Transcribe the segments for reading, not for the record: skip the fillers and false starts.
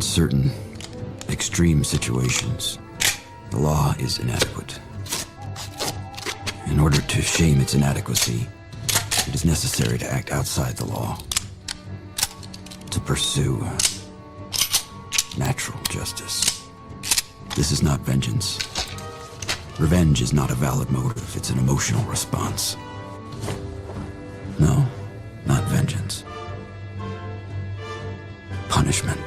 In certain extreme situations, the law is inadequate. In order to shame its inadequacy, it is necessary to act outside the law, to pursue natural justice. This is not vengeance. Revenge is not a valid motive, it's an emotional response. No, not vengeance. Punishment.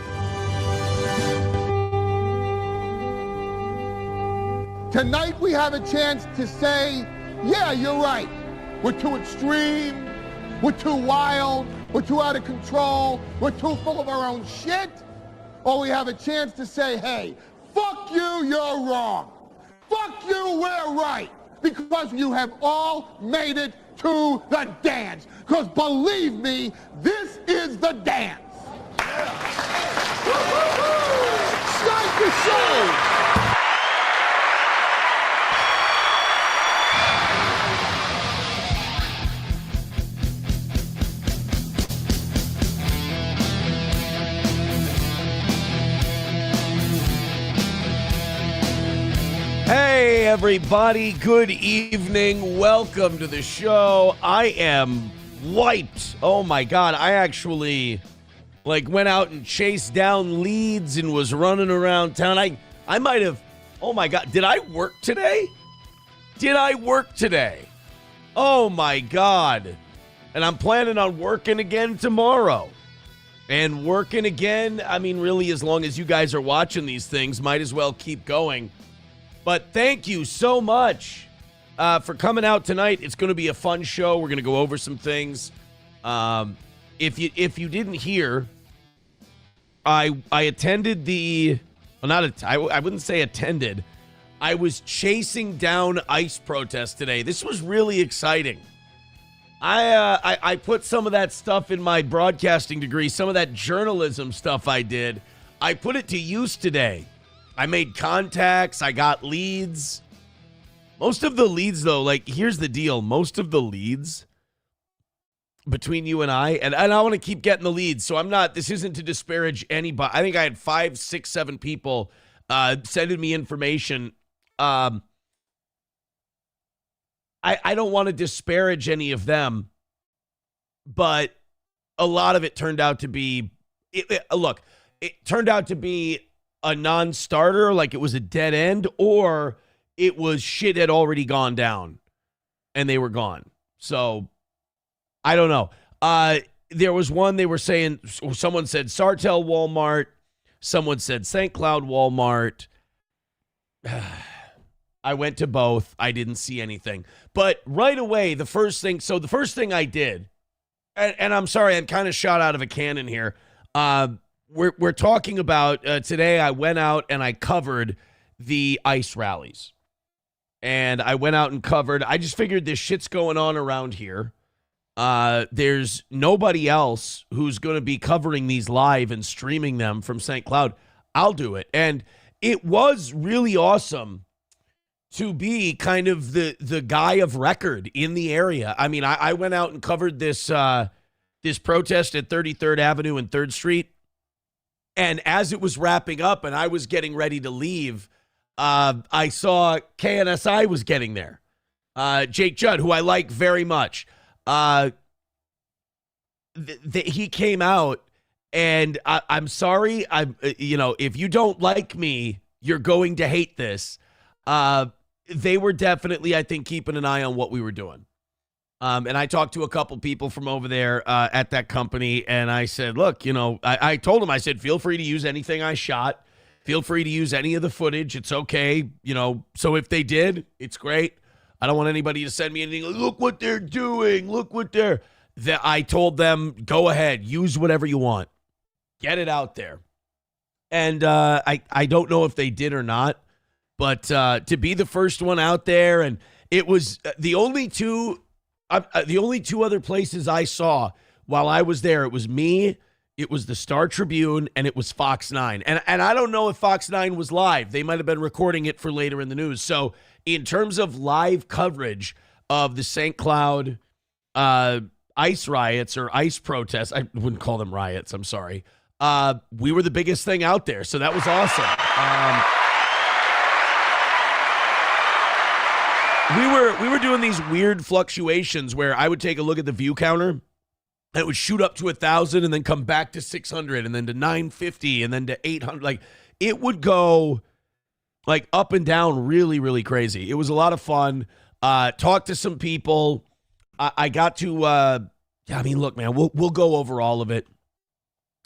Tonight we have a chance to say, yeah, you're right. We're too extreme, we're too wild, we're too out of control, we're too full of our own shit. Or we have a chance to say, hey, fuck you, you're wrong. Fuck you, we're right. Because you have all made it to the dance. Because believe me, this is the dance. Start the show. Hey, everybody. Good evening. Welcome to the show. I am wiped. Oh, my God. I actually, went out and chased down leads and was running around town. I might have, oh, my God. Did I work today? Oh, my God. And I'm planning on working again tomorrow. And working again, I mean, really, as long as you guys are watching these things, might as well keep going. But thank you so much for coming out tonight. It's going to be a fun show. We're going to go over some things. If you didn't hear, I attended the I wouldn't say attended. I was chasing down ICE protests today. This was really exciting. I put some of that stuff in my broadcasting degree, some of that journalism stuff I did. I put it to use today. I made contacts. I got leads. Most of the leads, though, here's the deal. Most of the leads between you and I want to keep getting the leads. So this isn't to disparage anybody. I think I had 5, 6, 7 people sending me information. I don't want to disparage any of them, but a lot of it turned out to be, it turned out to be a non-starter, it was a dead end, or it was shit had already gone down and they were gone. So I don't know. There was one they were saying, someone said Sartell Walmart. Someone said St. Cloud Walmart. I went to both. I didn't see anything. But right away, the first thing I did, and I'm sorry, I'm kind of shot out of a cannon here. We're talking about today. I went out and I covered the ICE rallies, and I went out and covered. I just figured this shit's going on around here. There's nobody else who's going to be covering these live and streaming them from St. Cloud. I'll do it, and it was really awesome to be kind of the guy of record in the area. I mean, I went out and covered this protest at 33rd Avenue and 3rd Street. And as it was wrapping up and I was getting ready to leave, I saw KNSI was getting there. Jake Judd, who I like very much. He came out, and I'm sorry. If you don't like me, you're going to hate this. They were definitely, I think, keeping an eye on what we were doing. And I talked to a couple people from over there at that company, and I said, look, I told them, I said, feel free to use anything I shot. Feel free to use any of the footage. It's okay. So if they did, it's great. I don't want anybody to send me anything. Look what they're doing. Look what they're. I told them, go ahead. Use whatever you want. Get it out there. And I don't know if they did or not, but to be the first one out there, and it was the only two other places I saw while I was there. It was me, it was the Star Tribune, and it was Fox 9. And I don't know if Fox 9 was live. They might have been recording it for later in the news. So in terms of live coverage of the St. Cloud ICE riots or ICE protests, I wouldn't call them riots, I'm sorry. we were the biggest thing out there. So that was awesome. We were doing these weird fluctuations where I would take a look at the view counter and it would shoot up to 1,000 and then come back to 600 and then to 950 and then to 800. Like, it would go like up and down really, really crazy. It was a lot of fun. Talked to some people. I got to, look, man, we'll go over all of it.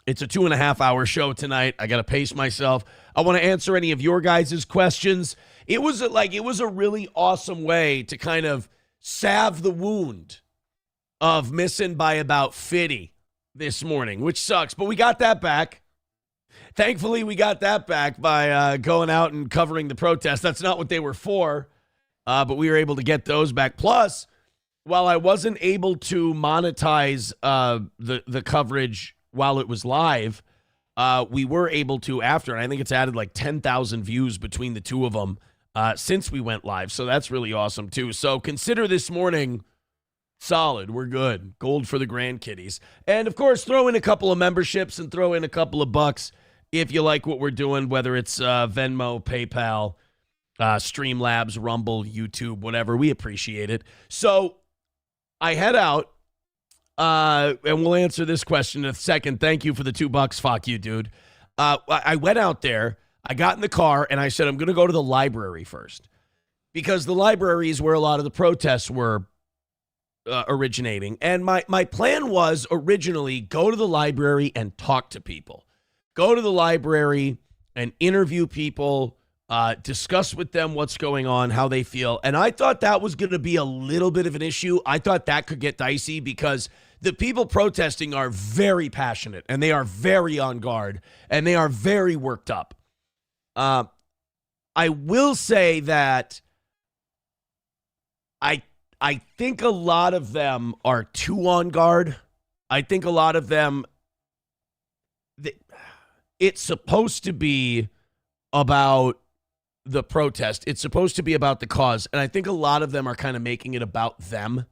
It's a 2.5-hour show tonight. I got to pace myself. I want to answer any of your guys' questions. It was a really awesome way to kind of salve the wound of missing by about 50 this morning, which sucks, but we got that back. Thankfully, we got that back by going out and covering the protest. That's not what they were for, but we were able to get those back. Plus, while I wasn't able to monetize the coverage while it was live, we were able to after, and I think it's added like 10,000 views between the two of them since we went live. So that's really awesome too. So consider this morning solid. We're good. Gold for the grandkiddies. And of course, throw in a couple of memberships and throw in a couple of bucks if you like what we're doing, whether it's Venmo, PayPal, Streamlabs, Rumble, YouTube, whatever. We appreciate it. So I head out. And we'll answer this question in a second. Thank you for the $2. Fuck you, dude. I went out there. I got in the car, and I said, I'm going to go to the library first. Because the library is where a lot of the protests were originating. And my plan was originally go to the library and talk to people. Go to the library and interview people, discuss with them what's going on, how they feel. And I thought that was going to be a little bit of an issue. I thought that could get dicey because the people protesting are very passionate and they are very on guard and they are very worked up. I will say that I think a lot of them are too on guard. I think a lot of them, it's supposed to be about the protest. It's supposed to be about the cause. And I think a lot of them are kind of making it about them.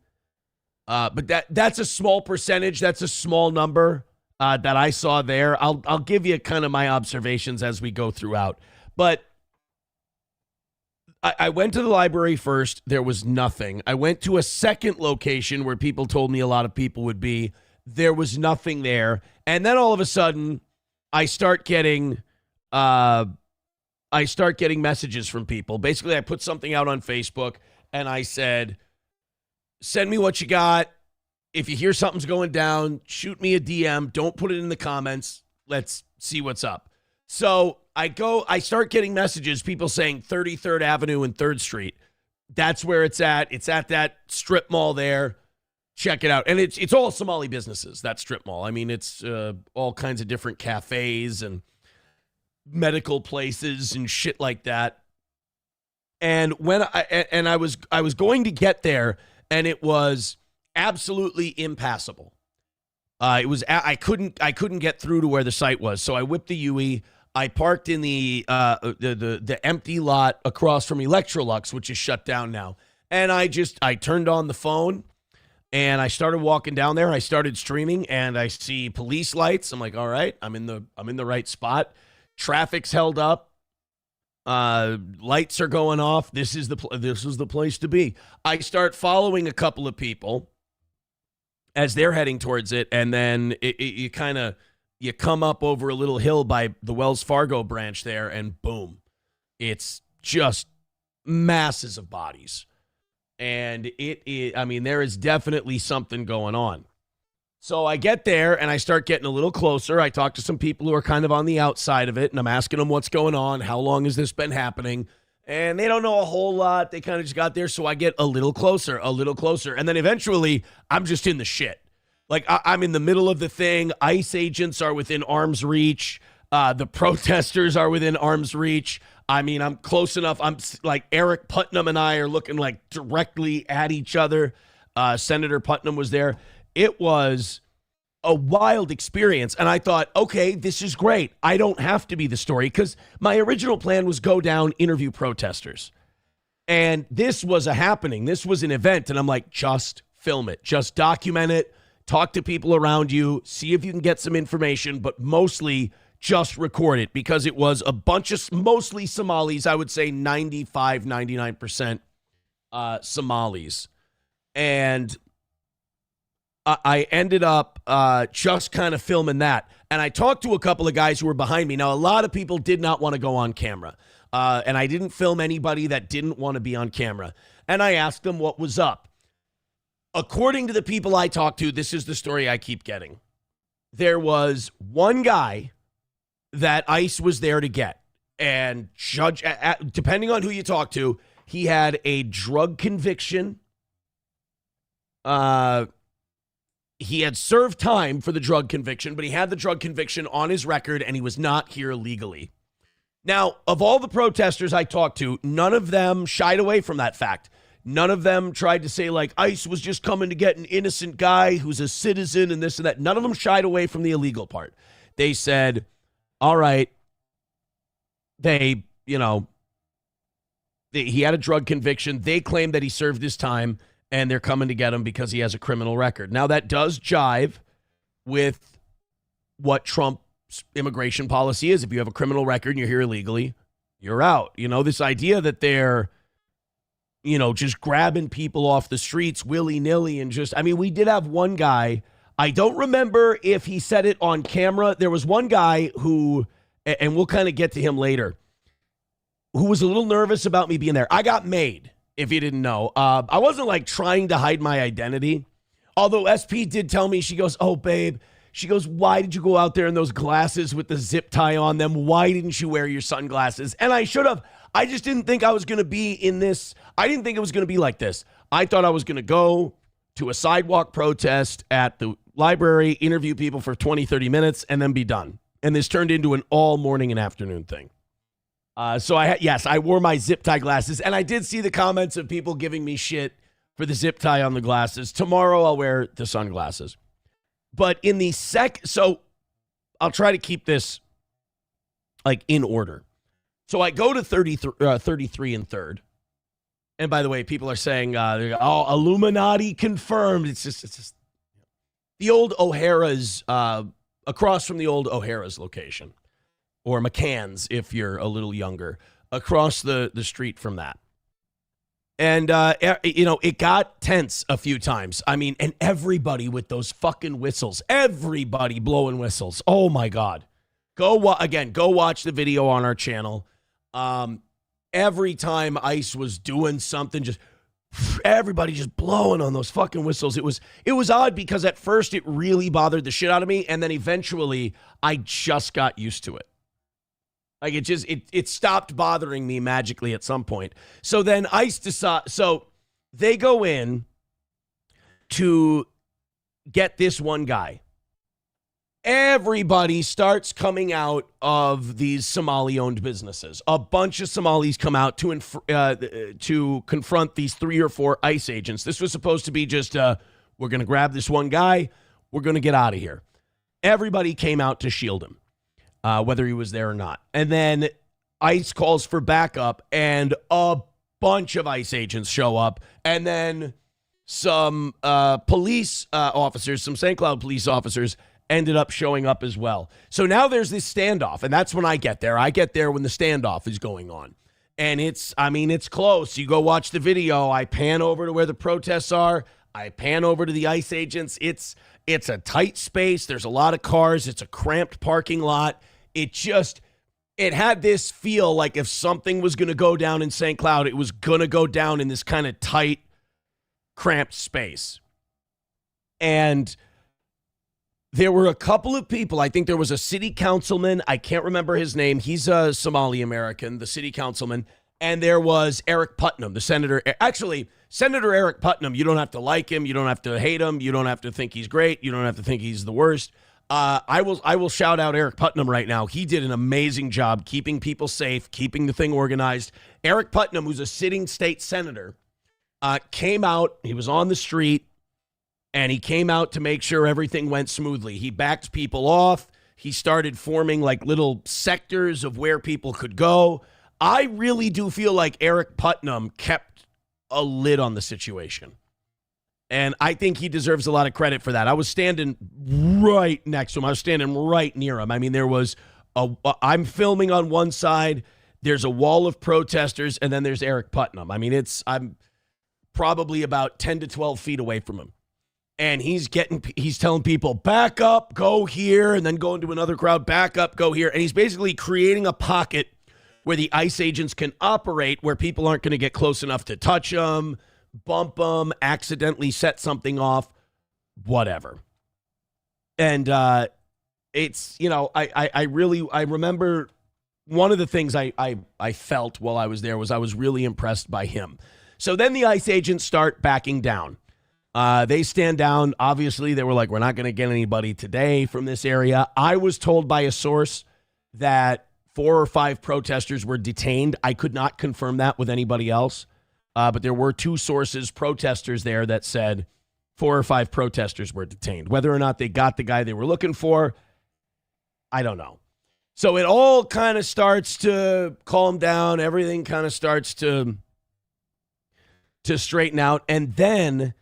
But that's a small percentage. That's a small number that I saw there. I'll give you kind of my observations as we go throughout. But I went to the library first. There was nothing. I went to a second location where people told me a lot of people would be. There was nothing there. And then all of a sudden, I start getting messages from people. Basically, I put something out on Facebook, and I said, send me what you got. If you hear something's going down, shoot me a DM. Don't put it in the comments. Let's see what's up. So I start getting messages, people saying 33rd Avenue and 3rd Street. That's where it's at. It's at that strip mall there. Check it out. And it's all Somali businesses, that strip mall. I mean, it's all kinds of different cafes and medical places and shit like that. And when I was going to get there, and it was absolutely impassable. I couldn't get through to where the site was. So I whipped the UE. I parked in the empty lot across from Electrolux, which is shut down now. And I turned on the phone and I started walking down there. I started streaming and I see police lights. I'm like, all right, I'm in the right spot. Traffic's held up. Lights are going off. This is the place to be. I start following a couple of people as they're heading towards it, and then you come up over a little hill by the Wells Fargo branch there, and boom, it's just masses of bodies, and there is definitely something going on. So I get there and I start getting a little closer. I talk to some people who are kind of on the outside of it, and I'm asking them what's going on. How long has this been happening? And they don't know a whole lot. They kind of just got there. So I get a little closer. And then eventually I'm just in the shit. Like I'm in the middle of the thing. ICE agents are within arm's reach. The protesters are within arm's reach. I mean, I'm close enough. I'm like Eric Putnam and I are looking like directly at each other. Senator Putnam was there. It was a wild experience. And I thought, okay, this is great. I don't have to be the story, because my original plan was go down, interview protesters. And this was a happening. This was an event. And I'm like, just film it. Just document it. talk to people around you, see if you can get some information, but mostly just record it because it was a bunch of mostly Somalis. I would say 95, 99% Somalis. And I ended up just kind of filming that. And I talked to a couple of guys who were behind me. Now, a lot of people did not want to go on camera. And I didn't film anybody that didn't want to be on camera. And I asked them what was up. According to the people I talked to, this is the story I keep getting. There was one guy that ICE was there to get. And depending on who you talk to, he had a drug conviction. He had served time for the drug conviction, but he had the drug conviction on his record, and he was not here legally. Now, of all the protesters I talked to, none of them shied away from that fact. None of them tried to say, like, ICE was just coming to get an innocent guy who's a citizen and this and that. None of them shied away from the illegal part. They said, all right, he had a drug conviction. They claimed that he served his time, and they're coming to get him because he has a criminal record. Now, that does jive with what Trump's immigration policy is. If you have a criminal record and you're here illegally, you're out. This idea that they're, just grabbing people off the streets willy-nilly and we did have one guy. I don't remember if he said it on camera. There was one guy who, and we'll kind of get to him later, who was a little nervous about me being there. I got made. If you didn't know, I wasn't like trying to hide my identity. Although SP did tell me, she goes, oh, babe, she goes, why did you go out there in those glasses with the zip tie on them? Why didn't you wear your sunglasses? And I should have. I just didn't think I was going to be in this. I didn't think it was going to be like this. I thought I was going to go to a sidewalk protest at the library, interview people for 20, 30 minutes, and then be done. And this turned into an all morning and afternoon thing. So I wore my zip tie glasses, and I did see the comments of people giving me shit for the zip tie on the glasses. Tomorrow I'll wear the sunglasses. But in the so I'll try to keep this like in order. So I go to 33 and 3rd. And by the way, people are saying, Illuminati confirmed. It's just the old O'Hara's, across from the old O'Hara's location. Or McCann's, if you're a little younger, across the street from that. And, it got tense a few times. And everybody with those fucking whistles, everybody blowing whistles. Oh, my God. Go watch the video on our channel. Every time ICE was doing something, just everybody just blowing on those fucking whistles. It was odd because at first it really bothered the shit out of me. And then eventually I just got used to it. Like it stopped bothering me magically at some point. So then ICE so they go in to get this one guy. Everybody starts coming out of these Somali-owned businesses. A bunch of Somalis come out to confront these 3 or 4 ICE agents. This was supposed to be just, we're going to grab this one guy. We're going to get out of here. Everybody came out to shield him. Whether he was there or not. And then ICE calls for backup, and a bunch of ICE agents show up, and then some police officers, some St. Cloud police officers, ended up showing up as well. So now there's this standoff, and that's when I get there. I get there when the standoff is going on. And it's close. You go watch the video. I pan over to where the protests are. I pan over to the ICE agents. It's a tight space. There's a lot of cars. It's a cramped parking lot. It had this feel like if something was going to go down in St. Cloud, it was going to go down in this kind of tight, cramped space. And there were a couple of people. I think there was a city councilman. I can't remember his name. He's a Somali American, the city councilman. And there was Eric Putnam, the senator. Actually, Senator Eric Putnam, you don't have to like him. You don't have to hate him. You don't have to think he's great. You don't have to think he's the worst. I will shout out Eric Putnam right now. He did an amazing job keeping people safe, keeping the thing organized. Eric Putnam, who's a sitting state senator, came out. He was on the street, and he came out to make sure everything went smoothly. He backed people off. He started forming like little sectors of where people could go. I really do feel like Eric Putnam kept a lid on the situation. And I think he deserves a lot of credit for that. I was standing right next to him. I was standing right near him. I mean, I'm filming on one side. There's a wall of protesters, and then there's Eric Putnam. I mean, I'm probably about 10 to 12 feet away from him. And he's telling people, back up, go here, and then go into another crowd, back up, go here. And he's basically creating a pocket where the ICE agents can operate, where people aren't going to get close enough to touch them, bump them, accidentally set something off, whatever. And it's, I remember one of the things I felt while I was there was I was really impressed by him. So then the ICE agents start backing down. They stand down. Obviously, they were like, we're not going to get anybody today from this area. I was told by a source that 4 or 5 protesters were detained. I could not confirm that with anybody else. But there were 2 sources, protesters there, that said 4 or 5 protesters were detained. Whether or not they got the guy they were looking for, I don't know. So it all kind of starts to calm down. Everything kind of starts to straighten out. And then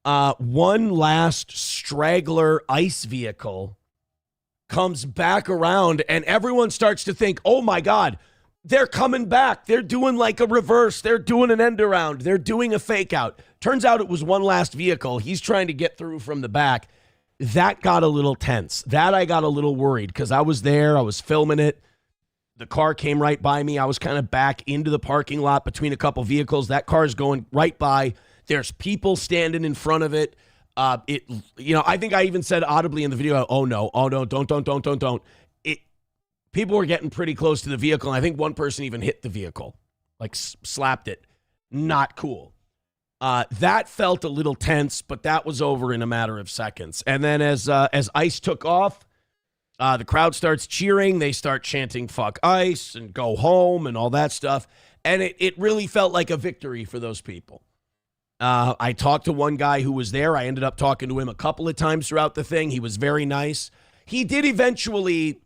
one last straggler ICE vehicle comes back around, and everyone starts to think, oh, my God, they're coming back. They're doing like a reverse. They're doing an end around. They're doing a fake out. Turns out it was one last vehicle. He's trying to get through from the back. That got a little tense. That I got a little worried because I was there. I was filming it. The car came right by me. I was kind of back into the parking lot between a couple vehicles. That car is going right by. There's people standing in front of it. I think I even said audibly in the video, oh no, don't. People were getting pretty close to the vehicle, and I think one person even hit the vehicle, like slapped it. Not cool. That felt a little tense, but that was over in a matter of seconds. And then as ICE took off, the crowd starts cheering. They start chanting, fuck ICE and go home and all that stuff. And it really felt like a victory for those people. I talked to one guy who was there. I ended up talking to him a couple of times throughout the thing. He was very nice. He did eventually...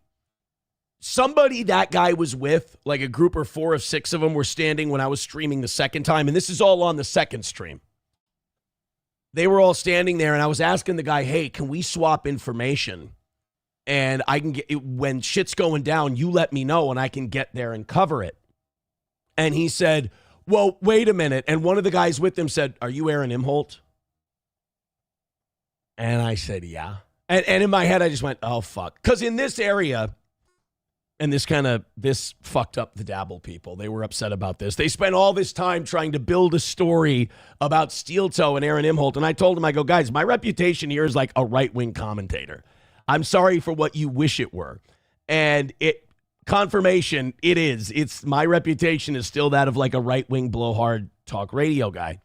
Somebody that guy was with, like a group of 4 or 6 of them were standing when I was streaming the second time, and this is all on the second stream. They were all standing there, and I was asking the guy, hey, can we swap information? And I can get, when shit's going down, you let me know, and I can get there and cover it. And he said, well, wait a minute. And one of the guys with him said, are you Aaron Imholt? And I said, yeah. And in my head, I just went, oh, fuck. Because in this area... And this fucked up the Dabble people. They were upset about this. They spent all this time trying to build a story about Steel Toe and Aaron Imholt. And I told them, I go, guys, my reputation here is like a right-wing commentator. I'm sorry for what you wish it were. And confirmation, it is. My reputation is still that of like a right-wing blowhard talk radio guy.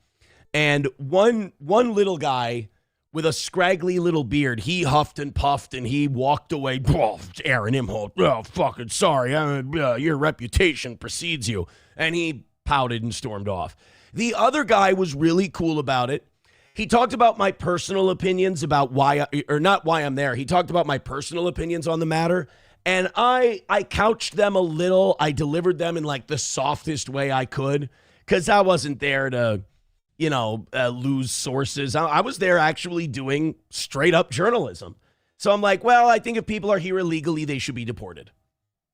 And one little guy with a scraggly little beard, he huffed and puffed, and he walked away. Oh, Aaron Imholt, oh, fucking sorry. Your reputation precedes you. And he pouted and stormed off. The other guy was really cool about it. He talked about my personal opinions about not why I'm there. He talked about my personal opinions on the matter. And I couched them a little. I delivered them in like the softest way I could, because I wasn't there to... lose sources. I was there actually doing straight up journalism. So I'm like, well, I think if people are here illegally, they should be deported.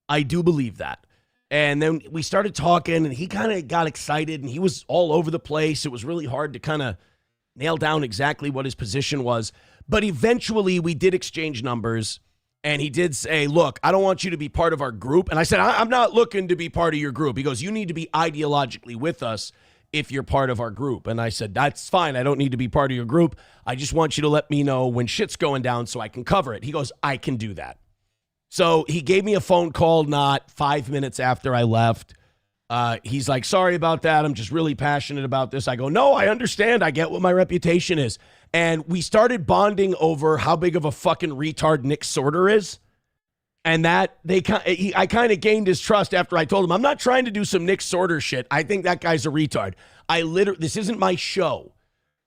I do believe that. And then we started talking, and he kind of got excited, and he was all over the place. It was really hard to kind of nail down exactly what his position was. But eventually we did exchange numbers, and he did say, look, I don't want you to be part of our group. And I said, I'm not looking to be part of your group. He goes, you need to be ideologically with us if you're part of our group. And I said, that's fine. I don't need to be part of your group. I just want you to let me know when shit's going down so I can cover it. He goes, I can do that. So he gave me a phone call not 5 minutes after I left. He's like, sorry about that. I'm just really passionate about this. I go, no, I understand. I get what my reputation is. And we started bonding over how big of a fucking retard Nick Sorter is. And I kind of gained his trust after I told him, I'm not trying to do some Nick Sorter shit. I think that guy's a retard. This isn't my show.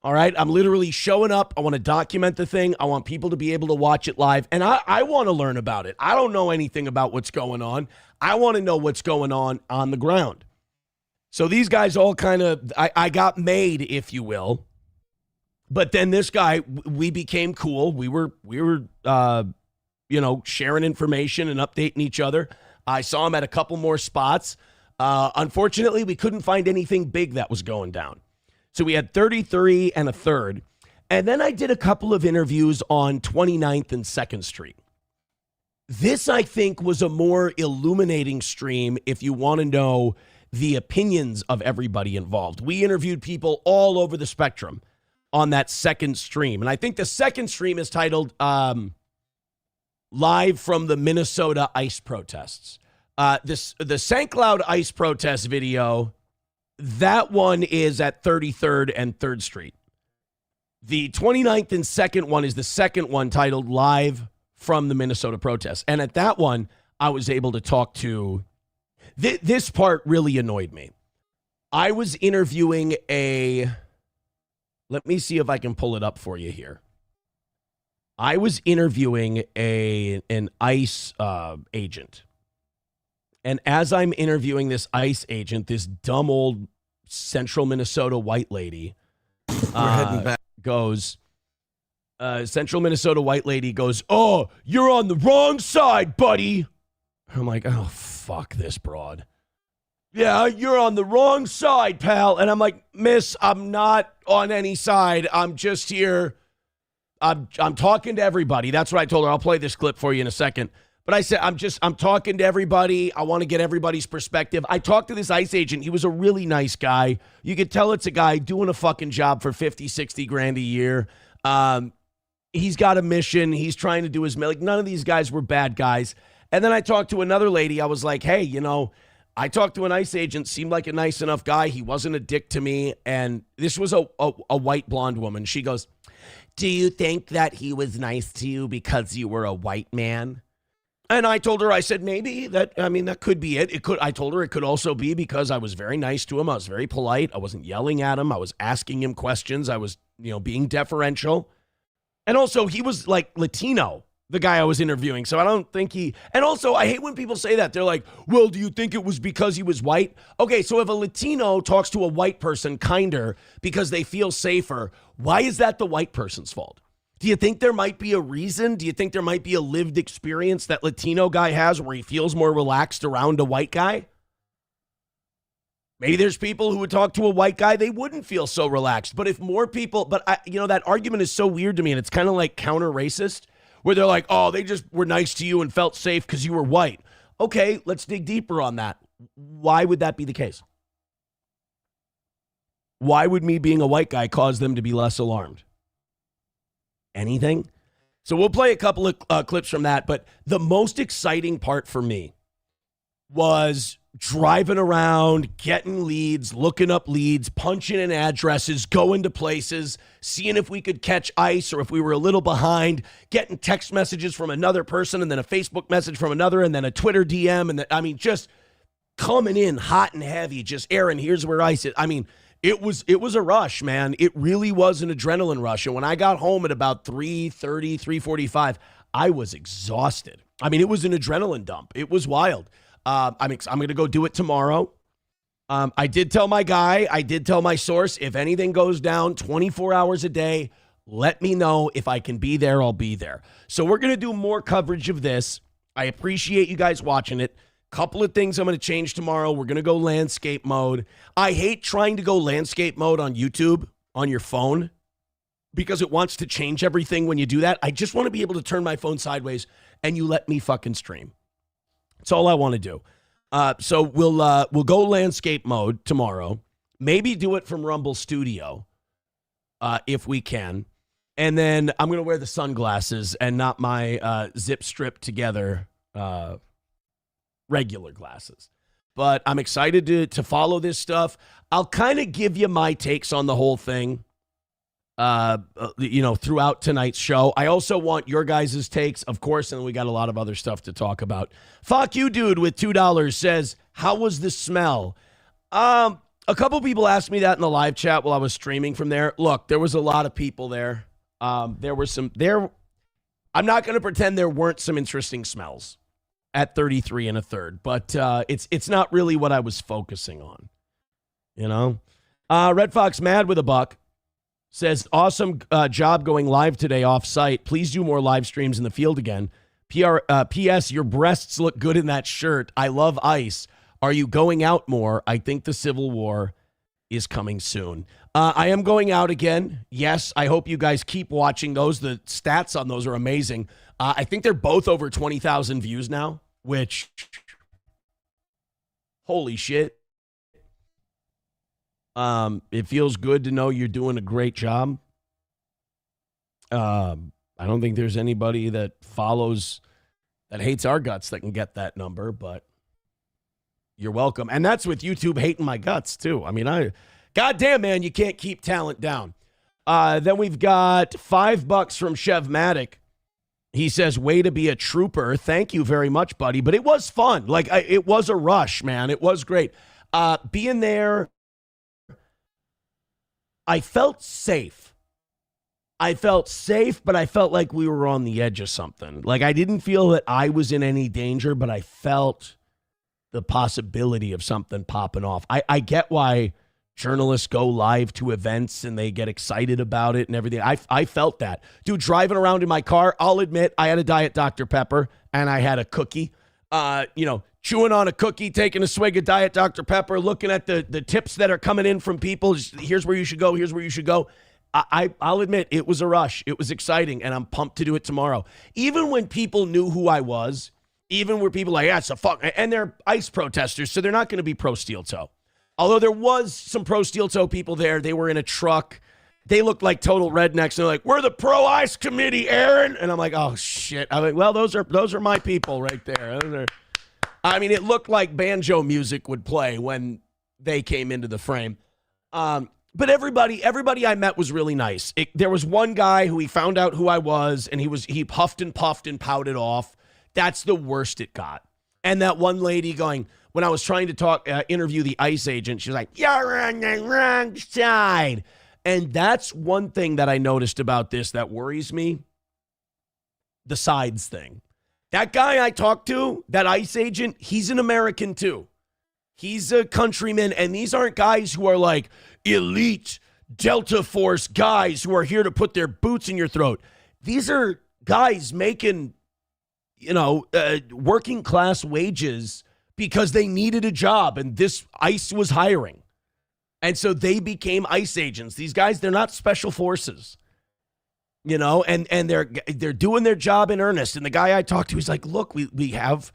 All right. I'm literally showing up. I want to document the thing. I want people to be able to watch it live. And I want to learn about it. I don't know anything about what's going on. I want to know what's going on the ground. So these guys all kind of, I got made, if you will. But then this guy, we became cool. We were sharing information and updating each other. I saw him at a couple more spots. Unfortunately, we couldn't find anything big that was going down. So we had 33 and a third. And then I did a couple of interviews on 29th and 2nd Street. This, I think, was a more illuminating stream if you want to know the opinions of everybody involved. We interviewed people all over the spectrum on that second stream. And I think the second stream is titled Live from the Minnesota Ice Protests. The St. Cloud Ice Protest video, that one is at 33rd and 3rd Street. The 29th and 2nd one is the second one titled Live from the Minnesota Protests. And at that one, I was able to talk to... This part really annoyed me. I was interviewing let me see if I can pull it up for you here. I was interviewing an ICE agent. And as I'm interviewing this ICE agent, this dumb old central Minnesota white lady central Minnesota white lady goes, "Oh, you're on the wrong side, buddy." I'm like, oh, fuck this broad. "Yeah, you're on the wrong side, pal." And I'm like, "Miss, I'm not on any side. I'm just here. I'm talking to everybody." That's what I told her. I'll play this clip for you in a second. But I said, I'm talking to everybody. I want to get everybody's perspective. I talked to this ICE agent. He was a really nice guy. You could tell it's a guy doing a fucking job for 50, 60 grand a year. He's got a mission. He's trying to do his, like, none of these guys were bad guys. And then I talked to another lady. I was like, "Hey, I talked to an ICE agent, seemed like a nice enough guy. He wasn't a dick to me." And this was a white blonde woman. She goes, "Do you think that he was nice to you because you were a white man?" And I told her, I said, maybe that could be it. I told her it could also be because I was very nice to him. I was very polite. I wasn't yelling at him. I was asking him questions. I was, being deferential. And also he was like Latino, the guy I was interviewing. So I don't think and also I hate when people say that. They're like, "Well, do you think it was because he was white?" Okay, so if a Latino talks to a white person kinder because they feel safer, why is that the white person's fault? Do you think there might be a reason? Do you think there might be a lived experience that Latino guy has where he feels more relaxed around a white guy? Maybe there's people who would talk to a white guy, they wouldn't feel so relaxed. But if more people, that argument is so weird to me, and it's kind of like counter-racist, where they're like, "Oh, they just were nice to you and felt safe because you were white." Okay, let's dig deeper on that. Why would that be the case? Why would me being a white guy cause them to be less alarmed? Anything? So we'll play a couple of clips from that. But the most exciting part for me was driving around, getting leads, looking up leads, punching in addresses, going to places, seeing if we could catch ICE or if we were a little behind, getting text messages from another person and then a Facebook message from another and then a Twitter DM. And just coming in hot and heavy, just Aaron, here's where ICE is. It was a rush, man. It really was an adrenaline rush. And when I got home at about 3:30, 3:45, I was exhausted. It was an adrenaline dump. It was wild. I'm going to go do it tomorrow. I did tell my guy, I did tell my source, if anything goes down 24 hours a day, let me know. If I can be there, I'll be there. So we're going to do more coverage of this. I appreciate you guys watching it. Couple of things I'm going to change tomorrow. We're going to go landscape mode. I hate trying to go landscape mode on YouTube on your phone because it wants to change everything when you do that. I just want to be able to turn my phone sideways and you let me fucking stream. That's all I want to do. So we'll go landscape mode tomorrow. Maybe do it from Rumble Studio if we can. And then I'm going to wear the sunglasses and not my zip strip together regular glasses. But I'm excited to follow this stuff. I'll kind of give you my takes on the whole thing, throughout tonight's show. I also want your guys' takes, of course, and we got a lot of other stuff to talk about. Fuck you, dude, with $2 says, "How was the smell?" A couple people asked me that in the live chat while I was streaming from there. Look, there was a lot of people there. There were some there. I'm not going to pretend there weren't some interesting smells at 33 and a third, but it's not really what I was focusing on. Red Fox Mad with a buck says, awesome job going live today off site. Please do more live streams in the field again. P.S. Your breasts look good in that shirt. I love ice. Are you going out more? I think the Civil War is coming soon. I am going out again. Yes, I hope you guys keep watching those. The stats on those are amazing. I think they're both over 20,000 views now, which, holy shit. It feels good to know you're doing a great job. I don't think there's anybody that hates our guts that can get that number, but you're welcome. And that's with YouTube hating my guts too. I mean, goddamn, man, you can't keep talent down. Then we've got $5 from Chevmatic. He says, way to be a trooper. Thank you very much, buddy. But it was fun. Like, it was a rush, man. It was great. Being there, I felt safe. But I felt like we were on the edge of something. Like, I didn't feel that I was in any danger, but I felt the possibility of something popping off. I get why journalists go live to events and they get excited about it and everything. I felt that. Dude, driving around in my car, I'll admit I had a Diet Dr. Pepper and I had a cookie. Chewing on a cookie, taking a swig of Diet Dr. Pepper, looking at the tips that are coming in from people. Here's where you should go. Here's where you should go. I'll admit it was a rush. It was exciting, and I'm pumped to do it tomorrow. Even when people knew who I was, even where people like, yeah, it's a fuck, and they're ICE protesters, so they're not going to be pro steel toe. Although there was some pro steel toe people there. They were in a truck. They looked like total rednecks. And they're like, we're the pro ICE committee, Aaron. And I'm like, oh shit. I'm like, well, those are my people right there. I mean, it looked like banjo music would play when they came into the frame. But everybody I met was really nice. There was one guy who he found out who I was, and he puffed and puffed and pouted off. That's the worst it got. And that one lady going, when I was trying to interview the ICE agent, she was like, you're on the wrong side. And that's one thing that I noticed about this that worries me. The sides thing. That guy I talked to, that ICE agent, he's an American too. He's a countryman, and these aren't guys who are like elite Delta Force guys who are here to put their boots in your throat. These are guys making, working class wages because they needed a job, and this ICE was hiring. And so they became ICE agents. These guys, they're not special forces. And they're doing their job in earnest. And the guy I talked to, he's like, look, we have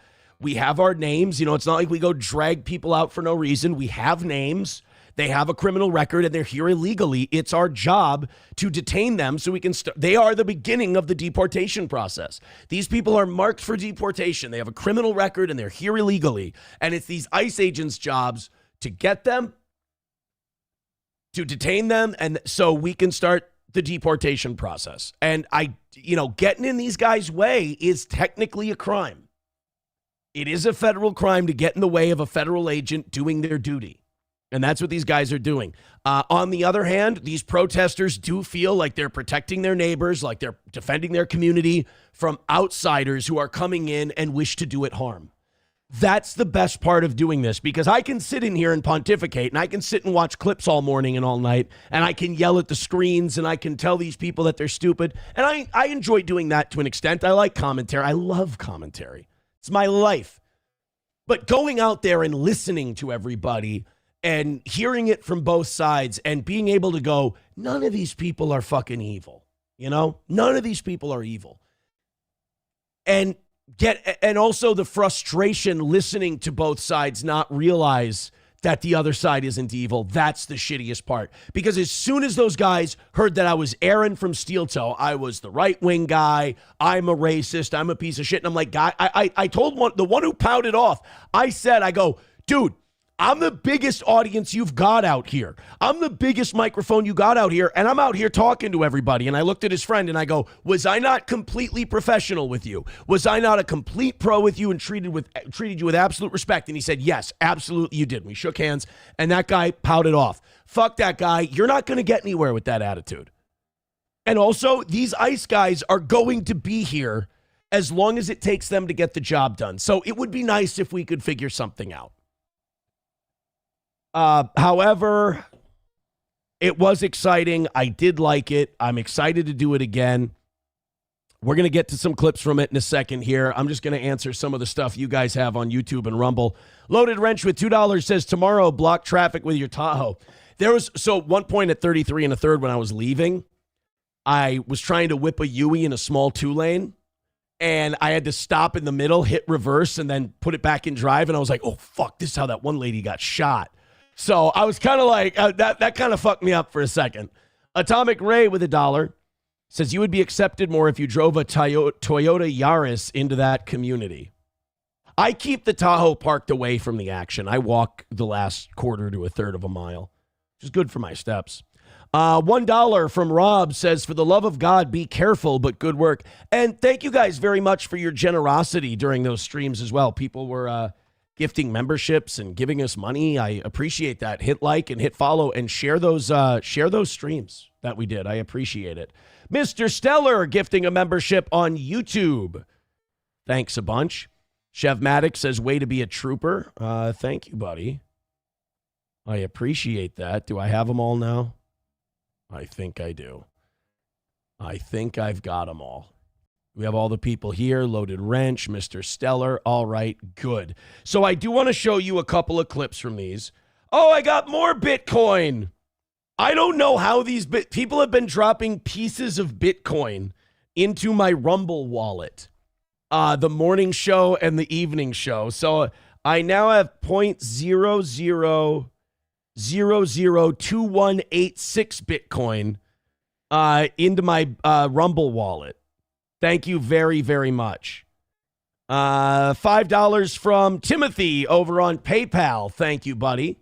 our names. It's not like we go drag people out for no reason. We have names. They have a criminal record and they're here illegally. It's our job to detain them so we can they are the beginning of the deportation process. These people are marked for deportation. They have a criminal record and they're here illegally. And it's these ICE agents' jobs to get them, to detain them, and so we can start the deportation process. And getting in these guys' way is technically a crime. It is a federal crime to get in the way of a federal agent doing their duty. And that's what these guys are doing. On the other hand, these protesters do feel like they're protecting their neighbors, like they're defending their community from outsiders who are coming in and wish to do it harm. That's the best part of doing this, because I can sit in here and pontificate, and I can sit and watch clips all morning and all night, and I can yell at the screens, and I can tell these people that they're stupid. And I enjoy doing that to an extent. I like commentary. I love commentary. It's my life. But going out there and listening to everybody and hearing it from both sides and being able to go, none of these people are fucking evil. None of these people are evil. And also the frustration listening to both sides not realize that the other side isn't evil. That's the shittiest part. Because as soon as those guys heard that I was Aaron from Steel Toe, I was the right-wing guy, I'm a racist, I'm a piece of shit. And I'm like, guy, I told the one who pouted off, I go, dude, I'm the biggest audience you've got out here. I'm the biggest microphone you got out here, and I'm out here talking to everybody. And I looked at his friend, and I go, was I not completely professional with you? Was I not a complete pro with you and treated you with absolute respect? And he said, yes, absolutely you did. We shook hands, and that guy pouted off. Fuck that guy. You're not going to get anywhere with that attitude. And also, these ICE guys are going to be here as long as it takes them to get the job done. So it would be nice if we could figure something out. However, It was exciting. I did like it. I'm excited to do it again. We're going to get to some clips from it in a second here. I'm just going to answer some of the stuff you guys have on YouTube and Rumble. Loaded Wrench with $2 says, tomorrow, block traffic with your Tahoe. There was, so one point at 33 1/3 when I was leaving, I was trying to whip a Yui in a small 2-lane, and I had to stop in the middle, hit reverse, and then put it back in drive, and I was like, oh, fuck, this is how that one lady got shot. So I was kind of like, that kind of fucked me up for a second. Atomic Ray with $1 says, you would be accepted more if you drove a Toyota Yaris into that community. I keep the Tahoe parked away from the action. I walk the last quarter to a third of a mile, which is good for my steps. $1 from Rob says, for the love of God, be careful, but good work. And thank you guys very much for your generosity during those streams as well. People were gifting memberships and giving us money. I appreciate that. Hit like and hit follow and share those streams that we did. I appreciate it. Mr. Stellar gifting a membership on YouTube. Thanks a bunch. Chevmatic says, way to be a trooper. Thank you, buddy. I appreciate that. Do I have them all now? I think I do. I think I've got them all. We have all the people here. Loaded Wrench, Mr. Stellar. All right, good. So I do want to show you a couple of clips from these. Oh, I got more Bitcoin. I don't know how these people have been dropping pieces of Bitcoin into my Rumble wallet. The morning show and the evening show. So I now have 0.00002186 Bitcoin into my Rumble wallet. Thank you very, very much. $5 from Timothy over on PayPal. Thank you, buddy.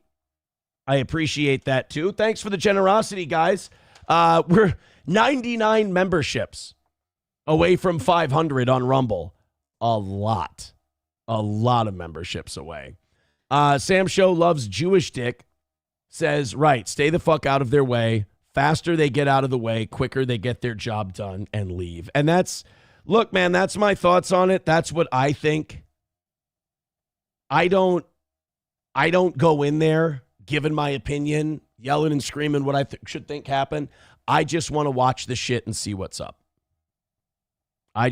I appreciate that too. Thanks for the generosity, guys. We're 99 memberships away from 500 on Rumble. A lot of memberships away. Sam Show loves Jewish dick. Says, right, stay the fuck out of their way. Faster they get out of the way, quicker they get their job done and leave. And that's, look, man, that's my thoughts on it. That's what I think. I don't go in there giving my opinion, yelling and screaming what I should think happened. I just want to watch the shit and see what's up. I'm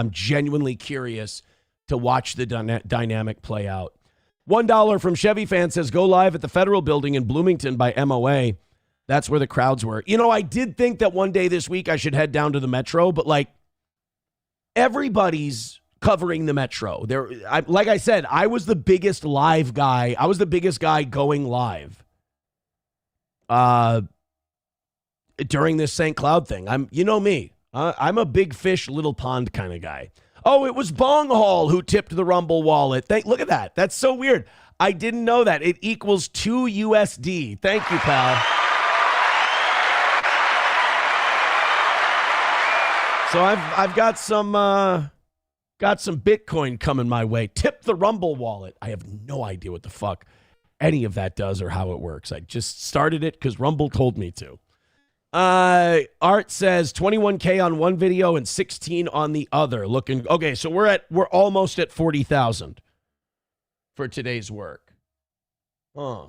genuinely curious to watch the dynamic play out. $1 from Chevy Fan says, go live at the Federal Building in Bloomington by MOA. That's where the crowds were. You know, I did think that one day this week I should head down to the Metro, but like everybody's covering the Metro. Like I said, I was the biggest live guy. I was the biggest guy going live during this St. Cloud thing. You know me. I'm a big fish, little pond kind of guy. Oh, it was Bong Hall who tipped the Rumble wallet. Look at that. That's so weird. I didn't know that. It equals 2 USD. Thank you, pal. So I've got some Bitcoin coming my way. Tip the Rumble wallet. I have no idea what the fuck any of that does or how it works. I just started it because Rumble told me to. Art says 21K on one video and 16 on the other. Looking okay, so we're almost at 40,000 for today's work. Huh.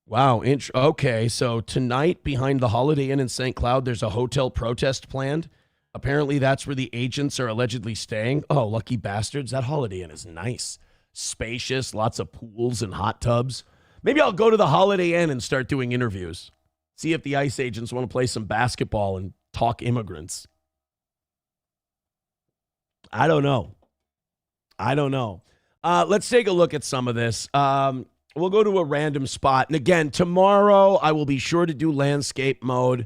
Wow. Okay, so tonight behind the Holiday Inn in St. Cloud, there's a hotel protest planned. Apparently that's where the agents are allegedly staying. Oh, lucky bastards. That Holiday Inn is nice. Spacious, lots of pools and hot tubs. Maybe I'll go to the Holiday Inn and start doing interviews. See if the ICE agents want to play some basketball and talk immigrants. I don't know. Let's take a look at some of this. We'll go to a random spot. And again, tomorrow I will be sure to do landscape mode.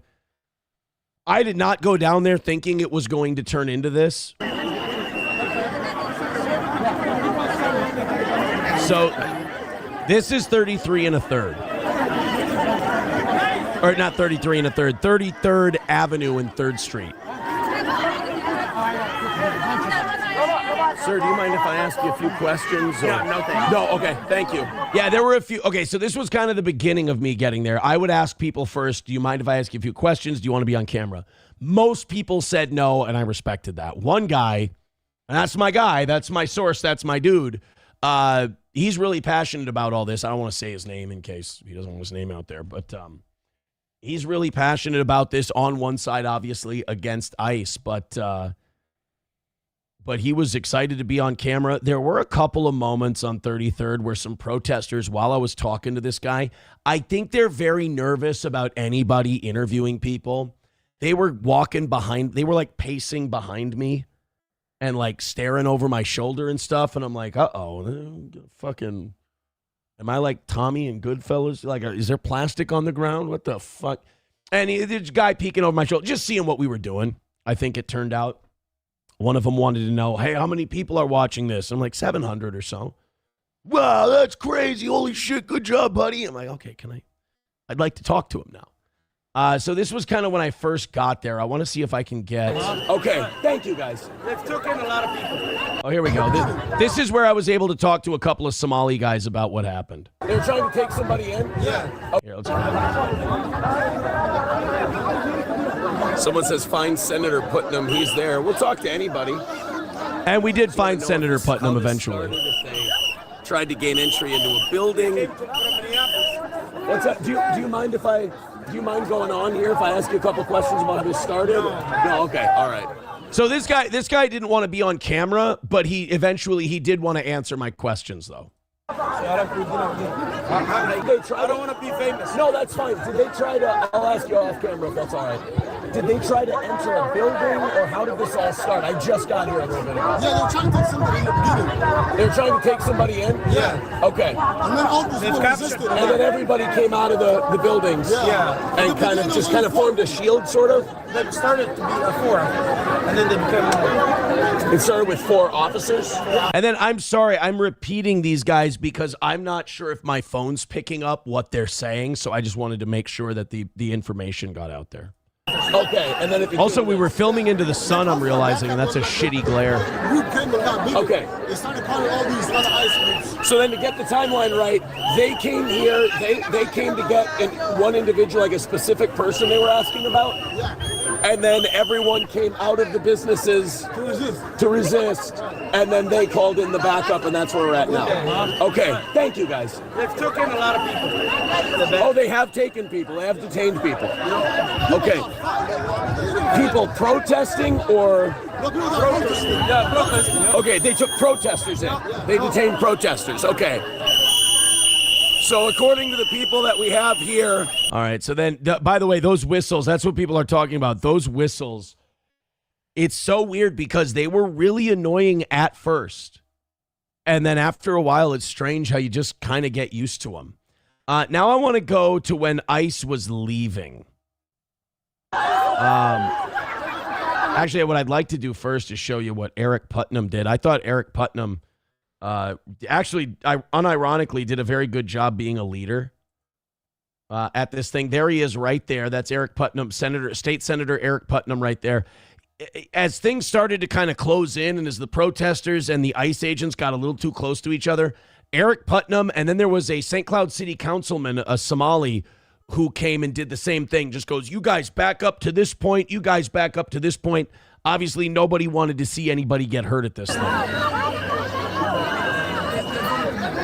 I did not go down there thinking it was going to turn into this. So this is 33 1/3. Or not 33 1/3, 33rd Avenue and 3rd Street. Sir, do you mind if I ask you a few questions? Or? No, thank you. No, okay, thank you. Yeah, there were a few. Okay, so this was kind of the beginning of me getting there. I would ask people first, do you mind if I ask you a few questions? Do you want to be on camera? Most people said no, and I respected that. One guy, and that's my guy, that's my source, that's my dude, he's really passionate about all this. I don't want to say his name in case he doesn't want his name out there, but he's really passionate about this on one side, obviously, against ICE, but he was excited to be on camera. There were a couple of moments on 33rd where some protesters, while I was talking to this guy, I think they're very nervous about anybody interviewing people. They were walking behind, they were like pacing behind me and like staring over my shoulder and stuff. And I'm like, fucking, am I like Tommy and Goodfellas? Like, is there plastic on the ground? What the fuck? And there's a guy peeking over my shoulder, just seeing what we were doing. I think it turned out. One of them wanted to know, hey, how many people are watching this? I'm like, 700 or so. Wow, that's crazy. Holy shit, good job, buddy. I'm like, okay, I'd like to talk to him now. So this was kind of when I first got there. I want to see if I can get... Okay, thank you, guys. They've took in a lot of people. Oh, here we go. This is where I was able to talk to a couple of Somali guys about what happened. They were trying to take somebody in? Yeah. Oh, here, let's go. Someone says, find Senator Putnam. He's there. We'll talk to anybody. And we did find Senator Putnam eventually. Tried to gain entry into a building. What's up? Do you mind going on here if I ask you a couple questions about how this started? No, okay, all right. So this guy didn't want to be on camera, but he did want to answer my questions though. I don't want to be famous. No, that's fine. Did they try to, I'll ask you off camera if that's all right. Did they try to enter a building, or how did this all start? I just got here a little bit ago. Yeah, they're trying to take somebody in the beginning. They're trying to take somebody in? Yeah. Okay. And then all this resisted. And then everybody came out of the buildings. Yeah. And kind of formed a shield, sort of? They started to be four, and then they became... It started with 4 officers? And then, I'm sorry, I'm repeating these guys because I'm not sure if my phone's picking up what they're saying, so I just wanted to make sure that the information got out there. Okay, and then if Also, we were filming into the sun, I'm realizing, and that's a shitty glare. Okay. They started calling all these other ice groups. So then to get the timeline right, they came here, they came to get one individual, like a specific person they were asking about? Yeah. And then everyone came out of the businesses to resist, and then they called in the backup, and that's where we're at now. Okay, thank you guys. They've taken a lot of people. Oh, they have taken people. They have detained people. Okay. People protesting or... Protesting. Yeah, protesting. Yeah. Okay, they took protesters in. They detained protesters. Okay. So according to the people that we have here... All right, so then, by the way, those whistles, that's what people are talking about. Those whistles, it's so weird because they were really annoying at first. And then after a while, it's strange how you just kind of get used to them. Now I want to go to when ICE was leaving. Actually, what I'd like to do first is show you what Eric Putnam did. I thought Eric Putnam unironically did a very good job being a leader at this thing. There he is right there. That's Eric Putnam, State Senator Eric Putnam right there. As things started to kind of close in and as the protesters and the ICE agents got a little too close to each other, Eric Putnam, and then there was a St. Cloud City councilman, a Somali, who came and did the same thing, just goes, you guys back up to this point, you guys back up to this point. Obviously, nobody wanted to see anybody get hurt at this thing.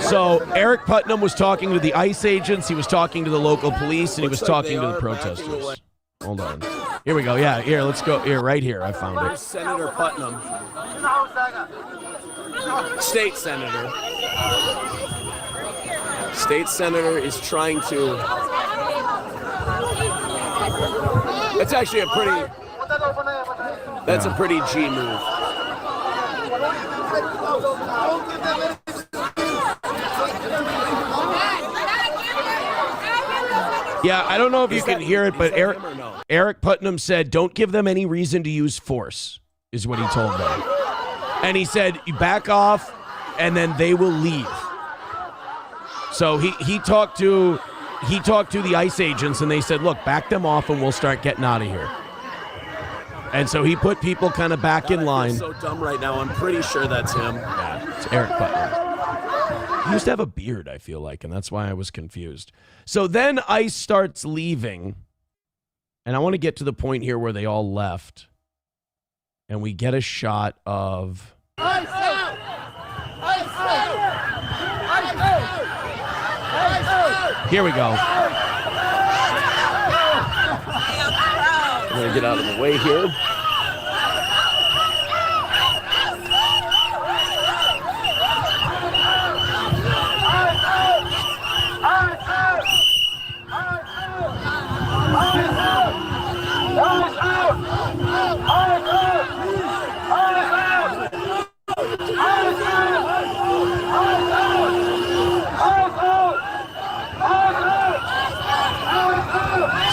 So Eric Putnam was talking to the ICE agents, he was talking to the local police, and he was talking to the protesters. Hold on. Here we go. Yeah, here, let's go. Here, right here, I found it. Senator Putnam. State Senator. State Senator is trying to... That's actually a pretty... That's a pretty G move. Yeah, I don't know if you can hear it, but Eric Putnam said, don't give them any reason to use force, is what he told them. And he said, you back off, and then they will leave. So he talked to the ICE agents, and they said, look, back them off, and we'll start getting out of here. And so he put people kind of back in line. I'm so dumb right now. I'm pretty sure that's him. Yeah, it's Eric Putnam. He used to have a beard, I feel like, and that's why I was confused. So then ICE starts leaving, and I want to get to the point here where they all left, and we get a shot of... ICE out! ICE out! ICE Here we go. I'm going to get out of the way here.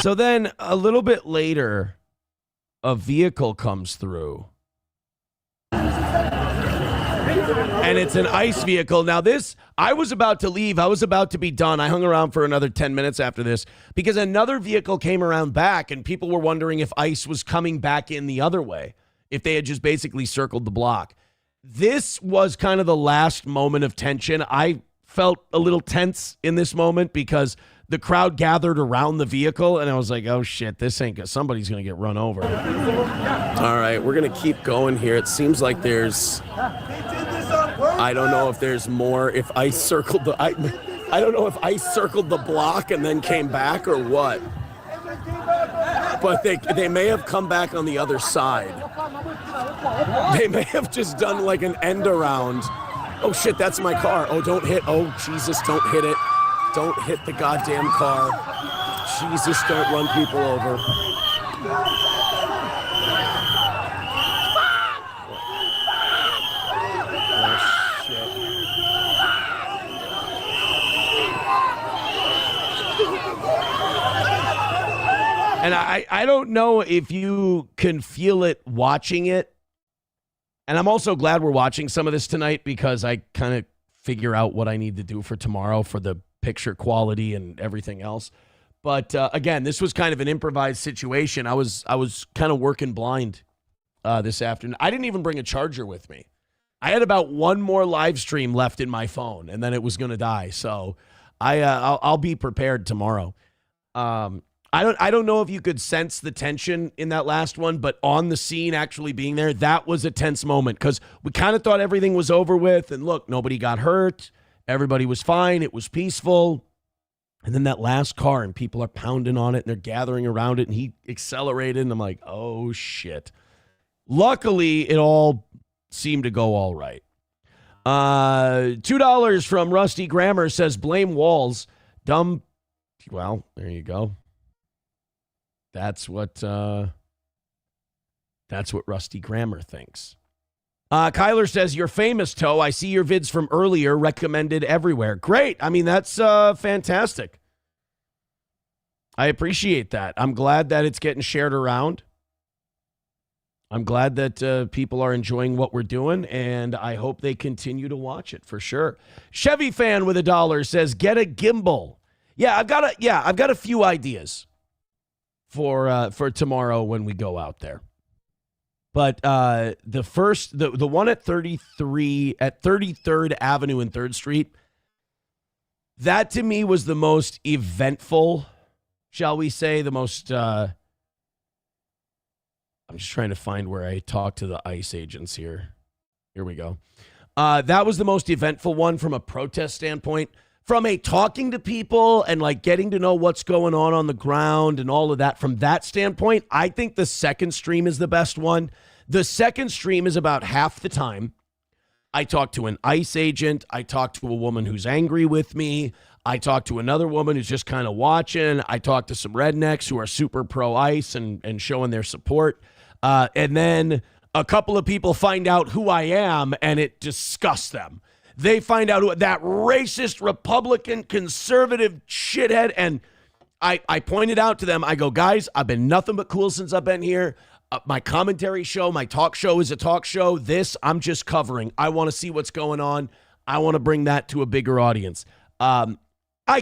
So then a little bit later, a vehicle comes through. And it's an ICE vehicle. Now this, I was about to leave. I was about to be done. I hung around for another 10 minutes after this because another vehicle came around back and people were wondering if ICE was coming back in the other way, if they had just basically circled the block. This was kind of the last moment of tension. I felt a little tense in this moment because the crowd gathered around the vehicle, and I was like, oh, shit, this ain't good. Somebody's going to get run over. All right, we're going to keep going here. It seems like there's, I don't know if there's more, if ICE circled the, I don't know if ICE circled the block and then came back or what. But they may have come back on the other side. They may have just done like an end around. Oh, shit, that's my car. Oh, don't hit. Oh, Jesus, don't hit it. Don't hit the goddamn car. Jesus, don't run people over. Oh, shit. And I don't know if you can feel it watching it. And I'm also glad we're watching some of this tonight because I kind of figure out what I need to do for tomorrow for the picture quality and everything else. But again, this was kind of an improvised situation. I was kind of working blind this afternoon. I didn't even bring a charger with me. I had about one more live stream left in my phone, and then it was going to die. So I'll be prepared tomorrow. I don't know if you could sense the tension in that last one, but on the scene actually being there, that was a tense moment because we kind of thought everything was over with. And look, nobody got hurt. Everybody was fine. It was peaceful. And then that last car and people are pounding on it and they're gathering around it and he accelerated and I'm like, oh shit. Luckily, it all seemed to go all right. $2 from Rusty Grammar says blame walls. Dumb. Well, there you go. That's what Rusty Grammar thinks. Kyler says, you're famous, Toe. I see your vids from earlier recommended everywhere. Great. I mean, that's fantastic. I appreciate that. I'm glad that it's getting shared around. I'm glad that people are enjoying what we're doing, and I hope they continue to watch it for sure. Chevy fan with $1 says, get a gimbal. Yeah, I've got a few ideas for tomorrow when we go out there. But the one at 33rd Avenue and 3rd Street, that to me was the most eventful, shall we say, the most I'm just trying to find where I talk to the ICE agents here. Here we go. That was the most eventful one from a protest standpoint. From a talking to people and like getting to know what's going on the ground and all of that. From that standpoint, I think the second stream is the best one. The second stream is about half the time. I talked to an ICE agent. I talked to a woman who's angry with me. I talked to another woman who's just kind of watching. I talked to some rednecks who are super pro-ICE and showing their support. And then a couple of people find out who I am and it disgusts them. They find out who that racist Republican conservative shithead. And I pointed out to them, I go, guys, I've been nothing but cool since I've been here. My commentary show, my talk show is a talk show. This, I'm just covering. I want to see what's going on. I want to bring that to a bigger audience. I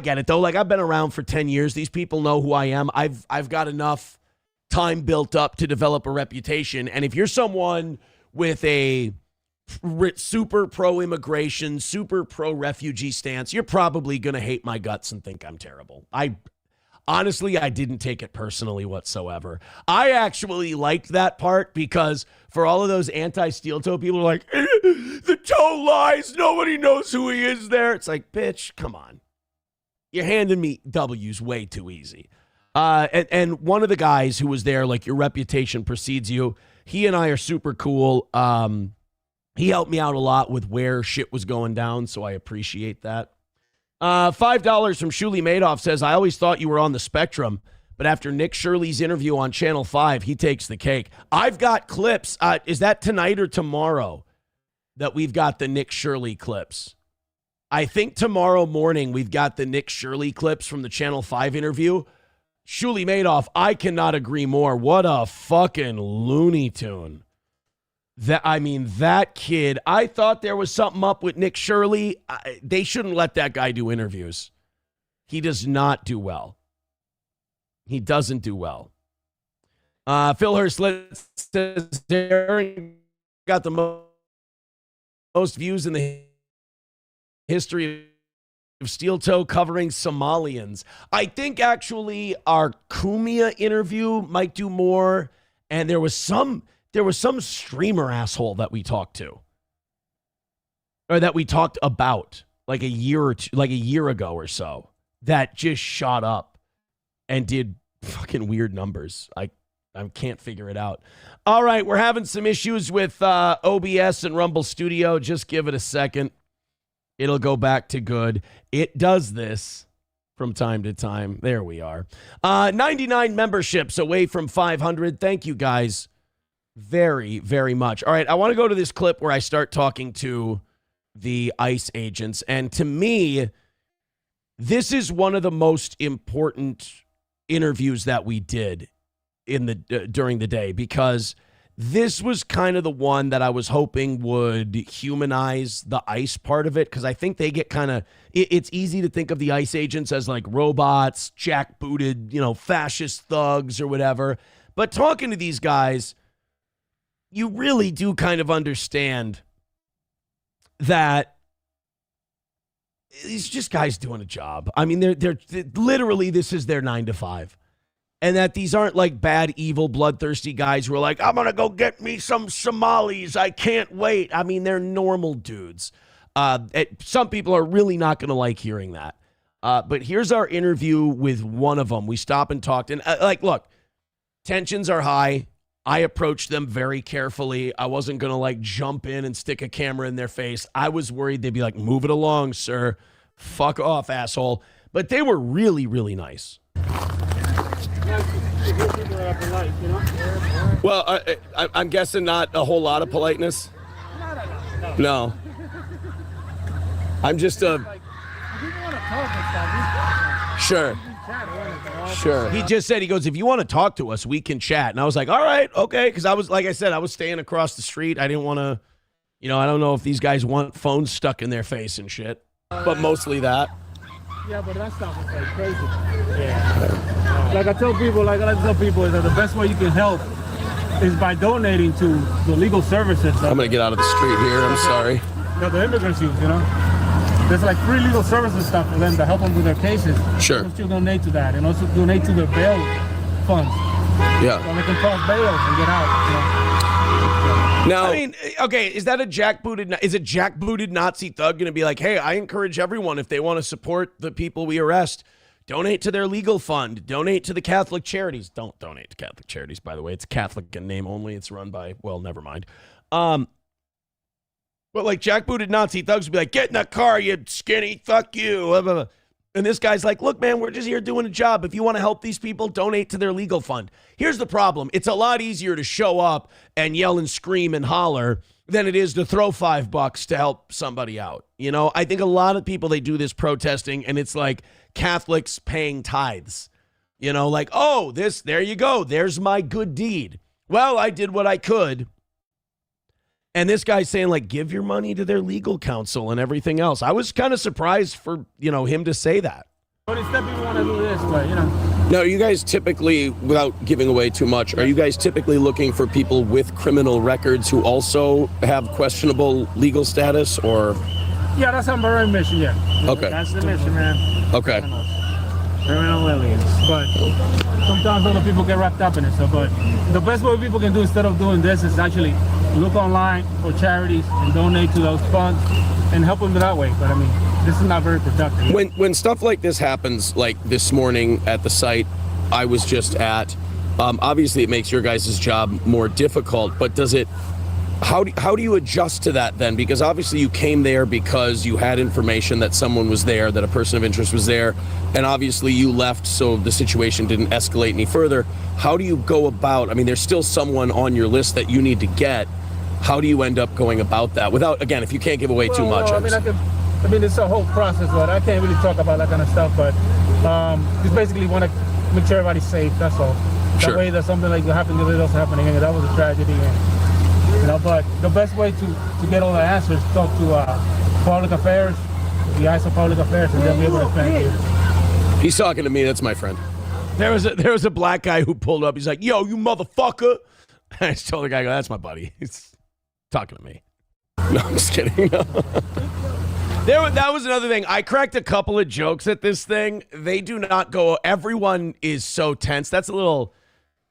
get it, though. Like, I've been around for 10 years. These people know who I am. I've got enough time built up to develop a reputation. And if you're someone with a super pro-immigration, super pro-refugee stance, you're probably going to hate my guts and think I'm terrible. Honestly, I didn't take it personally whatsoever. I actually liked that part because for all of those anti-steel toe people are like, the toe lies. Nobody knows who he is there. It's like, bitch, come on. You're handing me W's way too easy. And one of the guys who was there, like, your reputation precedes you. He and I are super cool. He helped me out a lot with where shit was going down, so I appreciate that. $5 from Shuli Madoff says, I always thought you were on the spectrum, but after Nick Shirley's interview on Channel 5, he takes the cake. I've got clips. Is that tonight or tomorrow that we've got the Nick Shirley clips? I think tomorrow morning we've got the Nick Shirley clips from the Channel 5 interview. Shuli Madoff, I cannot agree more. What a fucking Looney Tune. That kid, I thought there was something up with Nick Shirley. They shouldn't let that guy do interviews. He does not do well. He doesn't do well. Phil Hurst says Aaron got the most views in the history of Steel Toe covering Somalians. I think actually our Kumia interview might do more. And there was some streamer asshole that we talked to, or that we talked about like a year ago or so, that just shot up and did fucking weird numbers. I can't figure it out. All right, we're having some issues with OBS and Rumble Studio. Just give it a second. It'll go back to good. It does this from time to time. There we are. 99 memberships away from 500. Thank you guys very, very much. All right, I want to go to this clip where I start talking to the ICE agents. And to me, this is one of the most important interviews that we did in the during the day, because this was kind of the one that I was hoping would humanize the ICE part of it, because I think they get kind of, it's easy to think of the ICE agents as like robots, jackbooted, fascist thugs or whatever. But talking to these guys, you really do kind of understand that these just guys doing a job. I mean, they're literally, this is their 9 to 5. And that these aren't like bad, evil, bloodthirsty guys who are like, I'm going to go get me some Somalis. I can't wait. I mean, they're normal dudes. Some people are really not going to like hearing that. But here's our interview with one of them. We stop and talked. And look, tensions are high. I approached them very carefully. I wasn't going to like jump in and stick a camera in their face. I was worried they'd be like, move it along, sir. Fuck off, asshole. But they were really, really nice. Well, I'm guessing not a whole lot of politeness. No. I'm just Sure. He just said, he goes, if you want to talk to us, we can chat. And I was like, all right, okay. Because I was, like I said, I was staying across the street. I didn't want to, I don't know if these guys want phones stuck in their face and shit. But mostly that. Yeah, but that stuff is like crazy. Yeah. Like I tell people, is that the best way you can help is by donating to the legal services. I'm going to get out of the street here. I'm sorry. That the immigrants use, There's like free legal services stuff for them to help them with their cases. Sure. You donate to that, and also donate to their bail funds. Yeah. So they can cross bails and get out. Now, I mean, okay, is that a jackbooted Nazi thug going to be like, hey, I encourage everyone, if they want to support the people we arrest, donate to their legal fund, donate to the Catholic charities. Don't donate to Catholic charities, by the way. It's Catholic in name only. It's run by, well, never mind. But like jackbooted Nazi thugs would be like, get in the car, you skinny, fuck you. And this guy's like, look, man, we're just here doing a job. If you want to help these people, donate to their legal fund. Here's the problem. It's a lot easier to show up and yell and scream and holler than it is to throw $5 to help somebody out. I think a lot of people, they do this protesting, and it's like Catholics paying tithes. Like, oh, there you go. There's my good deed. Well, I did what I could. And this guy's saying, like, give your money to their legal counsel and everything else. I was kind of surprised for, him to say that. But instead people want to do this, but, Now, are you guys typically, without giving away too much, are you guys typically looking for people with criminal records who also have questionable legal status, or? Yeah, that's our main mission, yeah. Okay. That's the mission, man. Okay. Criminal aliens. But sometimes other people get wrapped up in it. So, but the best way people can do instead of doing this is actually look online for charities and donate to those funds and help them that way. But I mean, this is not very productive. When stuff like this happens, like this morning at the site I was just at, obviously it makes your guys' job more difficult, but does it, how do you adjust to that then? Because obviously you came there because you had information that someone was there, that a person of interest was there, and obviously you left so the situation didn't escalate any further. How do you go about, I mean, there's still someone on your list that you need to get. How do you end up going about that without, again, if you can't give away too much? I mean, it's a whole process, but I can't really talk about that kind of stuff, but just basically want to make sure everybody's safe, that's all. That way that something like that happens, it doesn't happen again. That was a tragedy. And, but the best way to get all the answers is talk to public affairs, the eyes of public affairs, and they'll be able to explain it to you. He's talking to me, that's my friend. There was a black guy who pulled up. He's like, "Yo, you motherfucker!" And I just told the guy, "That's my buddy. He's talking to me." No, I'm just kidding. No. That was another thing. I cracked a couple of jokes at this thing. They do not go. Everyone is so tense. That's a little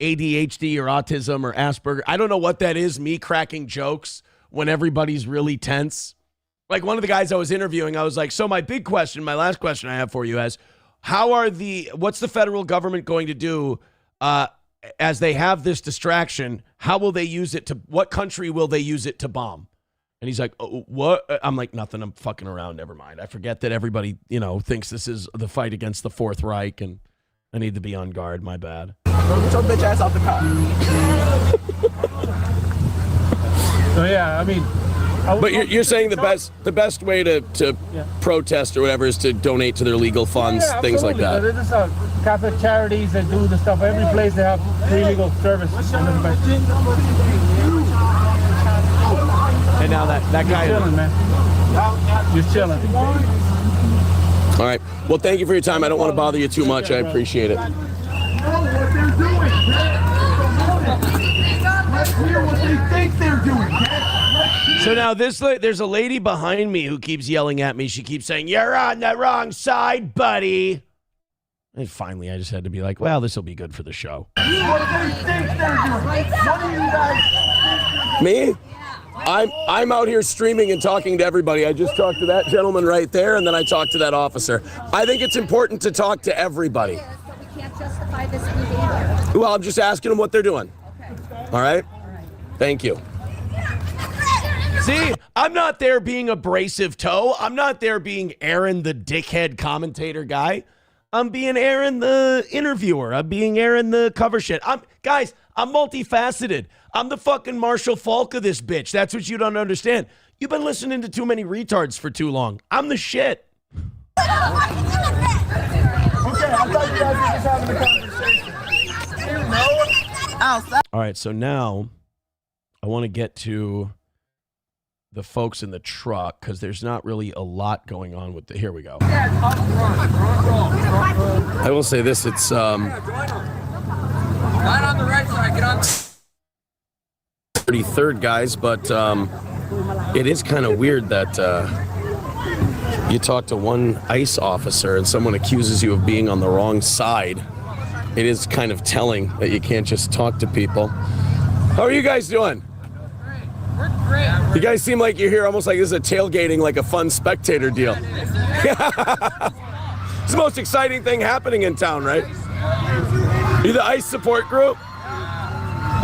ADHD or autism or Asperger. I don't know what that is. Me cracking jokes when everybody's really tense. Like one of the guys I was interviewing, I was like, "So my big question, my last question I have for you is, what's the federal government going to do as they have this distraction? How will they use it what country will they use it to bomb?" And he's like, "Oh, what?" I'm like, "Nothing. I'm fucking around. Never mind. I forget that everybody, thinks this is the fight against the Fourth Reich, and I need to be on guard. My bad." Get your bitch ass out the car. So yeah, I mean. But you're saying the best way to protest or whatever is to donate to their legal funds, things like that. There's just Catholic charities that do the stuff. Every place they have free legal service. And now that guy is chilling, man. Just chilling. All right. Well, thank you for your time. I don't want to bother you too much. I appreciate it. So now there's a lady behind me who keeps yelling at me. She keeps saying, "You're on the wrong side, buddy." And finally, I just had to be like, "Well, this will be good for the show." Me? I'm out here streaming and talking to everybody. I just talked to that gentleman right there, and then I talked to that officer. I think it's important to talk to everybody. But we can't justify this behavior. Well, I'm just asking them what they're doing. Okay. All right? Thank you. See, I'm not there being abrasive toe. I'm not there being Aaron the dickhead commentator guy. I'm being Aaron the interviewer. I'm being Aaron the cover shit. I'm multifaceted. I'm the fucking Marshall Falk of this bitch. That's what you don't understand. You've been listening to too many retards for too long. I'm the shit. Okay, I thought you guys were just having a conversation. You know? All right, so now I want to get to the folks in the truck because there's not really a lot going on with here we go. I will say this, it's Not on the right side, get on. 33rd guys, but it is kind of weird that you talk to one ICE officer and someone accuses you of being on the wrong side. It is kind of telling that you can't just talk to people. How are you guys doing? We're great. You guys seem like you're here almost like this is a tailgating, like a fun spectator deal. It's the most exciting thing happening in town, right? You're the ICE support group?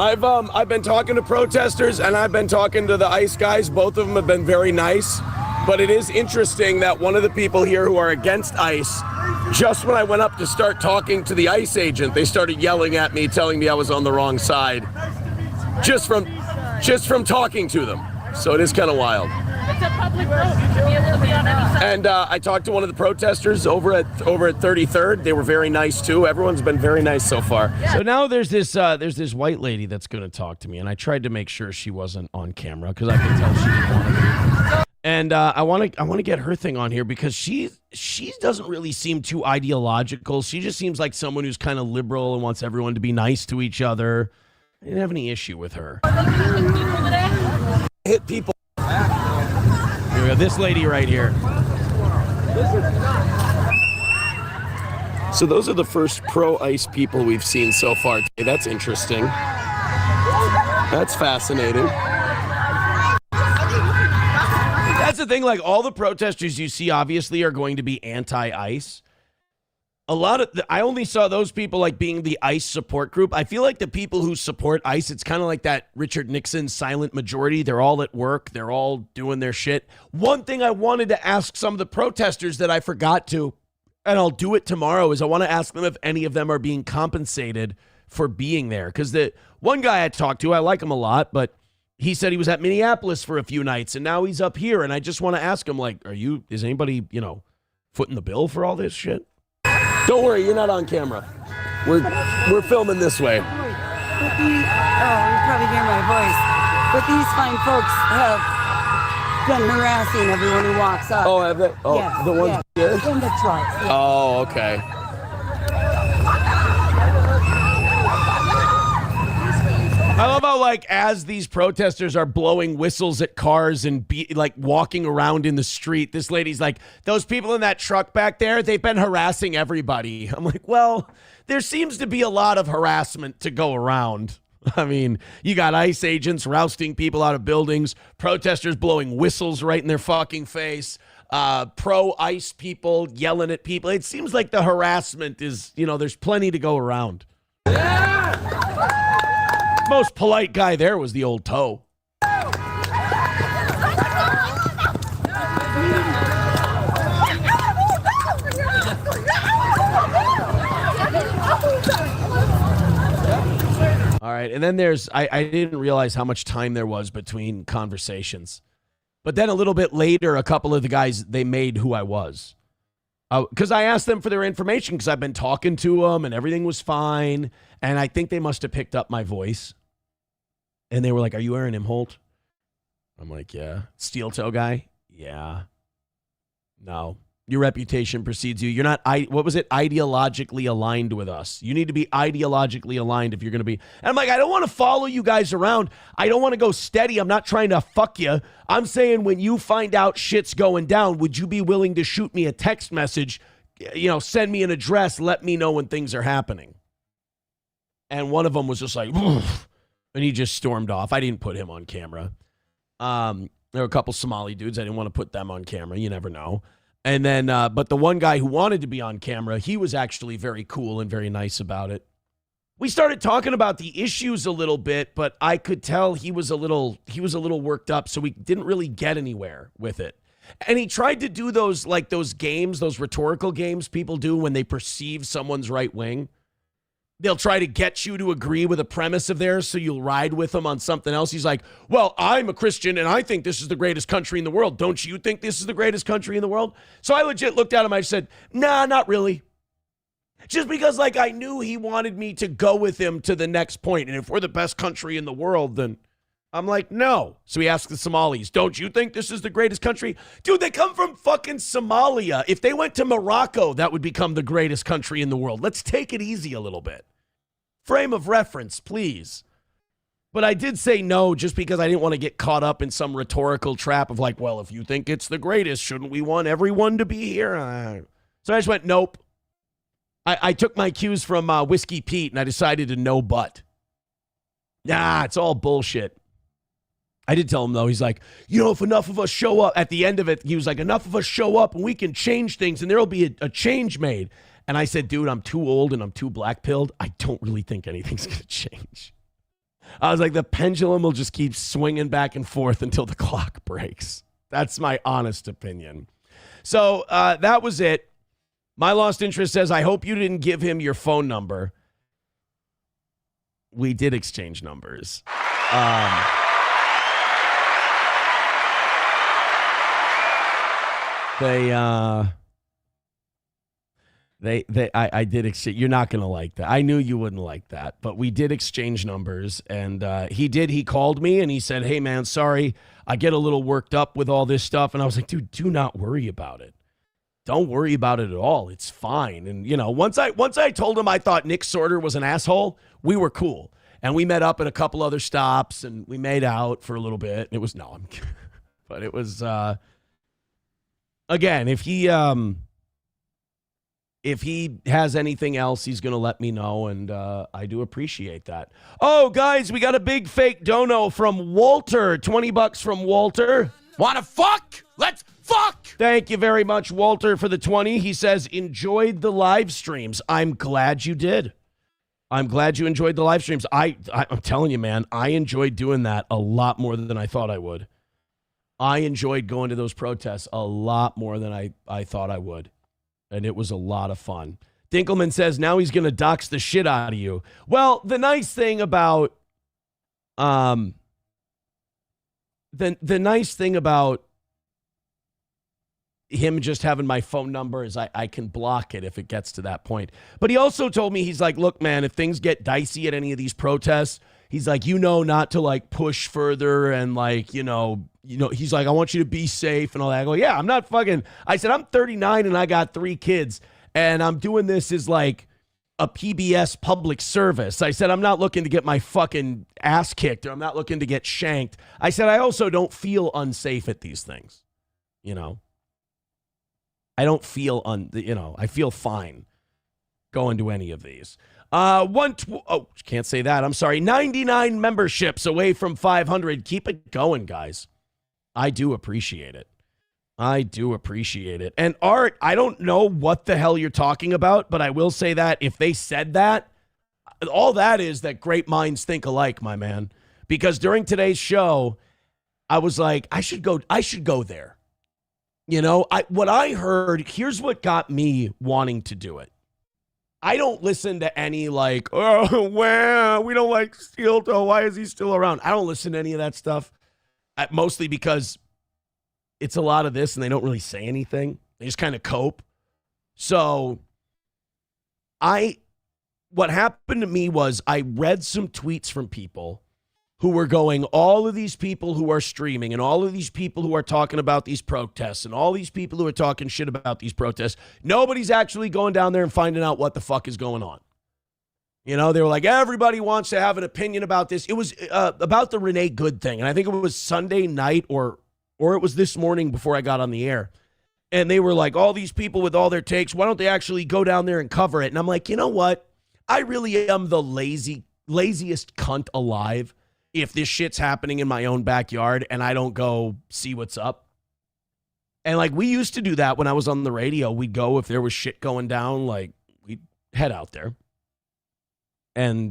I've been talking to protesters and I've been talking to the ICE guys. Both of them have been very nice. But it is interesting that one of the people here who are against ICE, just when I went up to start talking to the ICE agent, they started yelling at me, telling me I was on the wrong side. Just from talking to them. So it is kind of wild. It's a public road. You should be able to be on any side. And I talked to one of the protesters over at 33rd. They were very nice too. Everyone's been very nice so far. So now there's this white lady that's going to talk to me, and I tried to make sure she wasn't on camera because I could tell she didn't want to be. And I want to get her thing on here because she doesn't really seem too ideological. She just seems like someone who's kind of liberal and wants everyone to be nice to each other. I didn't have any issue with her. Hit people. Here we go. This lady right here. So those are the first pro-ICE people we've seen so far today. That's interesting. That's fascinating. the thing. Like, all the protesters you see obviously are going to be anti-ICE. A lot of I only saw those people like being the ICE support group. I feel like the people who support ICE, it's kind of like that Richard Nixon silent majority. They're all at work. They're all doing their shit. One thing I wanted to ask some of the protesters that I forgot to, and I'll do it tomorrow, is I want to ask them if any of them are being compensated for being there. Because the one guy I talked to, I like him a lot, but he said he was at Minneapolis for a few nights and now he's up here. And I just want to ask him, like, is anybody, footing the bill for all this shit? Don't worry, you're not on camera. We're filming this way. You probably hear my voice. But these fine folks have been harassing everyone who walks up. Oh, have they? Oh, yes, the ones here? In the trucks. Yes. Oh, okay. I love how, like, as these protesters are blowing whistles at cars and walking around in the street, this lady's like, those people in that truck back there, they've been harassing everybody. I'm like, well, there seems to be a lot of harassment to go around. I mean, you got ICE agents rousting people out of buildings, protesters blowing whistles right in their fucking face, pro-ICE people yelling at people. It seems like the harassment is, there's plenty to go around. Most polite guy there was the old toe. All right, and then there's, I didn't realize how much time there was between conversations. But then a little bit later, a couple of the guys, they made who I was. Because I asked them for their information because I've been talking to them and everything was fine. And I think they must have picked up my voice. And they were like, are you Aaron Imholt? I'm like, yeah. Steel toe guy? Yeah. No. Your reputation precedes you. You're not, ideologically aligned with us. You need to be ideologically aligned if you're going to be. And I'm like, I don't want to follow you guys around. I don't want to go steady. I'm not trying to fuck you. I'm saying when you find out shit's going down, would you be willing to shoot me a text message, send me an address, let me know when things are happening? And one of them was just like, oof. And he just stormed off. I didn't put him on camera. There were a couple Somali dudes. I didn't want to put them on camera. You never know. And then, but the one guy who wanted to be on camera, he was actually very cool and very nice about it. We started talking about the issues a little bit, but I could tell he was a little worked up, so we didn't really get anywhere with it. And he tried to do those games, those rhetorical games people do when they perceive someone's right wing. They'll try to get you to agree with a premise of theirs so you'll ride with them on something else. He's like, well, I'm a Christian and I think this is the greatest country in the world. Don't you think this is the greatest country in the world? So I legit looked at him. I said, nah, not really. Just because I knew he wanted me to go with him to the next point. And if we're the best country in the world, then I'm like, no. So he asked the Somalis, don't you think this is the greatest country? Dude, they come from fucking Somalia. If they went to Morocco, that would become the greatest country in the world. Let's take it easy a little bit. Frame of reference, please. But I did say no just because I didn't want to get caught up in some rhetorical trap of like, well, if you think it's the greatest, shouldn't we want everyone to be here? So I just went, nope. I took my cues from Whiskey Pete and I decided to no but. Nah, it's all bullshit. I did tell him, though, he's like, if enough of us show up, at the end of it, he was like, enough of us show up and we can change things and there will be a change made. And I said, dude, I'm too old and I'm too black-pilled. I don't really think anything's going to change. I was like, the pendulum will just keep swinging back and forth until the clock breaks. That's my honest opinion. So that was it. My Lost Interest says, I hope you didn't give him your phone number. We did exchange numbers. I did exchange. You're not going to like that. I knew you wouldn't like that, but we did exchange numbers and he called me and he said, hey man, sorry. I get a little worked up with all this stuff. And I was like, dude, do not worry about it. Don't worry about it at all. It's fine. And once I told him I thought Nick Sorter was an asshole, we were cool. And we met up at a couple other stops and we made out for a little bit. It was, no, I'm kidding. But it was, again, if he has anything else, he's going to let me know, and I do appreciate that. Oh, guys, we got a big fake dono from Walter. $20 from Walter. Wanna fuck? Let's fuck! Thank you very much, Walter, for the 20. He says, enjoyed the live streams. I'm glad you did. I'm glad you enjoyed the live streams. I'm telling you, man, I enjoyed doing that a lot more than I thought I would. I enjoyed going to those protests a lot more than I thought I would. And it was a lot of fun. Dinkelman says, now he's going to dox the shit out of you. Well, the nice thing about, the nice thing about him just having my phone number is I can block it if it gets to that point. But he also told me, he's like, look, man, if things get dicey at any of these protests, he's like, not to like push further and like, he's like, I want you to be safe and all that. I go, yeah, I'm not fucking, I said, I'm 39 and I got 3 kids and I'm doing this as like a PBS public service. I said, I'm not looking to get my fucking ass kicked or I'm not looking to get shanked. I said, I also don't feel unsafe at these things, I don't feel I feel fine going to any of these. Can't say that. I'm sorry. 99 memberships away from 500. Keep it going, guys. I do appreciate it. And Art, I don't know what the hell you're talking about, but I will say that if they said that, all that is that great minds think alike, my man. Because during today's show, I was like, I should go there. What I heard, here's what got me wanting to do it. I don't listen to any like, oh, well, we don't like Steel Toe. Why is he still around? I don't listen to any of that stuff, mostly because it's a lot of this and they don't really say anything. They just kind of cope. So what happened to me was I read some tweets from people who were going, all of these people who are streaming and all of these people who are talking about these protests and all these people who are talking shit about these protests, nobody's actually going down there and finding out what the fuck is going on. They were like, everybody wants to have an opinion about this. It was about the Renee Good thing. And I think it was Sunday night or it was this morning before I got on the air. And they were like, all these people with all their takes, why don't they actually go down there and cover it? And I'm like, you know what? I really am the laziest cunt alive if this shit's happening in my own backyard and I don't go see what's up. And like we used to do that when I was on the radio. We'd go if there was shit going down, like we'd head out there. And,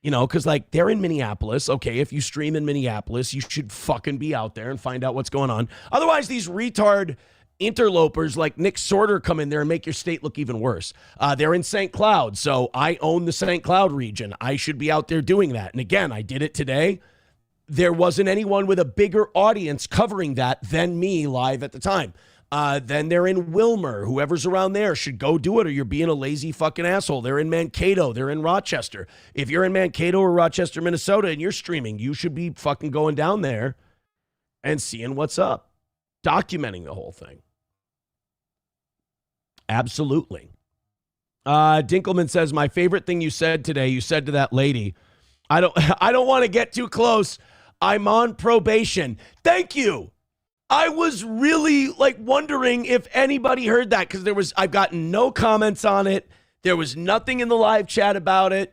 because like they're in Minneapolis. Okay, if you stream in Minneapolis, you should fucking be out there and find out what's going on. Otherwise, these retard interlopers like Nick Sorter come in there and make your state look even worse. They're in St. Cloud, so I own the St. Cloud region. I should be out there doing that. And again, I did it today. There wasn't anyone with a bigger audience covering that than me live at the time. Then they're in Wilmer. Whoever's around there should go do it or you're being a lazy fucking asshole. They're in Mankato. They're in Rochester. If you're in Mankato or Rochester, Minnesota, and you're streaming, you should be fucking going down there and seeing what's up, documenting the whole thing. Absolutely. Dinkelman says, my favorite thing you said today, you said to that lady, I don't want to get too close. I'm on probation. Thank you. I was really like wondering if anybody heard that because I've gotten no comments on it. There was nothing in the live chat about it.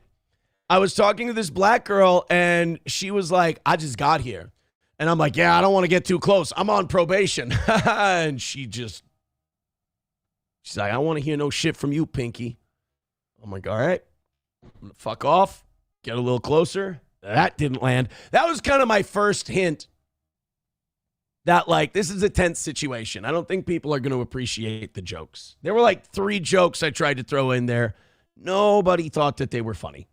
I was talking to this black girl and she was like, I just got here. And I'm like, yeah, I don't want to get too close. I'm on probation. And she's like, I don't want to hear no shit from you, Pinky. I'm like, all right, I'm gonna fuck off, get a little closer. That didn't land. That was kind of my first hint that, like, this is a tense situation. I don't think people are going to appreciate the jokes. There were like 3 jokes I tried to throw in there. Nobody thought that they were funny.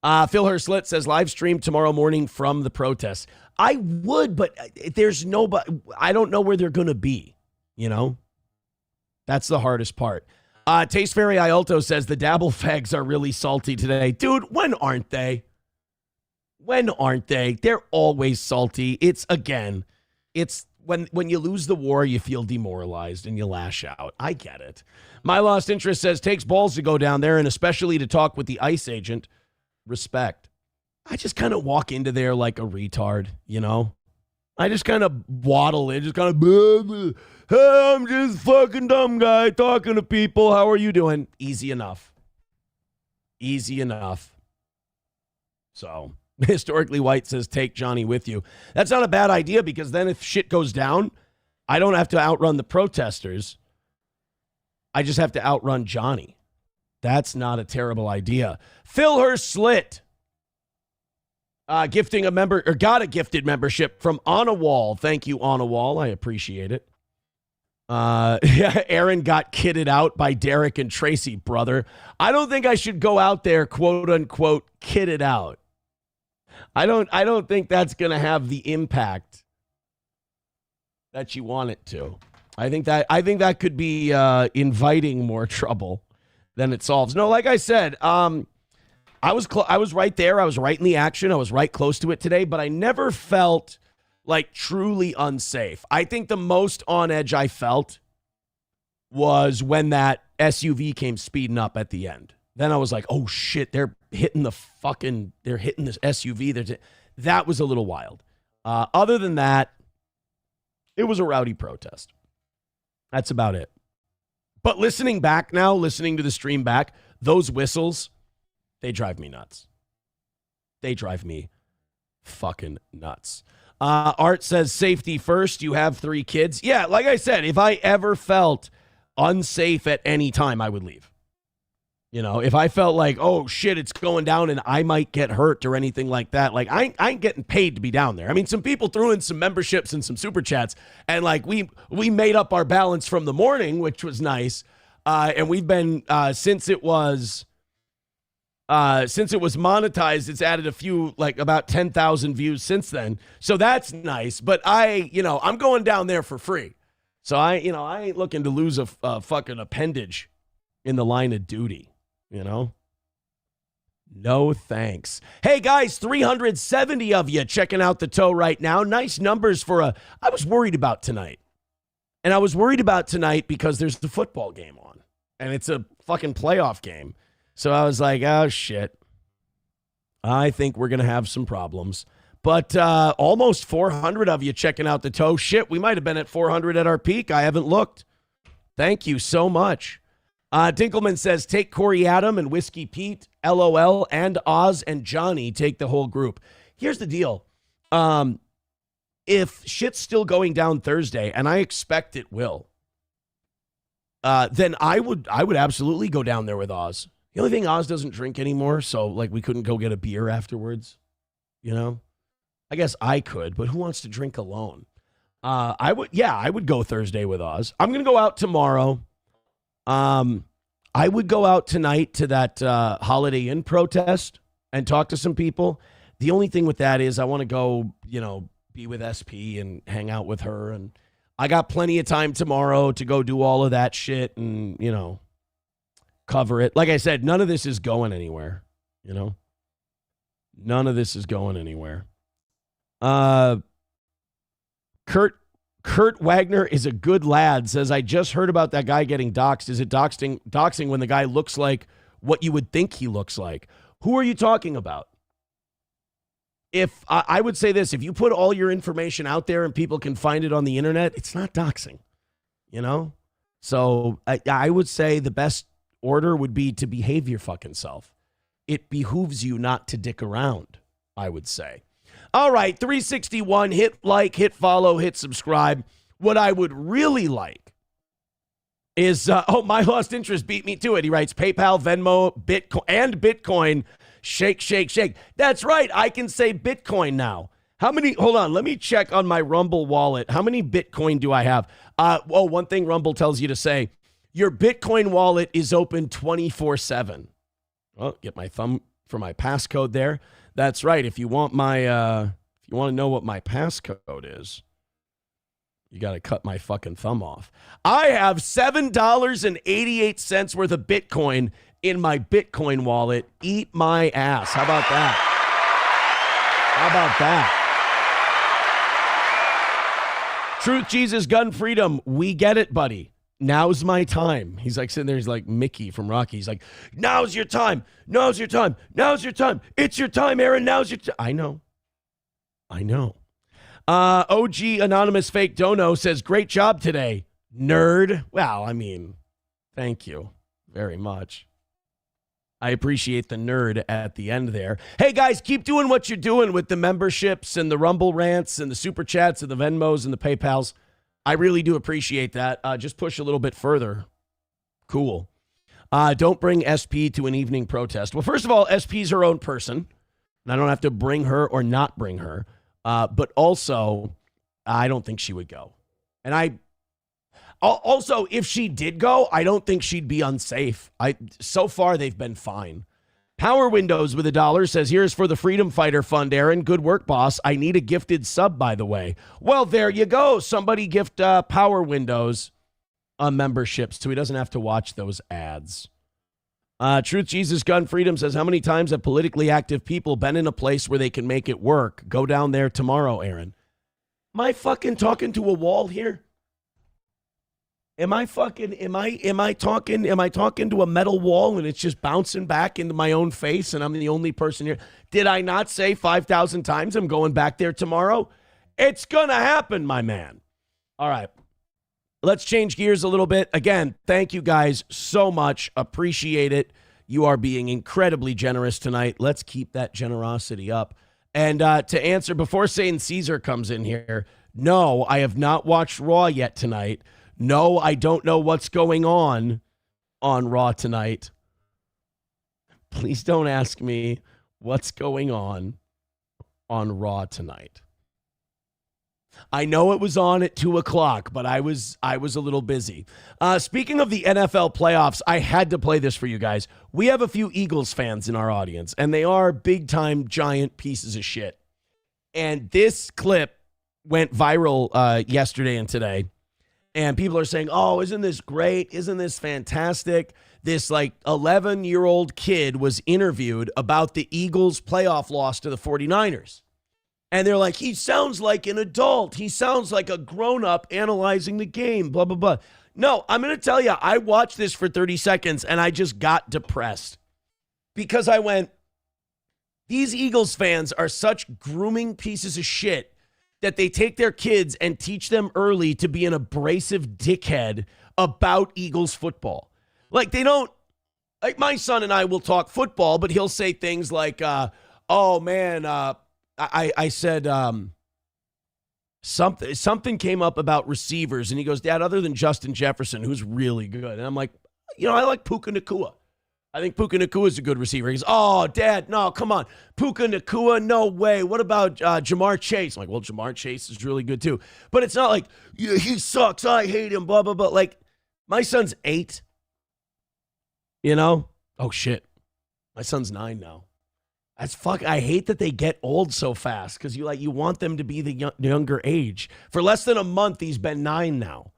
Phil Herslet says, live stream tomorrow morning from the protests. I would, but there's nobody. I don't know where they're going to be, That's the hardest part. Taste Fairy Ialto says, the dabble fags are really salty today. Dude, when aren't they? When aren't they? They're always salty. It's when you lose the war, you feel demoralized and you lash out. I get it. My Lost Interest says, takes balls to go down there and especially to talk with the ICE agent. Respect. I just kind of walk into there like a retard, I just kind of waddle in, just kind of, hey, I'm just fucking dumb guy talking to people. How are you doing? Easy enough. So Historically White says, take Johnny with you. That's not a bad idea because then if shit goes down, I don't have to outrun the protesters. I just have to outrun Johnny. That's not a terrible idea. Fill her slit. Gifting a member, or got a gifted membership from On a Wall. Thank you, On a Wall. I appreciate it. Aaron got kitted out by Derek and Tracy, brother. I don't think I should go out there, quote unquote, kitted out. I don't think that's going to have the impact that you want it to. I think that could be inviting more trouble than it solves. No, like I said, I was right there. I was right in the action. I was right close to it today, but I never felt like truly unsafe. I think the most on edge I felt was when that SUV came speeding up at the end. Then I was like, oh shit, they're hitting this SUV. That was a little wild. Other than that, it was a rowdy protest. That's about it. But listening back now, listening to the stream back, those whistles, they drive me nuts. They drive me fucking nuts. Art says safety first. You have 3 kids. Yeah, like I said, if I ever felt unsafe at any time, I would leave. You know, if I felt like, oh shit, it's going down and I might get hurt or anything like that, like I ain't getting paid to be down there. I mean, some people threw in some memberships and some super chats, and like we made up our balance from the morning, which was nice. And we've been since it was monetized, it's added a few, like about 10,000 views since then. So that's nice. But I'm going down there for free. So I ain't looking to lose a fucking appendage in the line of duty. No thanks. Hey guys, 370 of you checking out the toe right now. Nice numbers I was worried about tonight. And I was worried about tonight because there's the football game on. And it's a fucking playoff game. So I was like, oh shit. I think we're going to have some problems. But almost 400 of you checking out the toe. Shit, we might have been at 400 at our peak. I haven't looked. Thank you so much. Dinkelman says, take Corey Adam and Whiskey Pete, LOL, and Oz and Johnny. Take the whole group. Here's the deal. If shit's still going down Thursday, and I expect it will, then I would absolutely go down there with Oz. The only thing, Oz doesn't drink anymore, so like we couldn't go get a beer afterwards. I guess I could, but who wants to drink alone? I would go Thursday with Oz. I'm going to go out tomorrow. I would go out tonight to that Holiday Inn protest and talk to some people. The only thing with that is I want to go, be with SP and hang out with her. And I got plenty of time tomorrow to go do all of that shit and, cover it. Like I said, none of this is going anywhere, None of this is going anywhere. Kurt Wagner is a good lad, says, I just heard about that guy getting doxxed. Is it doxing when the guy looks like what you would think he looks like? Who are you talking about? If I would say this, if you put all your information out there and people can find it on the internet, it's not doxing, So I would say the best order would be to behave your fucking self. It behooves you not to dick around, I would say. All right, 361, hit like, hit follow, hit subscribe. What I would really like is, my lost interest beat me to it. He writes, PayPal, Venmo, Bitcoin, shake, shake, shake. That's right, I can say Bitcoin now. Hold on, let me check on my Rumble wallet. How many Bitcoin do I have? One thing Rumble tells you to say, your Bitcoin wallet is open 24/7. Oh, get my thumb for my passcode there. That's right. If you want to know what my passcode is, you got to cut my fucking thumb off. I have $7.88 worth of Bitcoin in my Bitcoin wallet. Eat my ass. How about that? How about that? Truth, Jesus, gun, freedom. We get it, buddy. Now's my time. He's like sitting there. He's like Mickey from Rocky. He's like, now's your time. Now's your time. Now's your time. It's your time, Aaron. Now's your time. I know. OG Anonymous Fake Dono says, great job today, nerd. Well, I mean, thank you very much. I appreciate the nerd at the end there. Hey, guys, keep doing what you're doing with the memberships and the Rumble rants and the Super Chats and the Venmos and the PayPals. I really do appreciate that. Just push a little bit further. Cool. Don't bring SP to an evening protest. Well, first of all, SP's her own person, and I don't have to bring her or not bring her. But also, I don't think she would go. And also, if she did go, I don't think she'd be unsafe. So far, they've been fine. Power Windows with $1 says, here's for the Freedom Fighter Fund, Aaron. Good work, boss. I need a gifted sub, by the way. Well, there you go. Somebody gift Power Windows a membership so he doesn't have to watch those ads. Truth Jesus Gun Freedom says, how many times have politically active people been in a place where they can make it work? Go down there tomorrow, Aaron. Am I fucking talking to a wall here? Am I talking to a metal wall and it's just bouncing back into my own face and I'm the only person here? Did I not say 5,000 times I'm going back there tomorrow? It's going to happen, my man. All right. Let's change gears a little bit. Again, thank you guys so much. Appreciate it. You are being incredibly generous tonight. Let's keep that generosity up. And to answer, before Satan Caesar comes in here, no, I have not watched Raw yet tonight. No, I don't know what's going on Raw tonight. Please don't ask me what's going on Raw tonight. I know it was on at 2:00, but I was a little busy. Speaking of the NFL playoffs, I had to play this for you guys. We have a few Eagles fans in our audience, and they are big-time, giant pieces of shit. And this clip went viral yesterday and today. And people are saying, oh, isn't this great? Isn't this fantastic? This 11-year-old kid was interviewed about the Eagles' playoff loss to the 49ers. And they're like, he sounds like an adult. He sounds like a grown-up analyzing the game, blah, blah, blah. No, I'm going to tell you, I watched this for 30 seconds and I just got depressed. Because I went, these Eagles fans are such grooming pieces of shit that they take their kids and teach them early to be an abrasive dickhead about Eagles football. They don't, my son and I will talk football, but he'll say things like, oh man, I said something came up about receivers, and he goes, Dad, other than Justin Jefferson, who's really good. And I'm like, I like Puka Nacua. I think Puka Nacua is a good receiver. He goes, oh, Dad, no, come on. Puka Nacua, no way. What about Jamar Chase? I'm like, well, Jamar Chase is really good too. But it's not like, yeah, he sucks, I hate him, blah, blah, blah. My son's 8. Oh, shit. My son's 9 now. I hate that they get old so fast because you want them to be the younger age. For less than a month, he's been 9 now.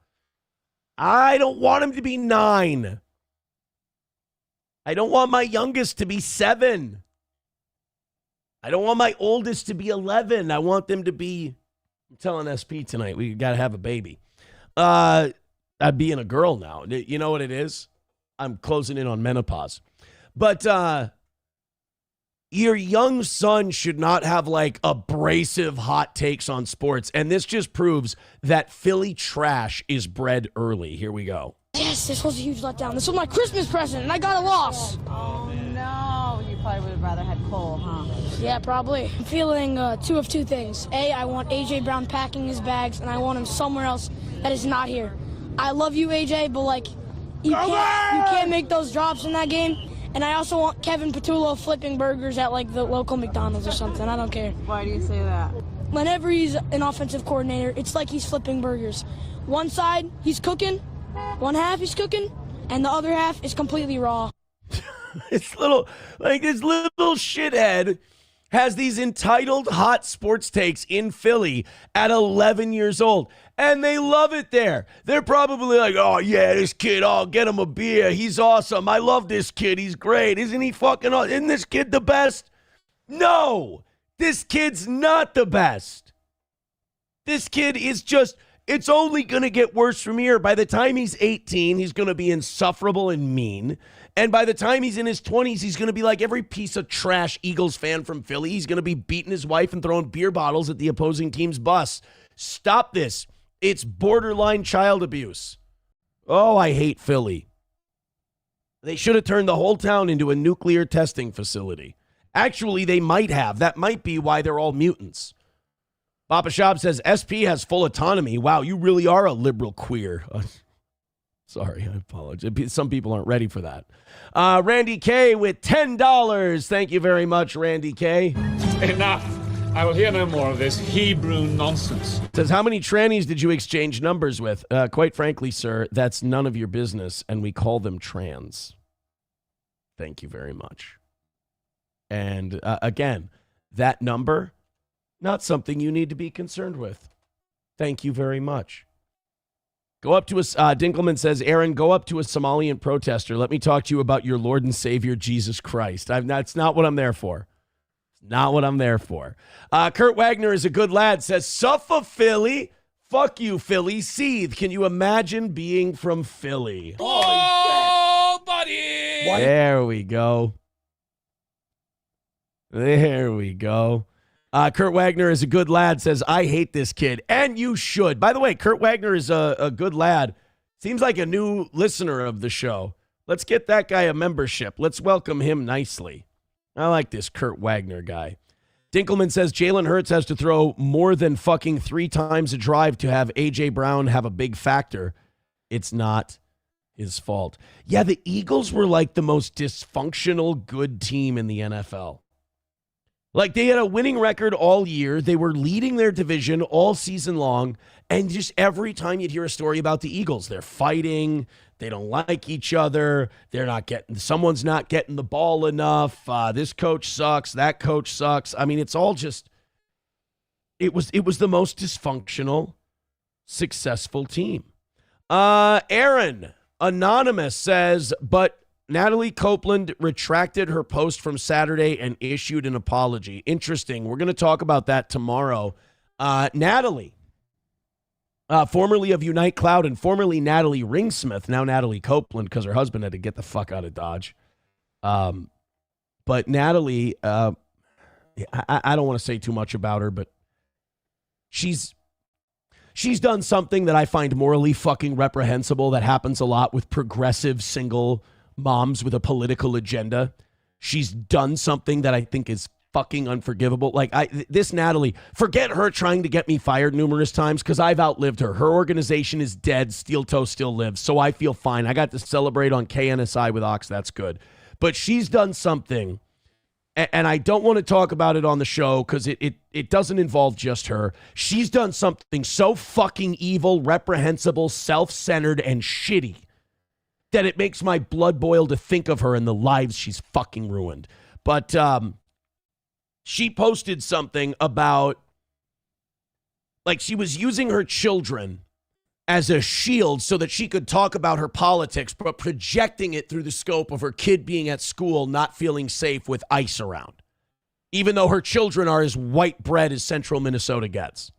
I don't want him to be 9. I don't want my youngest to be 7. I don't want my oldest to be 11. I want them to be, I'm telling SP tonight, we got to have a baby. I'm being a girl now. You know what it is? I'm closing in on menopause. But your young son should not have abrasive hot takes on sports. And this just proves that Philly trash is bred early. Here we go. Yes, this was a huge letdown. This was my Christmas present, and I got a loss. Oh, no. You probably would have rather had Cole, huh? Yeah, probably. I'm feeling two of two things. A, I want A.J. Brown packing his bags, and I want him somewhere else that is not here. I love you, A.J., but, you can't make those drops in that game. And I also want Kevin Patullo flipping burgers at, the local McDonald's or something. I don't care. Why do you say that? Whenever he's an offensive coordinator, it's like he's flipping burgers. One side, he's cooking. One half he's cooking, and the other half is completely raw. This little shithead has these entitled hot sports takes in Philly at 11 years old, and they love it there. They're probably like, oh, yeah, this kid, I'll get him a beer. He's awesome. I love this kid. He's great. Isn't he fucking awesome? Isn't this kid the best? No, this kid's not the best. This kid is just... It's only going to get worse from here. By the time he's 18, he's going to be insufferable and mean. And by the time he's in his 20s, he's going to be like every piece of trash Eagles fan from Philly. He's going to be beating his wife and throwing beer bottles at the opposing team's bus. Stop this. It's borderline child abuse. Oh, I hate Philly. They should have turned the whole town into a nuclear testing facility. Actually, they might have. That might be why they're all mutants. Papa Shop says, SP has full autonomy. Wow, you really are a liberal queer. Sorry, I apologize. Some people aren't ready for that. Randy K with $10. Thank you very much, Randy K. Enough. I will hear no more of this Hebrew nonsense. Says, how many trannies did you exchange numbers with? Quite frankly, sir, that's none of your business, and we call them trans. Thank you very much. And again, that number, not something you need to be concerned with. Thank you very much. Go up to a, Dinkelman says, Aaron, go up to a Somalian protester. Let me talk to you about your Lord and Savior, Jesus Christ. That's not what I'm there for. Not what I'm there for. Kurt Wagner is a good lad, says, suffer Philly. Fuck you, Philly. Seethe. Can you imagine being from Philly? Oh, buddy! What? There we go. There we go. Kurt Wagner is a good lad, says, I hate this kid. And you should. By the way, Kurt Wagner is a good lad. Seems like a new listener of the show. Let's get that guy a membership. Let's welcome him nicely. I like this Kurt Wagner guy. Dinkelman says Jalen Hurts has to throw more than fucking 3 times a drive to have A.J. Brown have a big factor. It's not his fault. Yeah, the Eagles were like the most dysfunctional good team in the NFL. Like, they had a winning record all year. They were leading their division all season long. And just every time you'd hear a story about the Eagles, they're fighting. They don't like each other. Someone's not getting the ball enough. This coach sucks. That coach sucks. I mean, it's all just, it was the most dysfunctional, successful team. Aaron, anonymous, says, but Natalie Copeland retracted her post from Saturday and issued an apology. Interesting. We're going to talk about that tomorrow. Natalie, formerly of Unite Cloud and formerly Natalie Ringsmith, now Natalie Copeland because her husband had to get the fuck out of Dodge. But Natalie, I don't want to say too much about her, but she's done something that I find morally fucking reprehensible that happens a lot with progressive single moms with a political agenda. She's done something that I think is fucking unforgivable. Like, this Natalie, forget her trying to get me fired numerous times because I've outlived her. Her organization is dead. Steel Toe still lives, so I feel fine. I got to celebrate on KNSI with Ox. That's good. But she's done something, and I don't want to talk about it on the show because it doesn't involve just her. She's done something so fucking evil, reprehensible, self-centered, and shitty that it makes my blood boil to think of her and the lives she's fucking ruined. But she posted something about, like, she was using her children as a shield so that she could talk about her politics, but projecting it through the scope of her kid being at school, not feeling safe with ICE around, even though her children are as white bread as central Minnesota gets.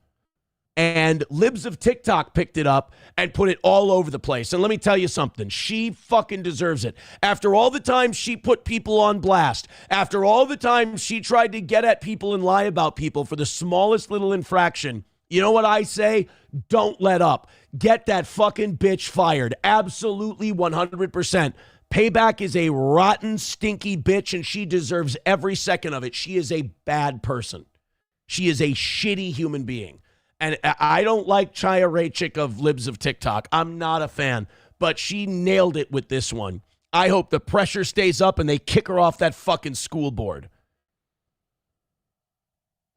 And Libs of TikTok picked it up and put it all over the place. And let me tell you something. She fucking deserves it. After all the time she put people on blast, after all the time she tried to get at people and lie about people for the smallest little infraction, you know what I say? Don't let up. Get that fucking bitch fired. Absolutely 100%. Payback is a rotten, stinky bitch, and she deserves every second of it. She is a bad person. She is a shitty human being. And I don't like Chaya Raichik of Libs of TikTok. I'm not a fan, but she nailed it with this one. I hope the pressure stays up and they kick her off that fucking school board.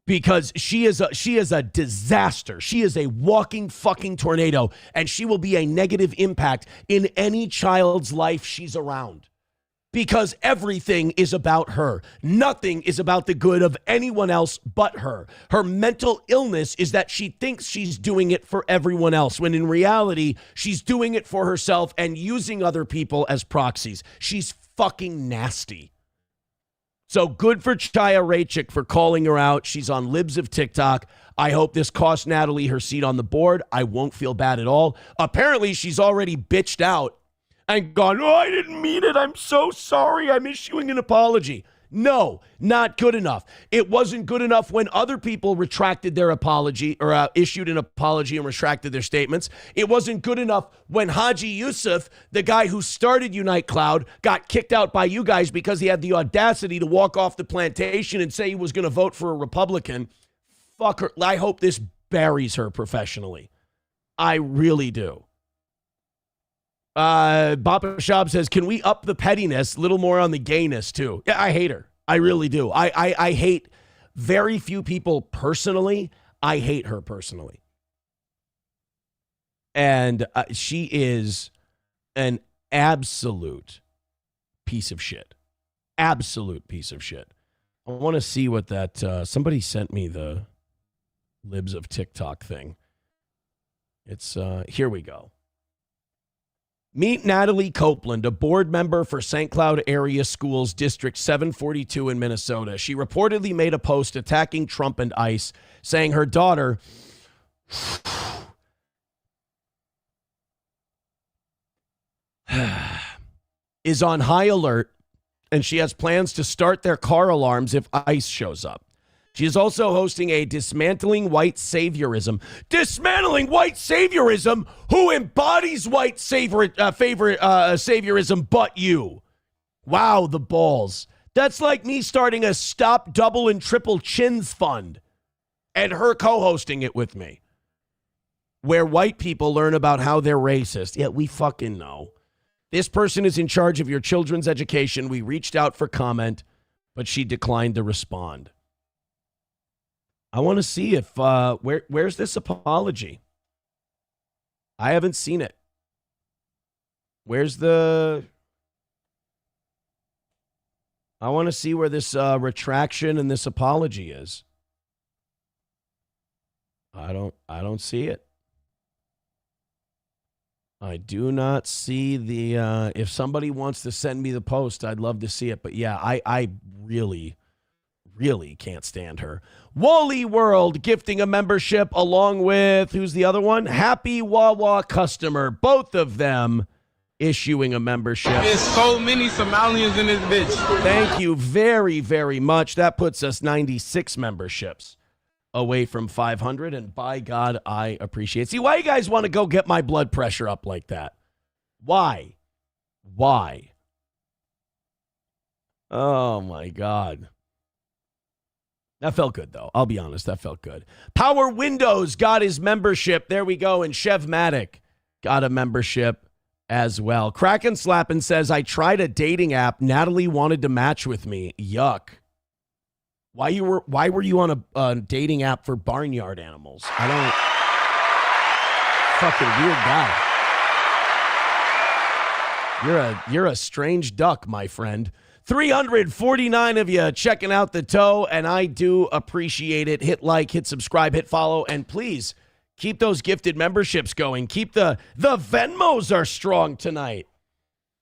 Because she is a disaster. She is a walking fucking tornado, and she will be a negative impact in any child's life she's around. Because everything is about her. Nothing is about the good of anyone else but her. Her mental illness is that she thinks she's doing it for everyone else, when in reality, she's doing it for herself and using other people as proxies. She's fucking nasty. So good for Chaya Raichik for calling her out. She's on Libs of TikTok. I hope this cost Natalie her seat on the board. I won't feel bad at all. Apparently, she's already bitched out and gone, oh, I didn't mean it. I'm so sorry. I'm issuing an apology. No, not good enough. It wasn't good enough when other people retracted their apology or issued an apology and retracted their statements. It wasn't good enough when Haji Yusuf, the guy who started Unite Cloud, got kicked out by you guys because he had the audacity to walk off the plantation and say he was going to vote for a Republican. Fuck her. I hope this buries her professionally. I really do. Bapa Shab says, can we up the pettiness? A little more on the gayness, too. Yeah, I hate her. I really do. I hate very few people personally. I hate her personally. And she is an absolute piece of shit. Absolute piece of shit. I want to see what that... somebody sent me the Libs of TikTok thing. It's... here we go. Meet Natalie Copeland, a board member for St. Cloud Area Schools District 742 in Minnesota. She reportedly made a post attacking Trump and ICE, saying her daughter is on high alert and she has plans to start their car alarms if ICE shows up. She is also hosting a Dismantling White Saviorism. Dismantling White Saviorism? Who embodies white saviorism but you? Wow, the balls. That's like me starting a Stop Double and Triple Chins fund and her co-hosting it with me, where white people learn about how they're racist. Yeah, we fucking know. This person is in charge of your children's education. We reached out for comment, but she declined to respond. I want to see if, where's this apology? I haven't seen it. Where's the, I want to see where this retraction and this apology is. I don't see it. I do not see the, if somebody wants to send me the post, I'd love to see it. But yeah, I really can't stand her. Wally World gifting a membership along with, who's the other one? Happy Wawa customer. Both of them issuing a membership. There's so many Somalians in this bitch. Thank you very, very much. That puts us 96 memberships away from 500. And by God, I appreciate it. See, why you guys want to go get my blood pressure up like that? Why? Oh, my God. That felt good, though. I'll be honest. That felt good. Power Windows got his membership. There we go. And Chevmatic got a membership as well. Kraken Slappin says, I tried a dating app. Natalie wanted to match with me. Yuck. Why were you on a dating app for barnyard animals? I don't... Fucking weird guy. You're a strange duck, my friend. 349 of you checking out the toe, and I do appreciate it. Hit like, hit subscribe, hit follow, and please keep those gifted memberships going. Keep the Venmos are strong tonight.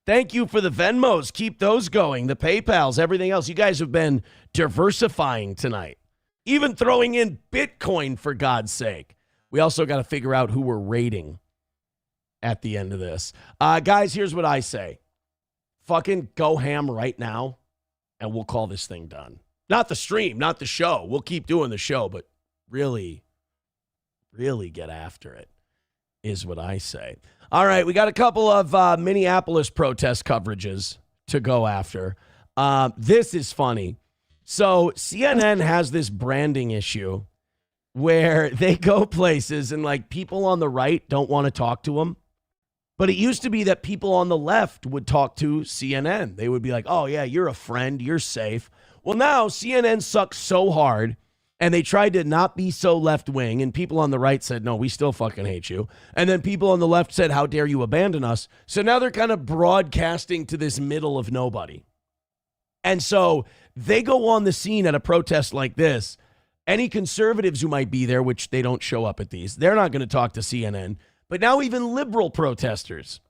Thank you for the Venmos. Keep those going. The PayPals, everything else. You guys have been diversifying tonight. Even throwing in Bitcoin, for God's sake. We also got to figure out who we're rating at the end of this. Guys, here's what I say. Fucking go ham right now, and we'll call this thing done. Not the stream, not the show. We'll keep doing the show, but really get after it, is what I say. All right, we got a couple of Minneapolis protest coverages to go after. This is funny. So CNN has this branding issue where they go places and, like, people on the right don't want to talk to them. But it used to be that people on the left would talk to CNN. They would be like, oh, yeah, you're a friend. You're safe. Well, now CNN sucks so hard, and they tried to not be so left-wing, and people on the right said, no, we still fucking hate you. And then people on the left said, how dare you abandon us? So now they're kind of broadcasting to this middle of nobody. And so they go on the scene at a protest like this. Any conservatives who might be there, which they don't show up at these, they're not going to talk to CNN. But now even liberal protesters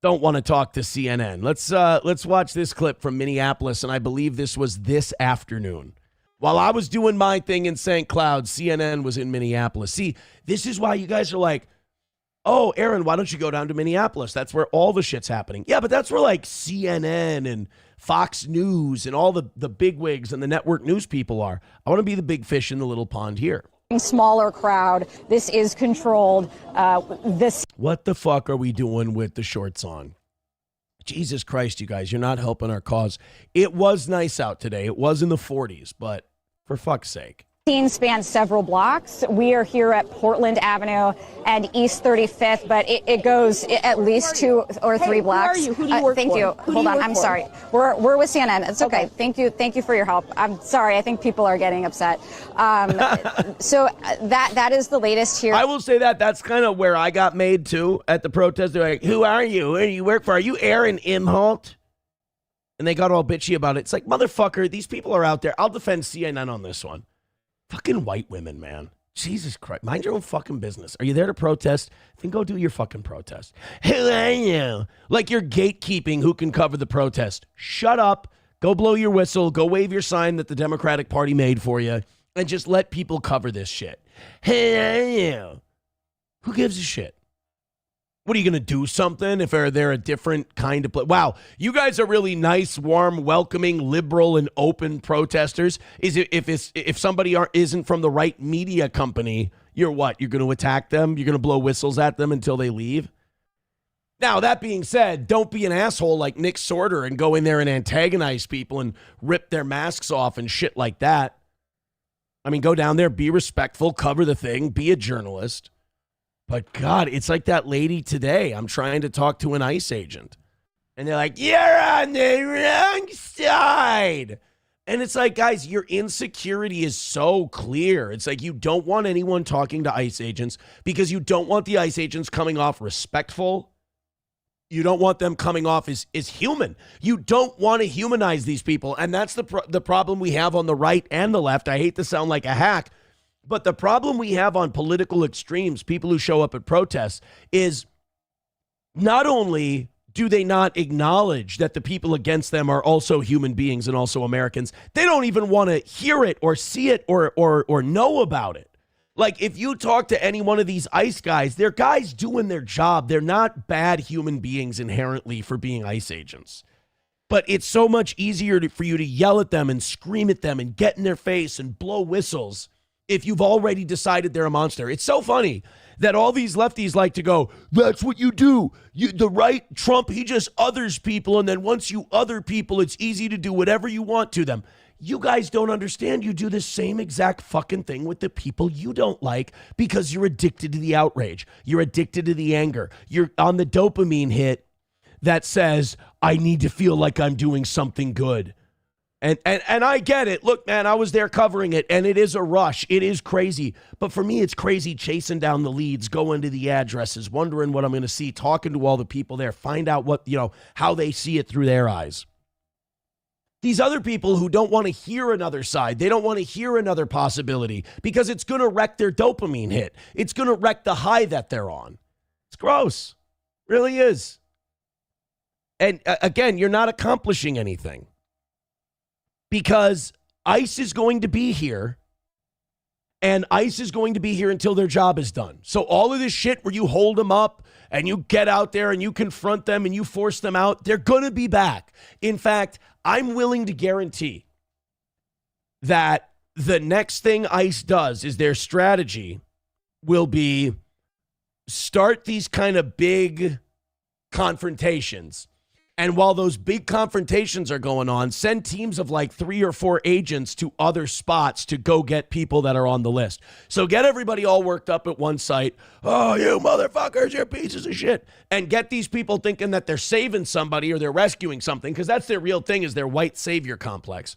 don't want to talk to CNN. Let's watch this clip from Minneapolis, and I believe this was this afternoon. While I was doing my thing in St. Cloud, CNN was in Minneapolis. See, this is why you guys are like, Oh, Aaron, why don't you go down to Minneapolis? That's where all the shit's happening. Yeah, but that's where like CNN and Fox News and all the bigwigs and the network news people are. I want to be the big fish in the little pond here. Smaller crowd. This is controlled. What the fuck are we doing with the shorts on? Jesus Christ, you guys, you're not helping our cause. It was nice out today. It was in the 40s, but for fuck's sake. Scene spans several blocks. We are here at Portland Avenue and East 35th, but it goes at least 2 or 3 blocks. Who are you? Who do you work thank for? you. Who do Hold you on. work I'm for? sorry. We're with CNN. It's okay. Thank you for your help. I'm sorry. I think people are getting upset. So that is the latest here. I will say that's kind of where I got made too at the protest. They're like, "Who are you? Who do you work for? Are you Aaron Imholt?" And they got all bitchy about it. It's like, motherfucker, these people are out there. I'll defend CNN on this one. Fucking white women, man. Jesus Christ. Mind your own fucking business. Are you there to protest? Then go do your fucking protest. Who are you? Like you're gatekeeping who can cover the protest. Shut up. Go blow your whistle. Go wave your sign that the Democratic Party made for you. And just let people cover this shit. Who are you? Who gives a shit? What are you going to do something if they're a different kind of wow, you guys are really nice, warm, welcoming, liberal, and open protesters. If somebody isn't from the right media company, you're what? You're going to attack them? You're going to blow whistles at them until they leave? Now, that being said, don't be an asshole like Nick Sorter and go in there and antagonize people and rip their masks off and shit like that. I mean, go down there, be respectful, cover the thing, be a journalist. But God, it's like that lady today. I'm trying to talk to an ICE agent. And they're like, you're on the wrong side. And it's like, guys, your insecurity is so clear. It's like you don't want anyone talking to ICE agents because you don't want the ICE agents coming off respectful. You don't want them coming off as human. You don't want to humanize these people. And that's the problem we have on the right and the left. I hate to sound like a hack. But the problem we have on political extremes, people who show up at protests, is not only do they not acknowledge that the people against them are also human beings and also Americans, they don't even want to hear it or see it or know about it. Like, if you talk to any one of these ICE guys, they're guys doing their job. They're not bad human beings inherently for being ICE agents. But it's so much easier for you to yell at them and scream at them and get in their face and blow whistles if you've already decided they're a monster. It's so funny that all these lefties like to go, that's what you do. The right, Trump, he just others people, and then once you other people, it's easy to do whatever you want to them. You guys don't understand. You do the same exact fucking thing with the people you don't like because you're addicted to the outrage. You're addicted to the anger. You're on the dopamine hit that says, I need to feel like I'm doing something good. And I get it. Look, man, I was there covering it, and it is a rush. It is crazy. But for me, it's crazy chasing down the leads, going to the addresses, wondering what I'm going to see, talking to all the people there, find out what, how they see it through their eyes. These other people who don't want to hear another side, they don't want to hear another possibility because it's going to wreck their dopamine hit. It's going to wreck the high that they're on. It's gross. It really is. And again, you're not accomplishing anything. Because ICE is going to be here, and ICE is going to be here until their job is done. So all of this shit where you hold them up and you get out there and you confront them and you force them out, they're going to be back. In fact, I'm willing to guarantee that the next thing ICE does is their strategy will be start these kind of big confrontations. And while those big confrontations are going on, send teams of like 3 or 4 agents to other spots to go get people that are on the list. So get everybody all worked up at one site. Oh, you motherfuckers, you're pieces of shit. And get these people thinking that they're saving somebody or they're rescuing something, because that's their real thing, is their white savior complex.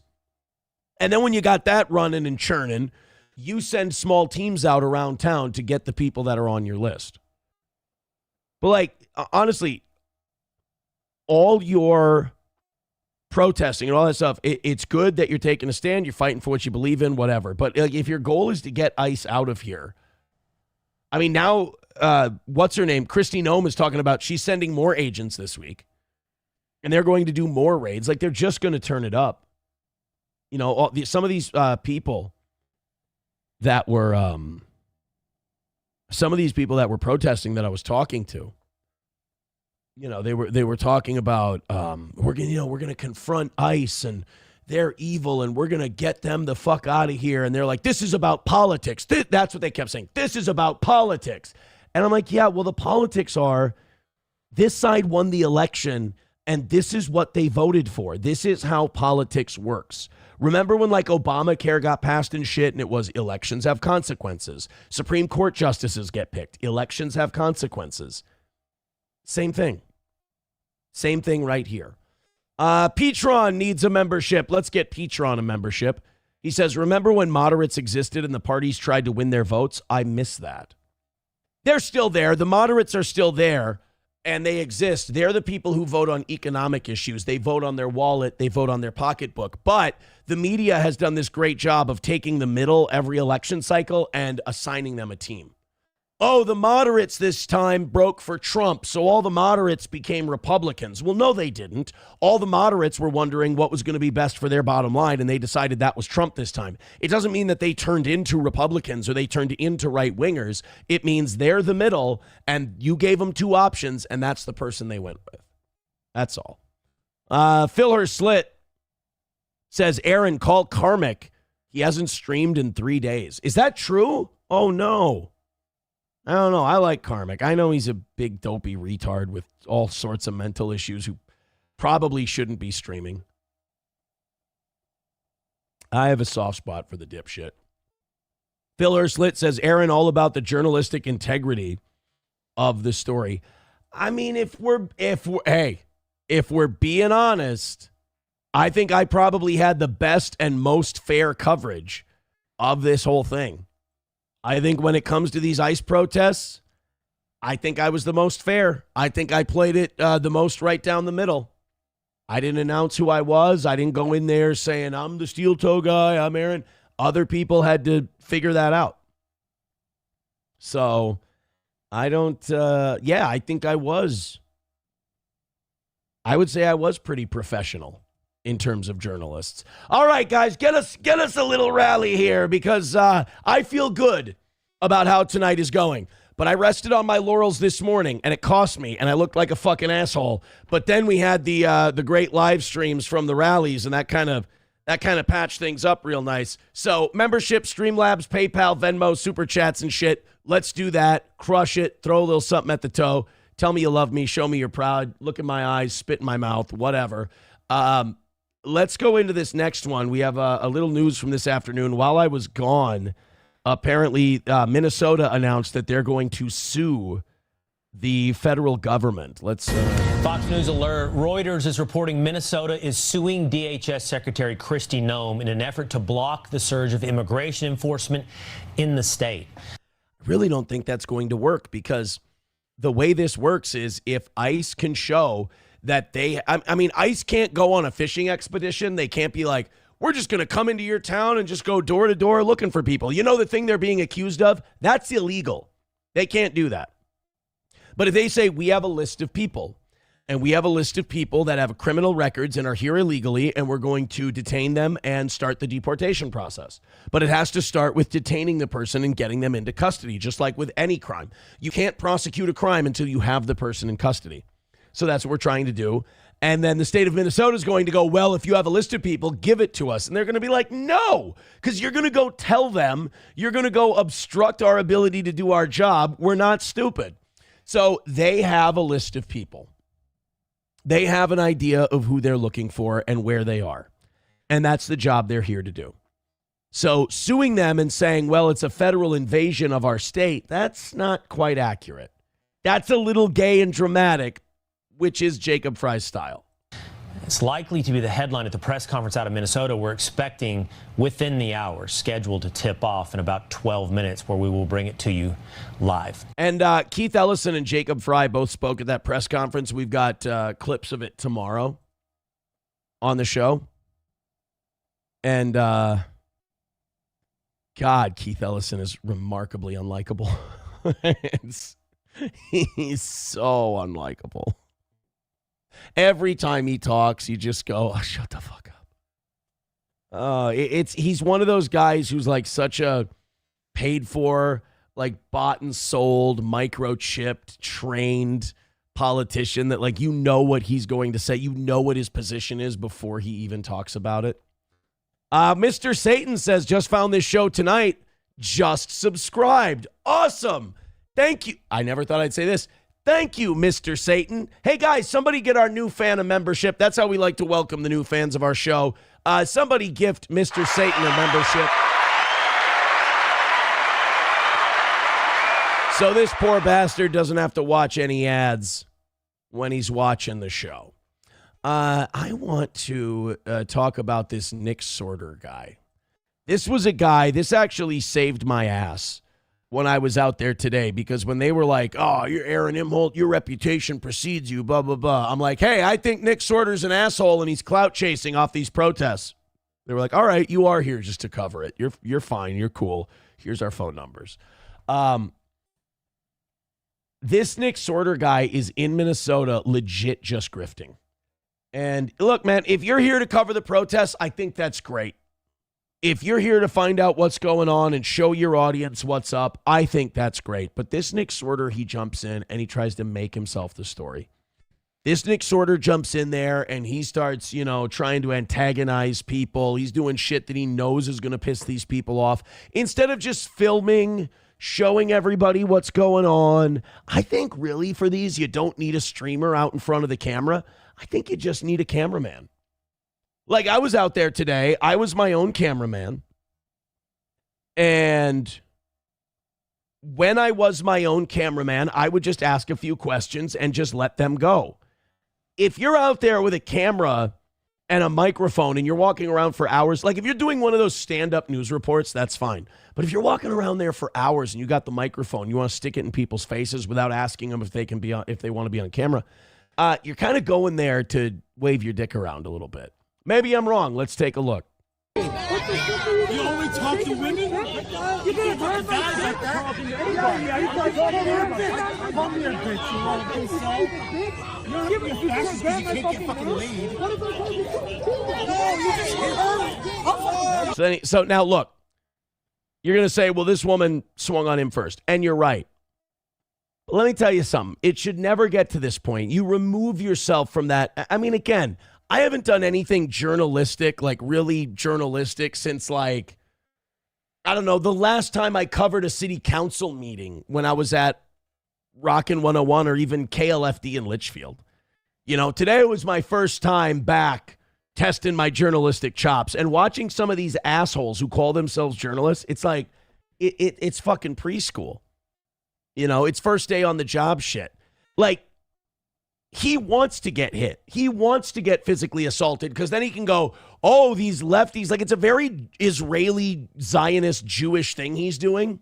And then when you got that running and churning, you send small teams out around town to get the people that are on your list. But like, honestly, all your protesting and all that stuff, it's good that you're taking a stand, you're fighting for what you believe in, whatever. But like, if your goal is to get ICE out of here, I mean, now, what's her name? Kristi Noem is talking about she's sending more agents this week. And they're going to do more raids. Like, they're just going to turn it up. Some of these people that were some of these people that were protesting that I was talking to, they were talking about we're gonna confront ICE and they're evil and we're gonna get them the fuck out of here. And they're like, this is about politics. That's what they kept saying. This is about politics. And I'm like, yeah, well, the politics are this side won the election and this is what they voted for. This is how politics works. Remember when like Obamacare got passed and shit and it was elections have consequences. Supreme Court justices get picked. Elections have consequences. Same thing. Same thing right here. Petron needs a membership. Let's get Petron a membership. He says, remember when moderates existed and the parties tried to win their votes? I miss that. They're still there. The moderates are still there. And they exist. They're the people who vote on economic issues. They vote on their wallet. They vote on their pocketbook. But the media has done this great job of taking the middle every election cycle and assigning them a team. Oh, the moderates this time broke for Trump, so all the moderates became Republicans. Well, no, they didn't. All the moderates were wondering what was going to be best for their bottom line, and they decided that was Trump this time. It doesn't mean that they turned into Republicans or they turned into right-wingers. It means they're the middle, and you gave them two options, and that's the person they went with. That's all. Phil Her Slit says, Aaron, call Karmic. He hasn't streamed in 3 days. Is that true? Oh, no. I don't know. I like Karmic. I know he's a big dopey retard with all sorts of mental issues who probably shouldn't be streaming. I have a soft spot for the dipshit. Phil Erslit says, Aaron, all about the journalistic integrity of the story. I mean, if we're being honest, I think I probably had the best and most fair coverage of this whole thing. I think when it comes to these ICE protests, I think I was the most fair. I think I played it the most right down the middle. I didn't announce who I was. I didn't go in there saying, I'm the steel toe guy, I'm Aaron. Other people had to figure that out. So I don't, I think I would say I was pretty professional in terms of journalists. All right, guys, get us a little rally here because I feel good about how tonight is going. But I rested on my laurels this morning, and it cost me, and I looked like a fucking asshole. But then we had the great live streams from the rallies, and that kind of patched things up real nice. So membership, Streamlabs, PayPal, Venmo, Super Chats, and shit. Let's do that. Crush it. Throw a little something at the toe. Tell me you love me. Show me you're proud. Look in my eyes. Spit in my mouth. Whatever. Let's go into this next one. We have a little news from this afternoon. While I was gone, apparently Minnesota announced that they're going to sue the federal government. Let's Fox News alert. Reuters is reporting Minnesota is suing DHS Secretary Kristi Noem in an effort to block the surge of immigration enforcement in the state. I really don't think that's going to work because the way this works is if ICE can show that ICE can't go on a fishing expedition. They can't be like, we're just going to come into your town and just go door to door looking for people. You know, the thing they're being accused of, that's illegal. They can't do that. But if they say we have a list of people and we have a list of people that have criminal records and are here illegally and we're going to detain them and start the deportation process. But it has to start with detaining the person and getting them into custody, just like with any crime. You can't prosecute a crime until you have the person in custody. So that's what we're trying to do. And then the state of Minnesota is going to go, well, if you have a list of people, give it to us. And they're going to be like, no, because you're going to go tell them, you're going to go obstruct our ability to do our job. We're not stupid. So they have a list of people. They have an idea of who they're looking for and where they are. And that's the job they're here to do. So suing them and saying, well, it's a federal invasion of our state, that's not quite accurate. That's a little gay and dramatic, which is Jacob Fry's style. It's likely to be the headline at the press conference out of Minnesota. We're expecting within the hour, scheduled to tip off in about 12 minutes, where we will bring it to you live. And Keith Ellison and Jacob Fry both spoke at that press conference. We've got clips of it tomorrow on the show. And God, Keith Ellison is remarkably unlikable. He's so unlikable. Every time he talks, you just go, oh, shut the fuck up. He's one of those guys who's like such a paid for, like bought and sold, microchipped, trained politician that like you know what he's going to say, you know what his position is before he even talks about it. Mr. Satan says, just found this show tonight, just subscribed. Awesome. Thank you. I never thought I'd say this. Thank you, Mr. Satan. Hey guys, somebody get our new fan a membership. That's how we like to welcome the new fans of our show. Somebody gift Mr. Satan a membership. So this poor bastard doesn't have to watch any ads when he's watching the show. I want to talk about this Nick Sorter guy. This was a guy, this actually saved my ass when I was out there today, because when they were like, oh, you're Aaron Imholt, your reputation precedes you, blah, blah, blah. I'm like, hey, I think Nick Sorter's an asshole and he's clout chasing off these protests. They were like, all right, you are here just to cover it. You're fine. You're cool. Here's our phone numbers. This Nick Sorter guy is in Minnesota legit just grifting. And look, man, if you're here to cover the protests, I think that's great. If you're here to find out what's going on and show your audience what's up, I think that's great. But this Nick Sorter, he jumps in and he tries to make himself the story. This Nick Sorter jumps in there and he starts, trying to antagonize people. He's doing shit that he knows is going to piss these people off. Instead of just filming, showing everybody what's going on, I think really for these, you don't need a streamer out in front of the camera. I think you just need a cameraman. Like, I was out there today. I was my own cameraman. And when I was my own cameraman, I would just ask a few questions and just let them go. If you're out there with a camera and a microphone and you're walking around for hours, like if you're doing one of those stand-up news reports, that's fine. But if you're walking around there for hours and you got the microphone, you want to stick it in people's faces without asking them if they want to be on camera, you're kind of going there to wave your dick around a little bit. Maybe I'm wrong. Let's take a look. You only talk to women? You can't talk to guys like that. Come here, bitch. You want to say? You're So now look, you're going to say, well, this woman swung on him first. And you're right. But let me tell you something. It should never get to this point. You remove yourself from that. I mean, again, I haven't done anything journalistic, like really journalistic, since like, I don't know, the last time I covered a city council meeting when I was at Rockin' 101 or even KLFD in Litchfield. Today was my first time back testing my journalistic chops and watching some of these assholes who call themselves journalists. It's like, it's fucking preschool. It's first day on the job shit. Like, he wants to get hit. He wants to get physically assaulted because then he can go, oh, these lefties. Like, it's a very Israeli Zionist Jewish thing he's doing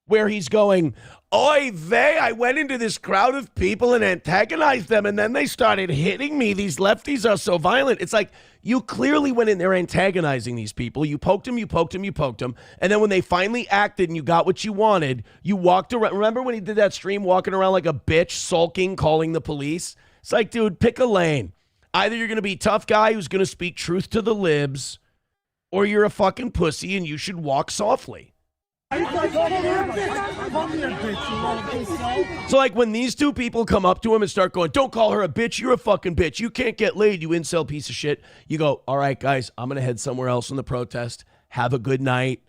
where he's going, oy vey, I went into this crowd of people and antagonized them and then they started hitting me. These lefties are so violent. It's like, you clearly went in there antagonizing these people. You poked them. And then when they finally acted and you got what you wanted, you walked around. Remember when he did that stream walking around like a bitch, sulking, calling the police? It's like, dude, pick a lane. Either you're going to be a tough guy who's going to speak truth to the libs, or you're a fucking pussy and you should walk softly. So like when these two people come up to him and start going, don't call her a bitch, you're a fucking bitch, you can't get laid, you incel piece of shit. You go, all right, guys, I'm going to head somewhere else in the protest. Have a good night.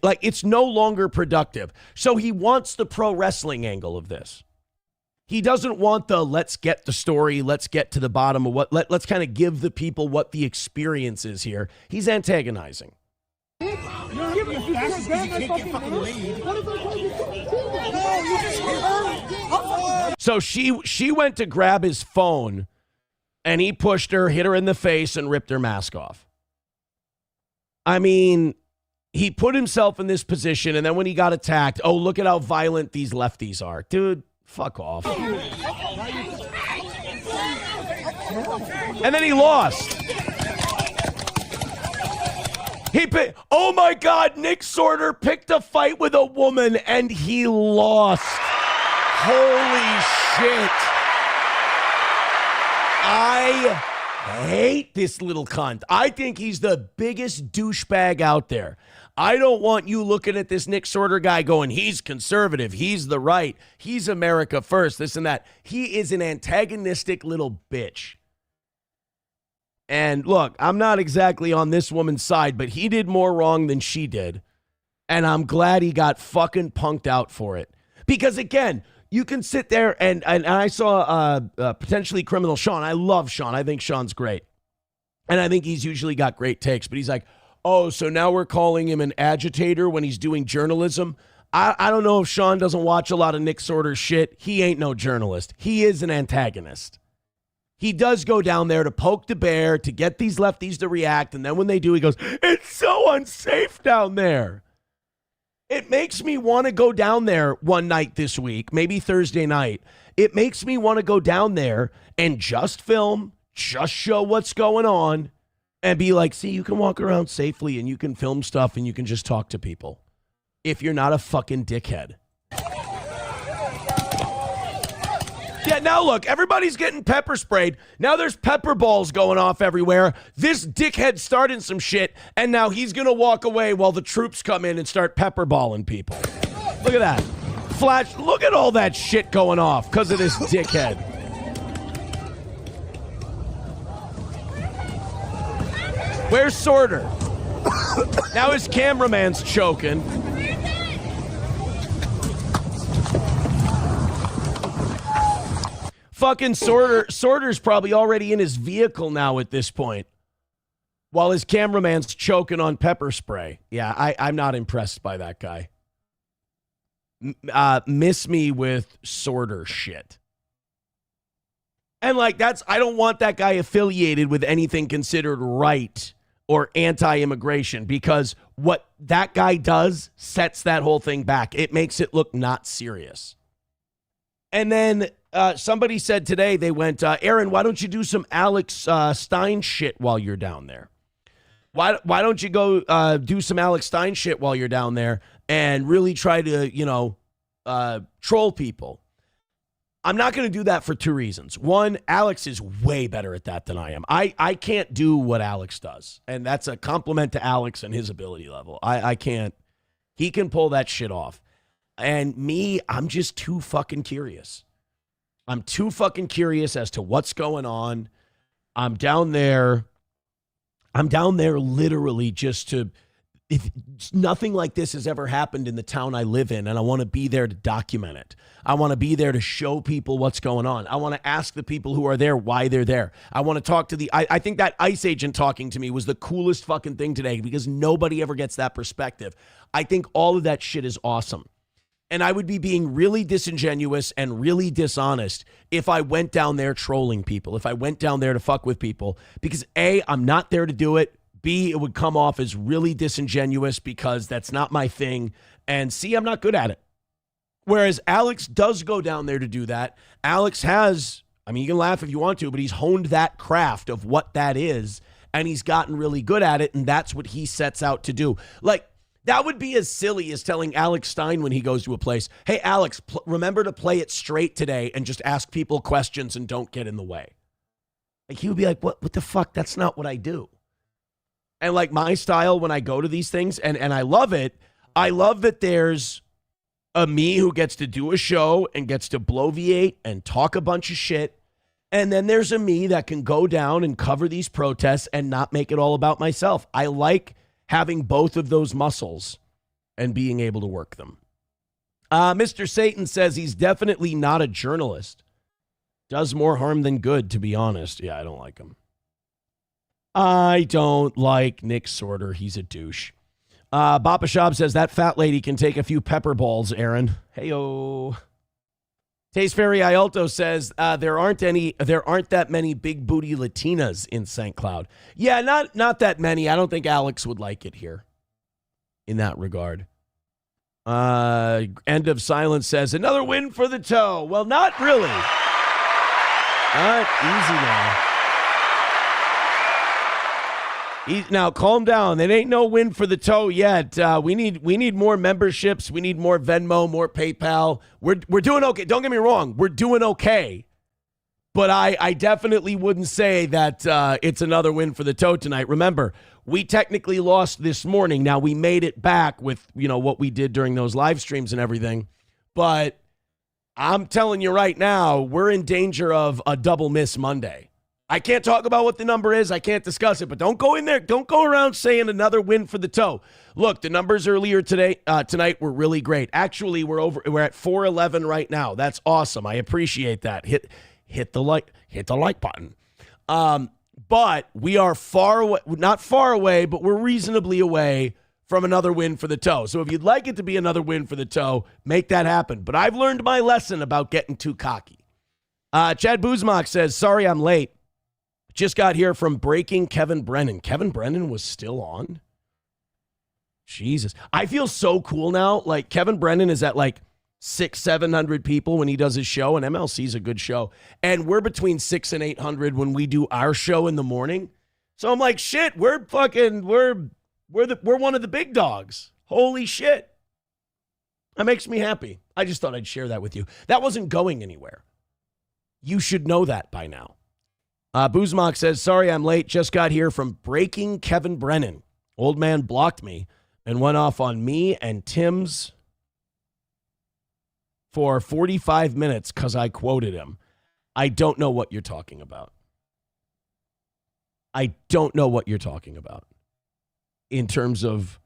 Like, it's no longer productive. So he wants the pro wrestling angle of this. He doesn't want the let's get the story, let's get to the bottom of what, let's kind of give the people what the experience is here. He's antagonizing. So she went to grab his phone and he pushed her, hit her in the face and ripped her mask off. I mean, he put himself in this position and then when he got attacked, oh, look at how violent these lefties are. Dude, fuck off. And then he lost. Oh my God, Nick Sorter picked a fight with a woman and he lost. Holy shit. hate this little cunt. I think he's the biggest douchebag out there. I don't want you looking at this Nick Sorter guy going, he's conservative, he's the right, he's America first, this and that. He is an antagonistic little bitch. And look, I'm not exactly on this woman's side, but he did more wrong than she did. And I'm glad he got fucking punked out for it. Because again, you can sit there and I saw potentially criminal Sean. I love Sean. I think Sean's great. And I think he's usually got great takes. But he's like, oh, so now we're calling him an agitator when he's doing journalism. I don't know if Sean doesn't watch a lot of Nick Sorter's shit. He ain't no journalist. He is an antagonist. He does go down there to poke the bear, to get these lefties to react. And then when they do, he goes, it's so unsafe down there. It makes me want to go down there one night this week, maybe Thursday night. It makes me want to go down there and just film, just show what's going on, and be like, see, you can walk around safely and you can film stuff and you can just talk to people if you're not a fucking dickhead. Yeah, now look, everybody's getting pepper sprayed. Now there's pepper balls going off everywhere. This dickhead started some shit, and now he's going to walk away while the troops come in and start pepper balling people. Look at that. Flash, look at all that shit going off because of this dickhead. Where's Sorter? Now his cameraman's choking. Fucking Sorter's probably already in his vehicle now at this point, while his cameraman's choking on pepper spray. Yeah, I'm not impressed by that guy. Miss me with Sorter shit. And like I don't want that guy affiliated with anything considered right or anti-immigration, because what that guy does sets that whole thing back. It makes it look not serious. And then somebody said today, they went, Aaron, why don't you do some Alex Stein shit while you're down there? Why don't you go do some Alex Stein shit while you're down there and really try to, troll people? I'm not going to do that for two reasons. One, Alex is way better at that than I am. I can't do what Alex does. And that's a compliment to Alex and his ability level. I can't. He can pull that shit off. And me, I'm just too fucking curious. I'm too fucking curious as to what's going on. I'm down there literally just to, if nothing like this has ever happened in the town I live in, and I want to be there to document it. I want to be there to show people what's going on. I want to ask the people who are there why they're there. I want to talk to I think that ICE agent talking to me was the coolest fucking thing today, because nobody ever gets that perspective. I think all of that shit is awesome. And I would be being really disingenuous and really dishonest if I went down there trolling people, if I went down there to fuck with people, because A, I'm not there to do it. B, it would come off as really disingenuous because that's not my thing. And C, I'm not good at it. Whereas Alex does go down there to do that. Alex has, I mean, you can laugh if you want to, but he's honed that craft of what that is, and he's gotten really good at it, and that's what he sets out to do. Like, that would be as silly as telling Alex Stein when he goes to a place, hey, Alex, remember to play it straight today and just ask people questions and don't get in the way. Like, he would be like, what the fuck? That's not what I do. And like my style when I go to these things, and I love it. I love that there's a me who gets to do a show and gets to bloviate and talk a bunch of shit. And then there's a me that can go down and cover these protests and not make it all about myself. I like having both of those muscles and being able to work them. Mr. Satan says he's definitely not a journalist. Does more harm than good, to be honest. Yeah, I don't like him. I don't like Nick Sorter. He's a douche. Bapa Shab says that fat lady can take a few pepper balls, Aaron. Heyo. Taste Fairy Ialto says there aren't that many big booty Latinas in St. Cloud. Yeah, not that many. I don't think Alex would like it here in that regard. End of Silence says another win for the toe. Well, not really. Not easy now. Now, calm down. It ain't no win for the toe yet. We need more memberships. We need more Venmo, more PayPal. We're doing okay. Don't get me wrong. We're doing okay. But I definitely wouldn't say that it's another win for the toe tonight. Remember, we technically lost this morning. Now, we made it back with, what we did during those live streams and everything. But I'm telling you right now, we're in danger of a double miss Monday. I can't talk about what the number is. I can't discuss it. But don't go in there. Don't go around saying another win for the toe. Look, the numbers earlier tonight were really great. Actually, we're at 411 right now. That's awesome. I appreciate that. Hit the like button. But we are far away, not far away, but we're reasonably away from another win for the toe. So if you'd like it to be another win for the toe, make that happen. But I've learned my lesson about getting too cocky. Chad Buzmak says, sorry I'm late. Just got here from breaking Kevin Brennan. Kevin Brennan was still on? Jesus. I feel so cool now. Like, Kevin Brennan is at 600-700 people when he does his show, and MLC's a good show. And we're between 600 and 800 when we do our show in the morning. So I'm like, shit, we're one of the big dogs. Holy shit. That makes me happy. I just thought I'd share that with you. That wasn't going anywhere. You should know that by now. Buzmak says, sorry I'm late. Just got here from breaking Kevin Brennan. Old man blocked me and went off on me and Tim's for 45 minutes because I quoted him. I don't know what you're talking about. I don't know what you're talking about in terms of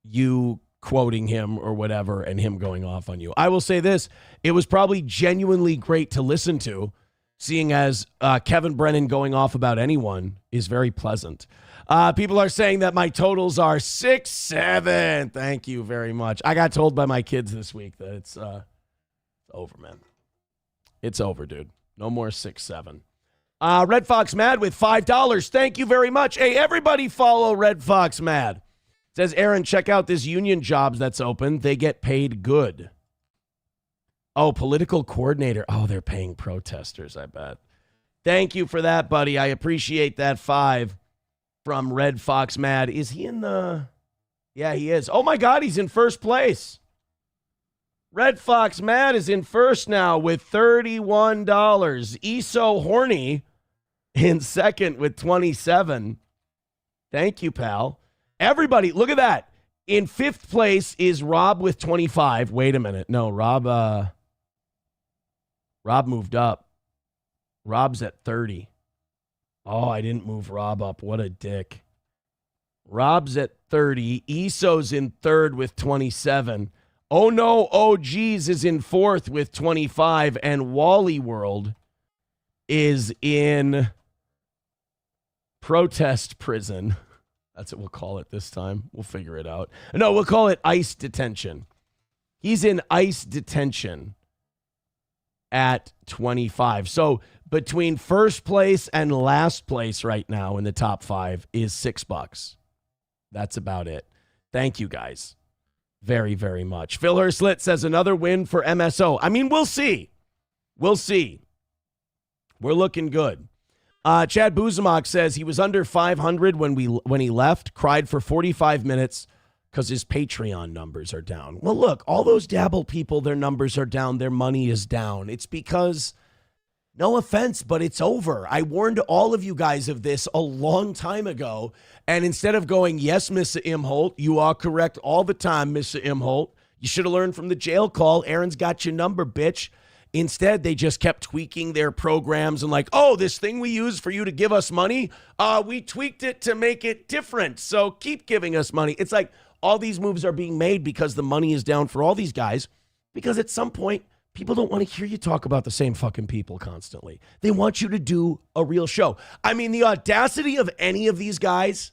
you quoting him or whatever and him going off on you. I will say this. It was probably genuinely great to listen to, seeing as Kevin Brennan going off about anyone is very pleasant. People are saying that my totals are 6-7. Thank you very much. I got told by my kids this week that it's over, man. It's over, dude. No more 6-7. Red Fox Mad with $5. Thank you very much. Hey, everybody follow Red Fox Mad. Says, Aaron, check out this union jobs that's open. They get paid good. Oh, political coordinator. Oh, they're paying protesters, I bet. Thank you for that, buddy. I appreciate that 5 from Red Fox Mad. Is he in the... Yeah, he is. Oh, my God, he's in first place. Red Fox Mad is in first now with $31. ESO Horny in second with 27. Thank you, pal. Everybody, look at that. In fifth place is Rob with 25. Wait a minute. No, Rob moved up. Rob's at 30. Oh, I didn't move Rob up. What a dick. Rob's at 30. ESO's in third with 27. Oh no, oh geez is in fourth with 25. And Wally World is in protest prison. That's what we'll call it this time. We'll figure it out. No, we'll call it ICE detention. He's in ICE detention at 25. So between first place and last place right now in the top 5 is $6. That's about it. Thank you guys very, very much. Phil Herslit says another win for MSO. I mean, we'll see. We'll see. We're looking good. Chad Buzmak says he was under 500 when he left, cried for 45 minutes because his Patreon numbers are down. Well, look, all those Dabble people, their numbers are down. Their money is down. It's because, no offense, but it's over. I warned all of you guys of this a long time ago. And instead of going, yes, Mr. Imholt, you are correct all the time, Mr. Imholt. You should have learned from the jail call. Aaron's got your number, bitch. Instead, they just kept tweaking their programs and like, oh, this thing we use for you to give us money, we tweaked it to make it different. So keep giving us money. It's like all these moves are being made because the money is down for all these guys. Because at some point, people don't want to hear you talk about the same fucking people constantly. They want you to do a real show. I mean, the audacity of any of these guys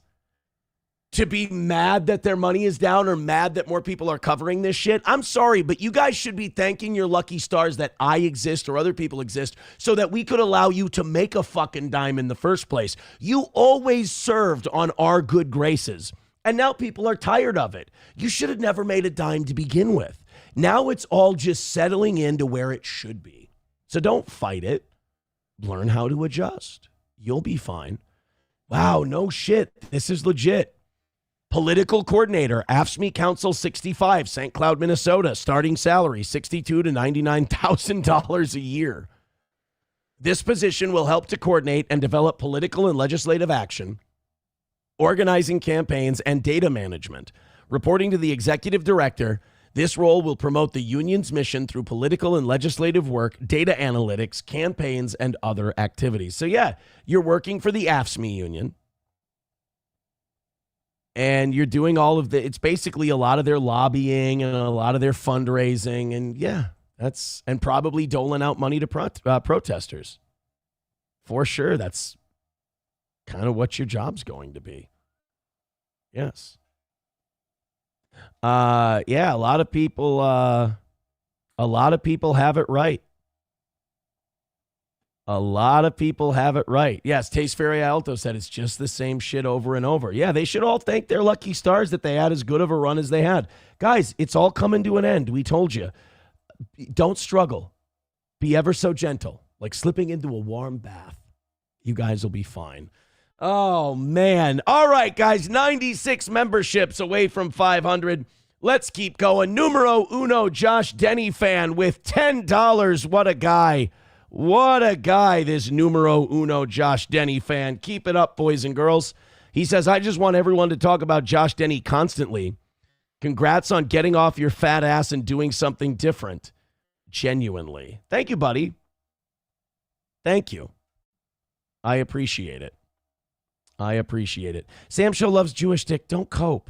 to be mad that their money is down or mad that more people are covering this shit. I'm sorry, but you guys should be thanking your lucky stars that I exist or other people exist so that we could allow you to make a fucking dime in the first place. You always served on our good graces, and now people are tired of it. You should have never made a dime to begin with. Now it's all just settling into where it should be. So don't fight it. Learn how to adjust. You'll be fine. Wow, no shit. This is legit. Political coordinator, AFSCME Council 65, St. Cloud, Minnesota. Starting salary, $62,000 to $99,000 a year. This position will help to coordinate and develop political and legislative action, organizing campaigns, and data management. Reporting to the executive director, this role will promote the union's mission through political and legislative work, data analytics, campaigns, and other activities. So yeah, you're working for the AFSCME union. And you're doing all of it's basically a lot of their lobbying and a lot of their fundraising. And yeah, and probably doling out money to protesters. For sure. That's kind of what your job's going to be. Yes. Yeah, a lot of people have it right. A lot of people have it right. Yes, Taste Fairy Alto said it's just the same shit over and over. Yeah, they should all thank their lucky stars that they had as good of a run as they had. Guys, it's all coming to an end. We told you. Don't struggle. Be ever so gentle, like slipping into a warm bath. You guys will be fine. Oh, man. All right, guys, 96 memberships away from 500. Let's keep going. Numero uno, Josh Denny fan with $10. What a guy. What a guy, this numero uno Josh Denny fan. Keep it up, boys and girls. He says, I just want everyone to talk about Josh Denny constantly. Congrats on getting off your fat ass and doing something different. Genuinely. Thank you, buddy. Thank you. I appreciate it. I appreciate it. Sam Show loves Jewish dick. Don't cope.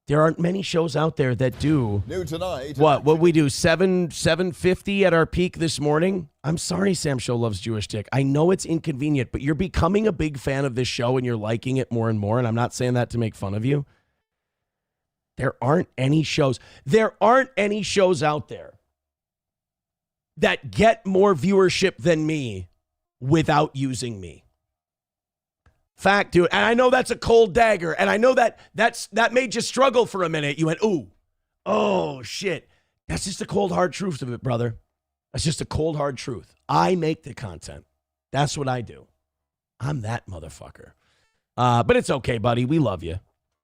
There aren't many shows out there that do. New tonight. What we do? 750 at our peak this morning. I'm sorry, Sam Show loves Jewish dick. I know it's inconvenient, but you're becoming a big fan of this show and you're liking it more and more. And I'm not saying that to make fun of you. There aren't any shows. There aren't any shows out there that get more viewership than me without using me. Fact, dude. And I know that's a cold dagger. And I know that made you struggle for a minute. You went, ooh, oh, shit. That's just the cold, hard truth of it, brother. That's just a cold, hard truth. I make the content. That's what I do. I'm that motherfucker. But it's okay, buddy. We love you.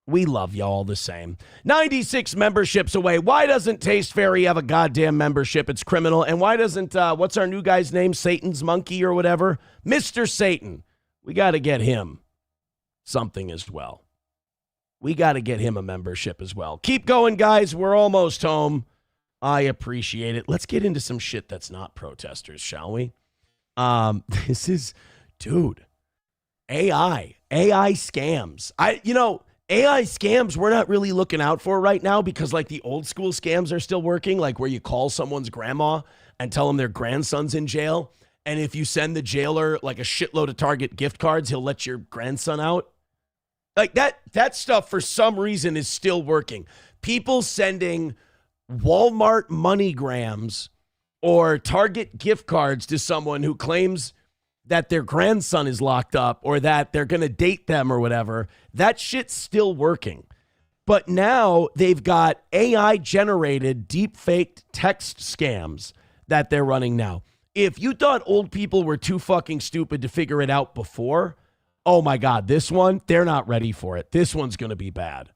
We love you all the same. 96 memberships away. Why doesn't Taste Fairy have a goddamn membership? It's criminal. And why doesn't, what's our new guy's name? Satan's Monkey or whatever? Mr. Satan. We got to get him something as well. We got to get him a membership as well. Keep going, guys. We're almost home. I appreciate it. Let's get into some shit that's not protesters, shall we? This is, dude, AI scams. AI scams we're not really looking out for right now because like the old school scams are still working, like where you call someone's grandma and tell them their grandson's in jail. And if you send the jailer like a shitload of Target gift cards, he'll let your grandson out. Like that stuff for some reason is still working. People sending Walmart MoneyGrams or Target gift cards to someone who claims that their grandson is locked up or that they're going to date them or whatever. That shit's still working. But now they've got AI-generated deep-faked text scams that they're running now. If you thought old people were too fucking stupid to figure it out before, oh my God, this one, they're not ready for it. This one's going to be bad.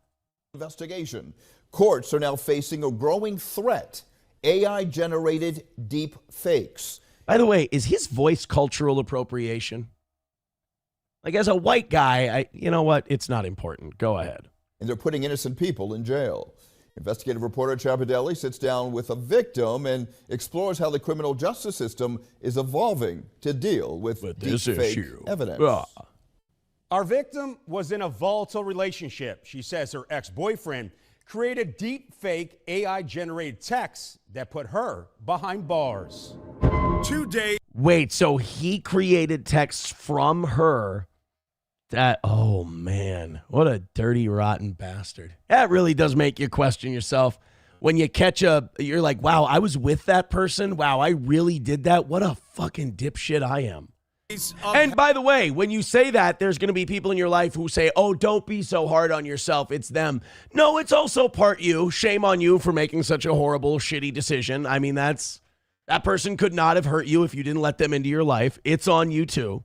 Investigation. Courts are now facing a growing threat. AI-generated deep fakes. By the way, is his voice cultural appropriation? Like as a white guy, you know what? It's not important. Go ahead. And they're putting innocent people in jail. Investigative reporter Chapadelli sits down with a victim and explores how the criminal justice system is evolving to deal with deepfake evidence. Our victim was in a volatile relationship. She says her ex-boyfriend created deep-fake AI-generated texts that put her behind bars. 2 days. Wait, so he created texts from her that, oh man, what a dirty, rotten bastard. That really does make you question yourself. When you you're like, wow, I was with that person. Wow, I really did that. What a fucking dipshit I am. And by the way, when you say that, there's going to be people in your life who say, oh, don't be so hard on yourself. It's them. No, it's also part you. Shame on you for making such a horrible, shitty decision. I mean, that person could not have hurt you if you didn't let them into your life. It's on you too.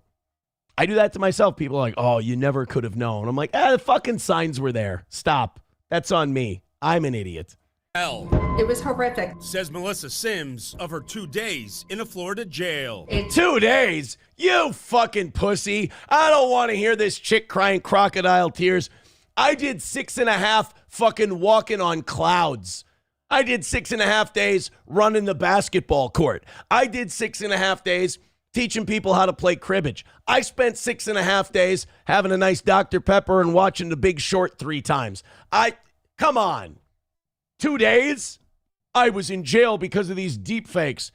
I do that to myself. People are like, oh, you never could have known. I'm like, the fucking signs were there. Stop. That's on me. I'm an idiot. hell. It was horrific. Says Melissa Sims of her 2 days in a Florida jail. 2 days? You fucking pussy. I don't want to hear this chick crying crocodile tears. I did 6.5 fucking walking on clouds. I did 6.5 days running the basketball court. I did 6.5 days teaching people how to play cribbage. I spent 6.5 days having a nice Dr. Pepper and watching The Big Short 3 times. Come on. 2 days? I was in jail because of these deep fakes.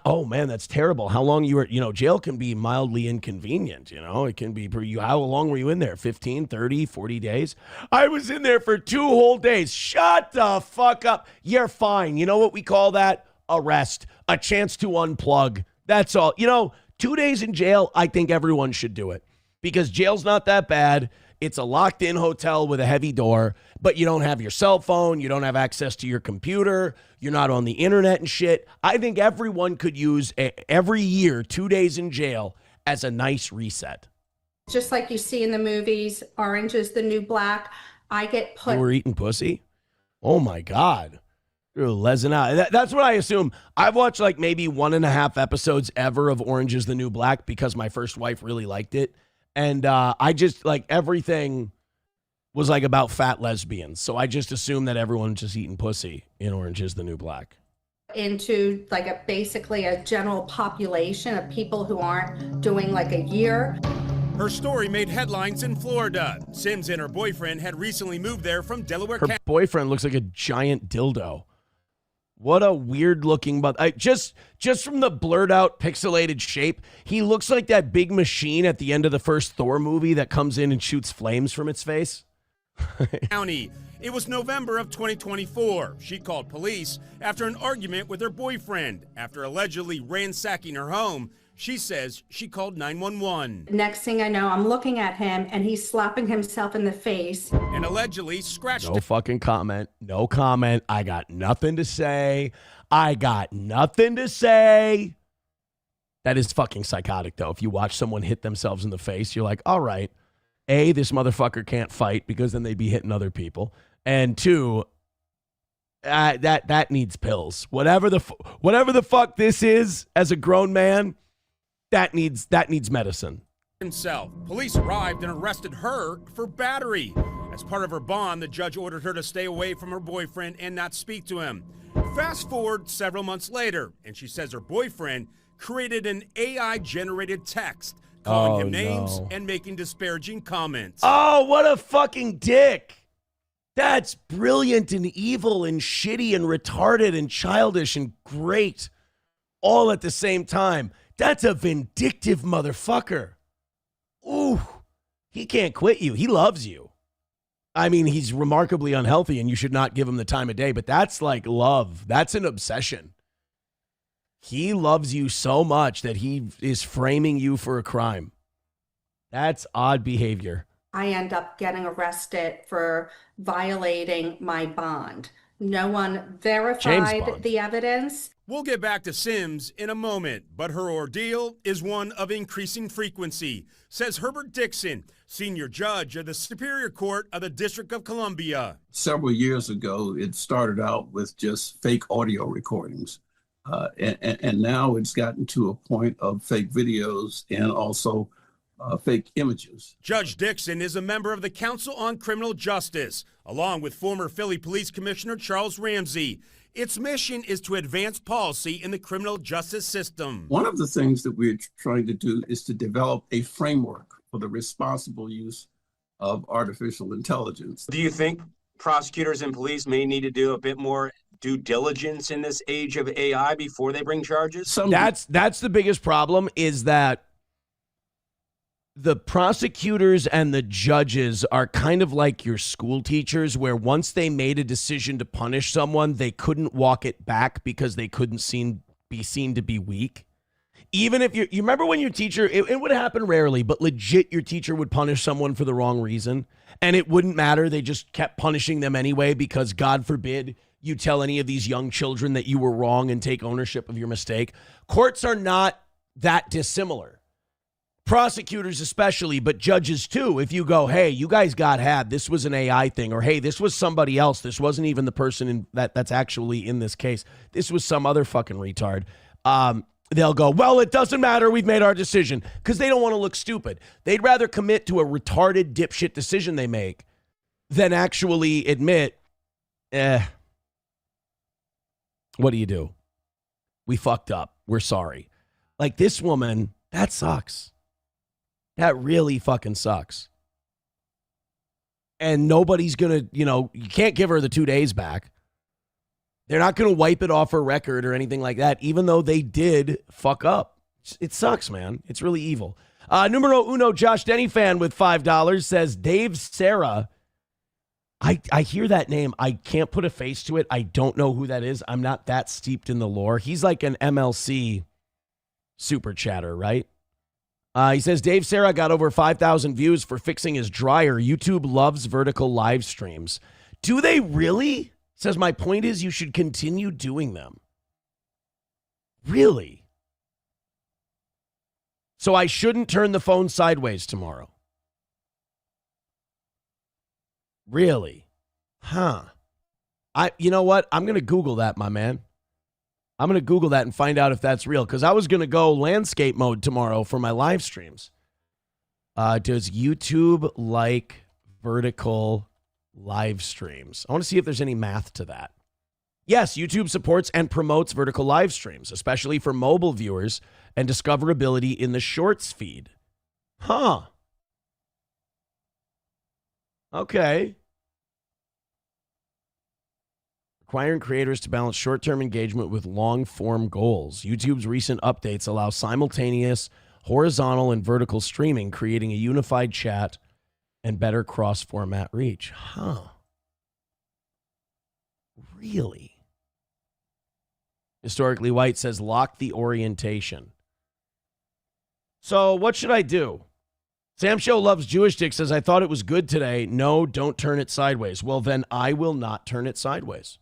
Oh, man, that's terrible. How long you were, jail can be mildly inconvenient, It can be, how long were you in there? 15, 30, 40 days? I was in there for 2 whole days. Shut the fuck up. You're fine. You know what we call that? Arrest. A chance to unplug. That's all. 2 days in jail, I think everyone should do it. Because jail's not that bad. It's a locked-in hotel with a heavy door, but you don't have your cell phone. You don't have access to your computer. You're not on the internet and shit. I think everyone could use every year 2 days in jail as a nice reset. Just like you see in the movies, Orange is the New Black. I get put. You were eating pussy? Oh, my God. You're lesing out. That's what I assume. I've watched like maybe 1.5 episodes ever of Orange is the New Black because my first wife really liked it. And I just, like, everything was, like, about fat lesbians. So I just assumed that everyone's just eating pussy in Orange is the New Black. Into, like, basically a general population of people who aren't doing, like, a year. Her story made headlines in Florida. Sims and her boyfriend had recently moved there from Delaware Her County. boyfriend looks like a giant dildo. What a weird looking, but just from the blurred out pixelated shape, he looks like that big machine at the end of the first Thor movie that comes in and shoots flames from its face. County. It was November of 2024. She called police after an argument with her boyfriend. After allegedly ransacking her home, she says she called 911. Next thing I know, I'm looking at him and he's slapping himself in the face. And allegedly scratched. No fucking comment. No comment. I got nothing to say. I got nothing to say. That is fucking psychotic, though. If you watch someone hit themselves in the face, you're like, all right, A, this motherfucker can't fight because then they'd be hitting other people. And 2, that needs pills. Whatever the fuck this is as a grown man, that needs medicine. Himself. Police arrived and arrested her for battery. As part of her bond, the judge ordered her to stay away from her boyfriend and not speak to him. Fast forward several months later, and she says her boyfriend created an AI-generated text calling him names and making disparaging comments. Oh, what a fucking dick. That's brilliant and evil and shitty and retarded and childish and great all at the same time. That's a vindictive motherfucker. Ooh, he can't quit you. He loves you. I mean, he's remarkably unhealthy and you should not give him the time of day, but that's like love. That's an obsession. He loves you so much that he is framing you for a crime. That's odd behavior. I end up getting arrested for violating my bond. No one verified the evidence. We'll get back to Sims in a moment, but her ordeal is one of increasing frequency, says Herbert Dixon, senior judge of the Superior Court of the District of Columbia. Several years ago, it started out with just fake audio recordings. And now it's gotten to a point of fake videos and also fake images. Judge Dixon is a member of the Council on Criminal Justice, along with former Philly Police Commissioner Charles Ramsey. Its mission is to advance policy in the criminal justice system. One of the things that we're trying to do is to develop a framework for the responsible use of artificial intelligence. Do you think prosecutors and police may need to do a bit more due diligence in this age of AI before they bring charges? That's the biggest problem, is that the prosecutors and the judges are kind of like your school teachers, where once they made a decision to punish someone, they couldn't walk it back because they couldn't be seen to be weak. Even if you remember when your teacher, it would happen rarely, but legit your teacher would punish someone for the wrong reason and it wouldn't matter. They just kept punishing them anyway because God forbid you tell any of these young children that you were wrong and take ownership of your mistake. Courts are not that dissimilar. prosecutors especially, but judges too, if you go, hey, you guys got had, this was an AI thing, or hey, this was somebody else, this wasn't even the person that's actually in this case, this was some other fucking retard, they'll go, well, it doesn't matter, we've made our decision, because they don't want to look stupid. They'd rather commit to a retarded dipshit decision they make than actually admit, what do you do? We fucked up. We're sorry. Like this woman, that sucks. That really fucking sucks. And nobody's going to, you can't give her the 2 days back. They're not going to wipe it off her record or anything like that, even though they did fuck up. It sucks, man. It's really evil. Numero uno, Josh Denny fan with $5 says, Dave Sarah. I hear that name. I can't put a face to it. I don't know who that is. I'm not that steeped in the lore. He's like an MLC super chatter, right? He says, Dave Sarah got over 5,000 views for fixing his dryer. YouTube loves vertical live streams. Do they really? Says, my point is you should continue doing them. Really? So I shouldn't turn the phone sideways tomorrow. Really? Huh. You know what? I'm going to Google that, my man. I'm going to Google that and find out if that's real, because I was going to go landscape mode tomorrow for my live streams. Does YouTube like vertical live streams? I want to see if there's any math to that. Yes, YouTube supports and promotes vertical live streams, especially for mobile viewers and discoverability in the shorts feed. Huh. Okay. Requiring creators to balance short-term engagement with long-form goals. YouTube's recent updates allow simultaneous horizontal and vertical streaming, creating a unified chat and better cross-format reach. Huh. Really? Historically White says, lock the orientation. So what should I do? Sam Show Loves Jewish Dick says, I thought it was good today. No, don't turn it sideways. Well, then I will not turn it sideways.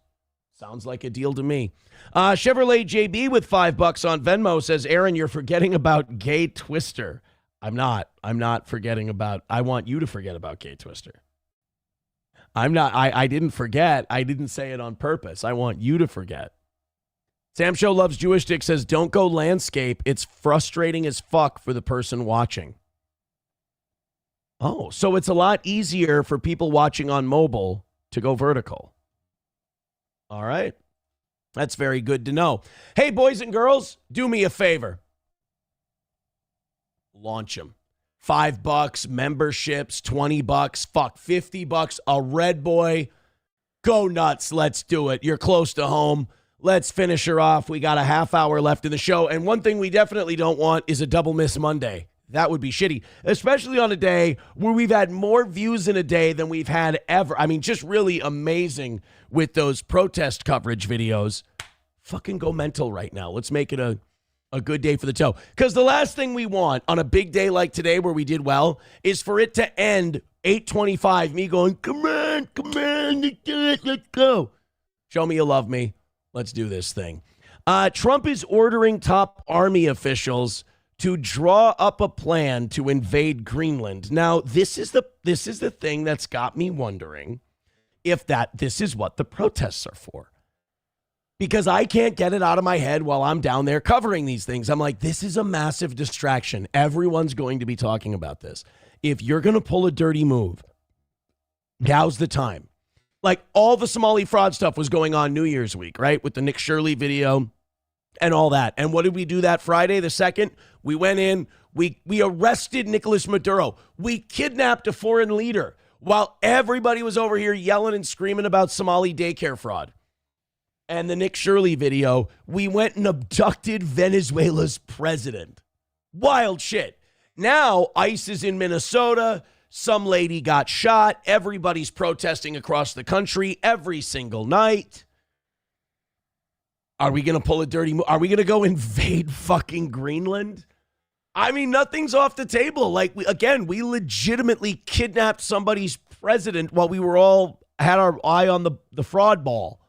Sounds like a deal to me. Chevrolet JB with $5 on Venmo says, Aaron, you're forgetting about Gay Twister. I'm not forgetting about, I want you to forget about Gay Twister. I didn't forget. I didn't say it on purpose. I want you to forget. Sam Show Loves Jewish Dick says, don't go landscape. It's frustrating as fuck for the person watching. Oh, so it's a lot easier for people watching on mobile to go vertical. All right. That's very good to know. Hey, boys and girls, do me a favor. Launch them. $5, memberships, $20, fuck, $50, a red boy. Go nuts. Let's do it. You're close to home. Let's finish her off. We got a half hour left in the show. And one thing we definitely don't want is a double miss Monday. That would be shitty, especially on a day where we've had more views in a day than we've had ever. I mean, just really amazing with those protest coverage videos. Fucking go mental right now. Let's make it a good day for the toe. Because the last thing we want on a big day like today where we did well is for it to end 8:25, me going, come on, let's do it, let's go. Show me you love me. Let's do this thing. Trump is ordering top army officials to draw up a plan to invade Greenland. Now, this is the thing that's got me wondering if this is what the protests are for. Because I can't get it out of my head while I'm down there covering these things. I'm like, this is a massive distraction. Everyone's going to be talking about this. If you're going to pull a dirty move, now's the time. Like all the Somali fraud stuff was going on New Year's week, right? With the Nick Shirley video and all that. And what did we do that Friday the 2nd? We went in, we arrested Nicolas Maduro. We kidnapped a foreign leader while everybody was over here yelling and screaming about Somali daycare fraud. And the Nick Shirley video, we went and abducted Venezuela's president. Wild shit. Now, ICE is in Minnesota. Some lady got shot. Everybody's protesting across the country every single night. Are we going to pull a dirty move? Are we going to go invade fucking Greenland? I mean, nothing's off the table. Like, we legitimately kidnapped somebody's president while we were all had our eye on the fraud ball,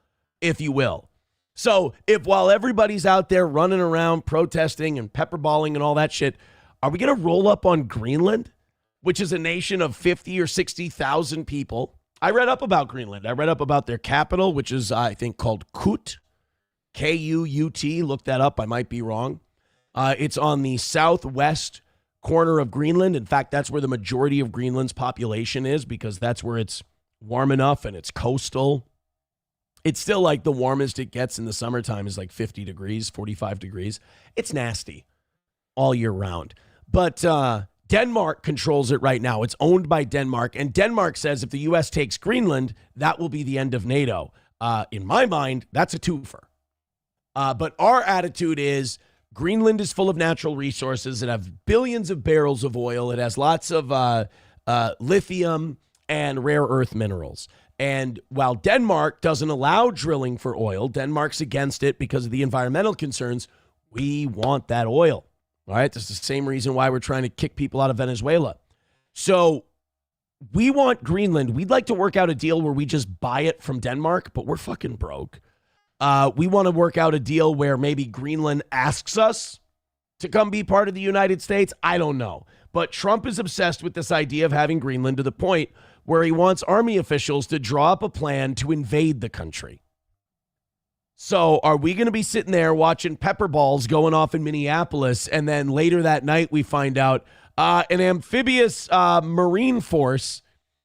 if you will. So while everybody's out there running around protesting and pepperballing and all that shit, Are we going to roll up on Greenland, which is a nation of 50 or 60,000 people? I read up about Greenland. I read up about their capital, which is, I think, called Kut, K-U-U-T. Look that up. I might be wrong. It's on the southwest corner of Greenland. In fact, that's where the majority of Greenland's population is, because that's where it's warm enough and it's coastal. It's still like the warmest it gets in the summertime is like 50 degrees, 45 degrees. It's nasty all year round. But Denmark controls it right now. It's owned by Denmark. And Denmark says if the U.S. takes Greenland, that will be the end of NATO. In my mind, that's a twofer. But our attitude is Greenland is full of natural resources. It has billions of barrels of oil. It has lots of lithium and rare earth minerals. And while Denmark doesn't allow drilling for oil, Denmark's against it because of the environmental concerns. We want that oil. All right, that's the same reason why we're trying to kick people out of Venezuela. So we want Greenland. We'd like to work out a deal where we just buy it from Denmark, but we're fucking broke. We want to work out a deal where maybe Greenland asks us to come be part of the United States. I don't know. But Trump is obsessed with this idea of having Greenland to the point where he wants army officials to draw up a plan to invade the country. So are we going to be sitting there watching pepper balls going off in Minneapolis, and then later that night we find out an amphibious marine force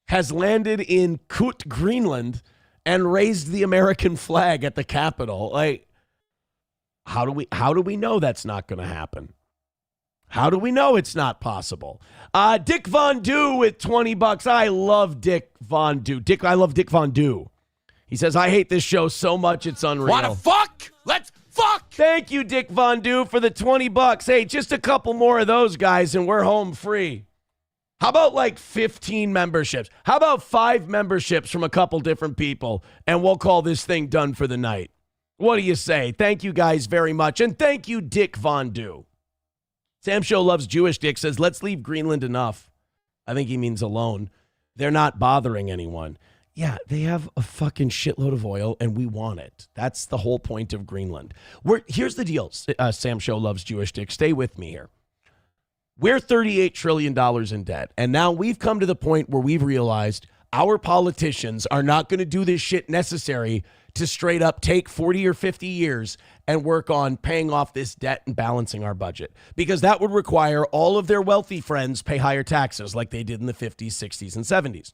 has landed in Kut, Greenland, and raised the American flag at the Capitol? Like, how do we know that's not going to happen? How do we know it's not possible? Dick Von Du with $20. I love Dick Von Du. I love Dick Von Du. He says, I hate this show so much it's unreal. Wanna fuck? Let's fuck! Thank you, Dick Von Du, for the $20. Hey, just a couple more of those guys and we're home free. How about like 15 memberships? How about 5 memberships from a couple different people, and we'll call this thing done for the night? What do you say? Thank you guys very much. And thank you, Dick Von Du. Sam Show Loves Jewish Dick says, let's leave Greenland enough. I think he means alone. They're not bothering anyone. Yeah, they have a fucking shitload of oil, and we want it. That's the whole point of Greenland. Here's the deal, Sam Show Loves Jewish Dick. Stay with me here. We're $38 trillion in debt, and now we've come to the point where we've realized our politicians are not going to do this shit necessary to straight up take 40 or 50 years and work on paying off this debt and balancing our budget, because that would require all of their wealthy friends pay higher taxes like they did in the 50s, 60s, and 70s.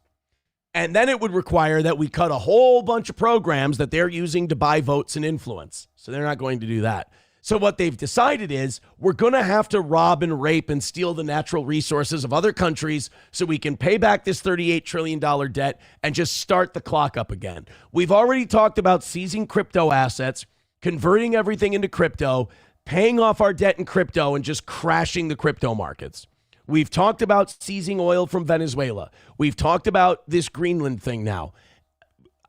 And then it would require that we cut a whole bunch of programs that they're using to buy votes and influence. So they're not going to do that. So what they've decided is we're going to have to rob and rape and steal the natural resources of other countries so we can pay back this $38 trillion debt and just start the clock up again. We've already talked about seizing crypto assets, converting everything into crypto, paying off our debt in crypto, and just crashing the crypto markets. We've talked about seizing oil from Venezuela. We've talked about this Greenland thing now.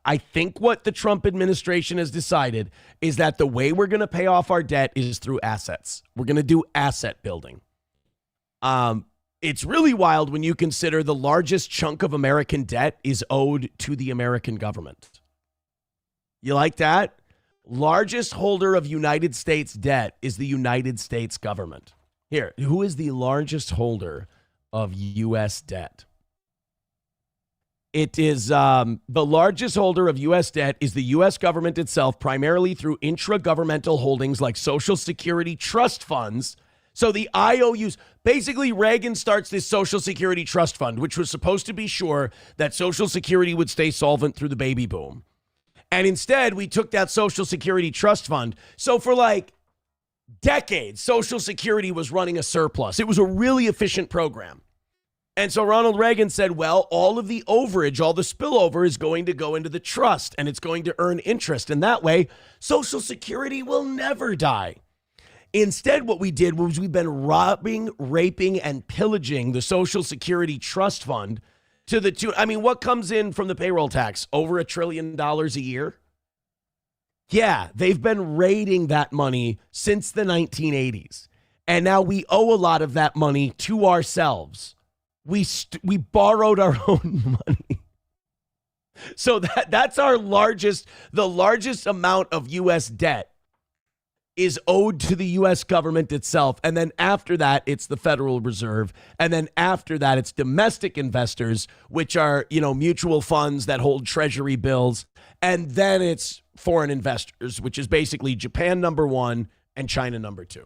I think what the Trump administration has decided is that the way we're going to pay off our debt is through assets. We're going to do asset building. It's really wild when you consider the largest chunk of American debt is owed to the American government. You like that? Largest holder of United States debt is the United States government. Here, who is the largest holder of U.S. debt? It is the largest holder of U.S. debt is the U.S. government itself, primarily through intragovernmental holdings like Social Security trust funds. So the IOUs, basically Reagan starts this Social Security trust fund, which was supposed to be sure that Social Security would stay solvent through the baby boom. And instead, we took that Social Security trust fund. So for like decades, Social Security was running a surplus. It was a really efficient program. And so Ronald Reagan said, well, all of the overage, all the spillover is going to go into the trust and it's going to earn interest. And that way, Social Security will never die. Instead, what we did was we've been robbing, raping, and pillaging the Social Security trust fund to the tune. I mean, what comes in from the payroll tax? Over $1 trillion a year? Yeah, they've been raiding that money since the 1980s. And now we owe a lot of that money to ourselves. We borrowed our own money. So that's the largest amount of U.S. debt is owed to the U.S. government itself. And then after that, it's the Federal Reserve. And then after that, it's domestic investors, which are, mutual funds that hold treasury bills. And then it's foreign investors, which is basically Japan number one and China number two.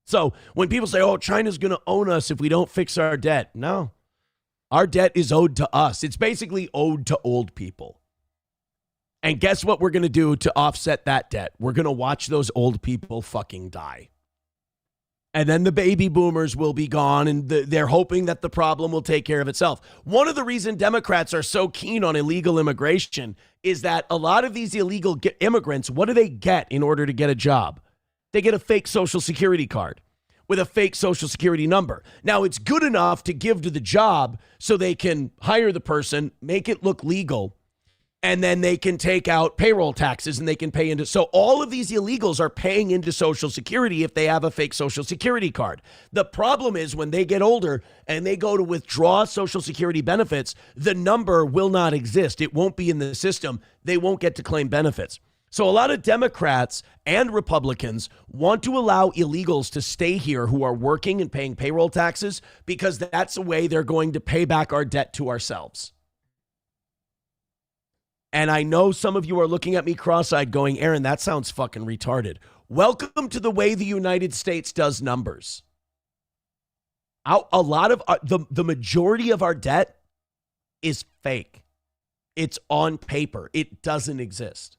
So when people say, oh, China's going to own us if we don't fix our debt. No, our debt is owed to us. It's basically owed to old people. And guess what we're going to do to offset that debt? We're going to watch those old people fucking die. And then the baby boomers will be gone, and they're hoping that the problem will take care of itself. One of the reasons Democrats are so keen on illegal immigration is that a lot of these illegal immigrants, what do they get in order to get a job? They get a fake Social Security card with a fake Social Security number. Now, it's good enough to give to the job so they can hire the person, make it look legal, and then they can take out payroll taxes and they can pay into. So all of these illegals are paying into Social Security if they have a fake Social Security card. The problem is when they get older and they go to withdraw Social Security benefits, the number will not exist. It won't be in the system. They won't get to claim benefits. So a lot of Democrats and Republicans want to allow illegals to stay here who are working and paying payroll taxes because that's a way they're going to pay back our debt to ourselves. And I know some of you are looking at me cross-eyed going, Aaron, that sounds fucking retarded. Welcome to the way the United States does numbers. A lot of the majority of our debt is fake. It's on paper. It doesn't exist.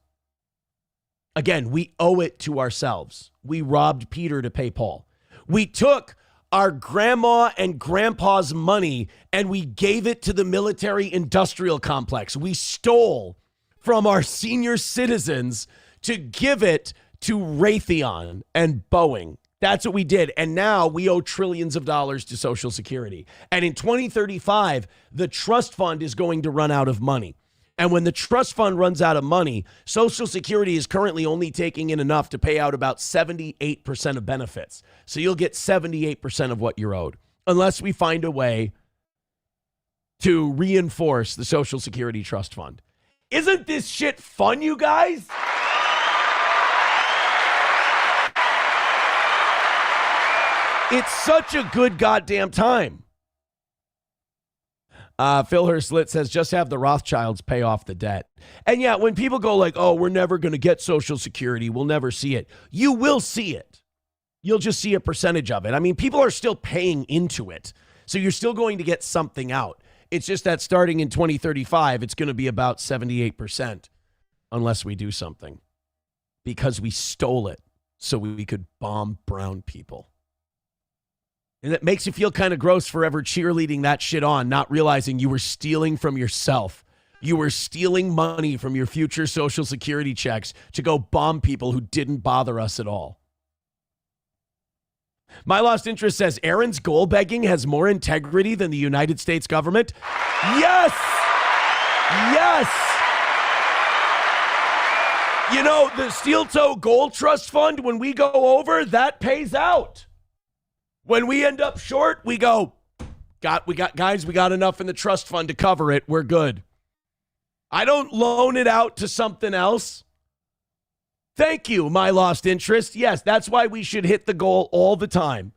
Again, we owe it to ourselves. We robbed Peter to pay Paul. We took our grandma and grandpa's money and we gave it to the military industrial complex. We stole from our senior citizens to give it to Raytheon and Boeing. That's what we did. And now we owe trillions of dollars to Social Security. And in 2035, the trust fund is going to run out of money. And when the trust fund runs out of money, Social Security is currently only taking in enough to pay out about 78% of benefits. So you'll get 78% of what you're owed, unless we find a way to reinforce the Social Security trust fund. Isn't this shit fun, you guys? It's such a good goddamn time. Phil Herslit says, just have the Rothschilds pay off the debt. And yeah, when people go like, oh, we're never going to get Social Security, we'll never see it. You will see it. You'll just see a percentage of it. I mean, people are still paying into it. So you're still going to get something out. It's just that starting in 2035, it's going to be about 78% unless we do something because we stole it so we could bomb brown people. And it makes you feel kind of gross forever cheerleading that shit on, not realizing you were stealing from yourself. You were stealing money from your future Social Security checks to go bomb people who didn't bother us at all. My Lost Interest says, Aaron's goal begging has more integrity than the United States government. Yes! Yes! You know, the Steel Toe Gold Trust Fund, when we go over, that pays out. When we end up short, we go, we got enough in the trust fund to cover it. We're good. I don't loan it out to something else. Thank you, My Lost Interest. Yes, that's why we should hit the goal all the time,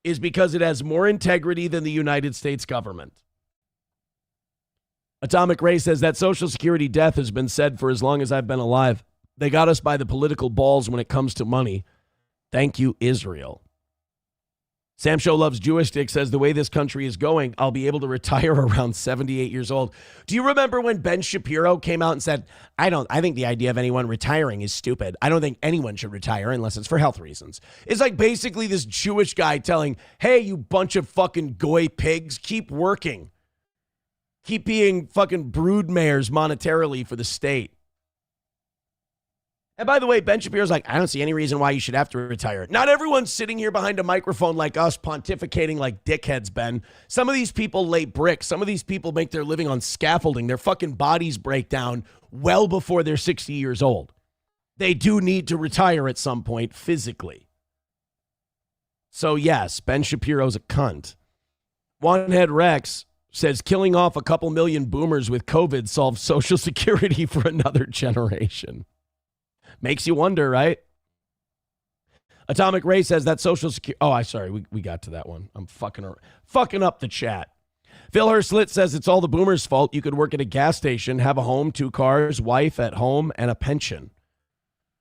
is because it has more integrity than the United States government. Atomic Ray says that Social Security death has been said for as long as I've been alive. They got us by the political balls when it comes to money. Thank you, Israel. Sam Show Loves Jewish Dick says the way this country is going, I'll be able to retire around 78 years old. Do you remember when Ben Shapiro came out and said, I think the idea of anyone retiring is stupid. I don't think anyone should retire unless it's for health reasons. It's like basically this Jewish guy telling, hey, you bunch of fucking goy pigs, keep working. Keep being fucking brood mayors monetarily for the state. And by the way, Ben Shapiro's like, I don't see any reason why you should have to retire. Not everyone's sitting here behind a microphone like us pontificating like dickheads, Ben. Some of these people lay bricks. Some of these people make their living on scaffolding. Their fucking bodies break down well before they're 60 years old. They do need to retire at some point physically. So yes, Ben Shapiro's a cunt. Onehead Rex says killing off a couple million boomers with COVID solves Social Security for another generation. Makes you wonder, right? Atomic Ray says that social security. Oh, we got to that one. I'm fucking up the chat. Phil Herslit says it's all the boomers' fault. You could work at a gas station, have a home, 2 cars, wife at home, and a pension.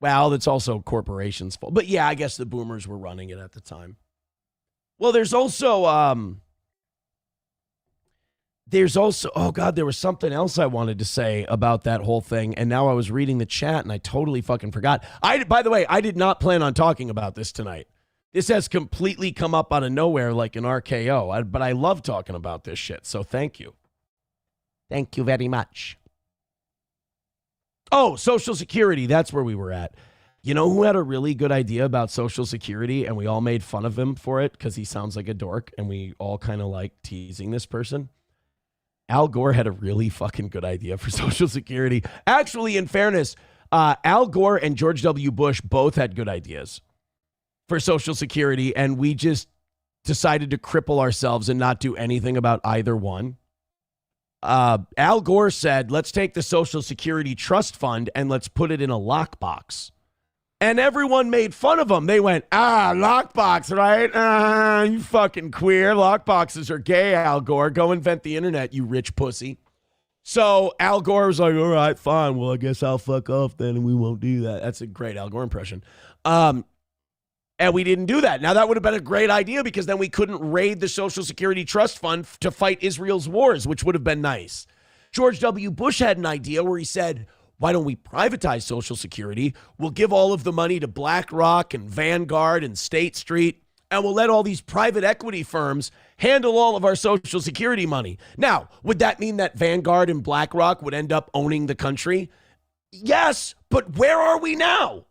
Well, that's also corporations' fault. But yeah, I guess the boomers were running it at the time. Well, there's also, oh God, there was something else I wanted to say about that whole thing. And now I was reading the chat and I totally fucking forgot. By the way, I did not plan on talking about this tonight. This has completely come up out of nowhere like an RKO. But I love talking about this shit. So thank you. Thank you very much. Oh, Social Security. That's where we were at. You know who had a really good idea about Social Security and we all made fun of him for it because he sounds like a dork and we all kind of like teasing this person? Al Gore had a really fucking good idea for Social Security. Actually, in fairness, Al Gore and George W. Bush both had good ideas for Social Security, and we just decided to cripple ourselves and not do anything about either one. Al Gore said, let's take the Social Security Trust Fund and let's put it in a lockbox. And everyone made fun of him. They went, lockbox, right? You fucking queer. Lockboxes are gay, Al Gore. Go invent the internet, you rich pussy. So Al Gore was like, all right, fine. Well, I guess I'll fuck off then and we won't do that. That's a great Al Gore impression. And we didn't do that. Now, that would have been a great idea because then we couldn't raid the Social Security Trust Fund to fight Israel's wars, which would have been nice. George W. Bush had an idea where he said, why don't we privatize Social Security? We'll give all of the money to BlackRock and Vanguard and State Street, and we'll let all these private equity firms handle all of our Social Security money. Now, would that mean that Vanguard and BlackRock would end up owning the country? Yes, but where are we now?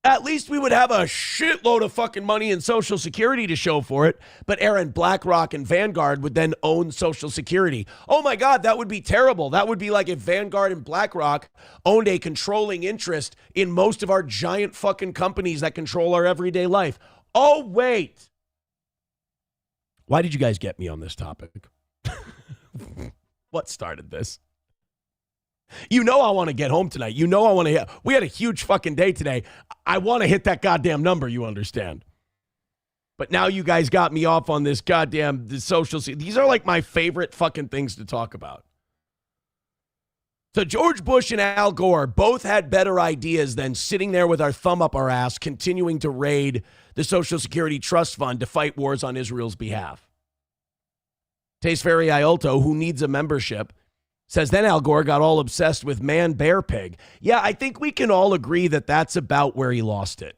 At least we would have a shitload of fucking money in Social Security to show for it. But Aaron, BlackRock and Vanguard would then own Social Security. Oh my God, that would be terrible. That would be like if Vanguard and BlackRock owned a controlling interest in most of our giant fucking companies that control our everyday life. Oh, wait. Why did you guys get me on this topic? What started this? You know I want to get home tonight. You know I want to hit. We had a huge fucking day today. I want to hit that goddamn number, you understand. But now you guys got me off on this goddamn social. These are like my favorite fucking things to talk about. So George Bush and Al Gore both had better ideas than sitting there with our thumb up our ass, continuing to raid the Social Security Trust Fund to fight wars on Israel's behalf. Taste Fairy Iolto, who needs a membership, says then Al Gore got all obsessed with Man Bear Pig. Yeah, I think we can all agree that that's about where he lost it.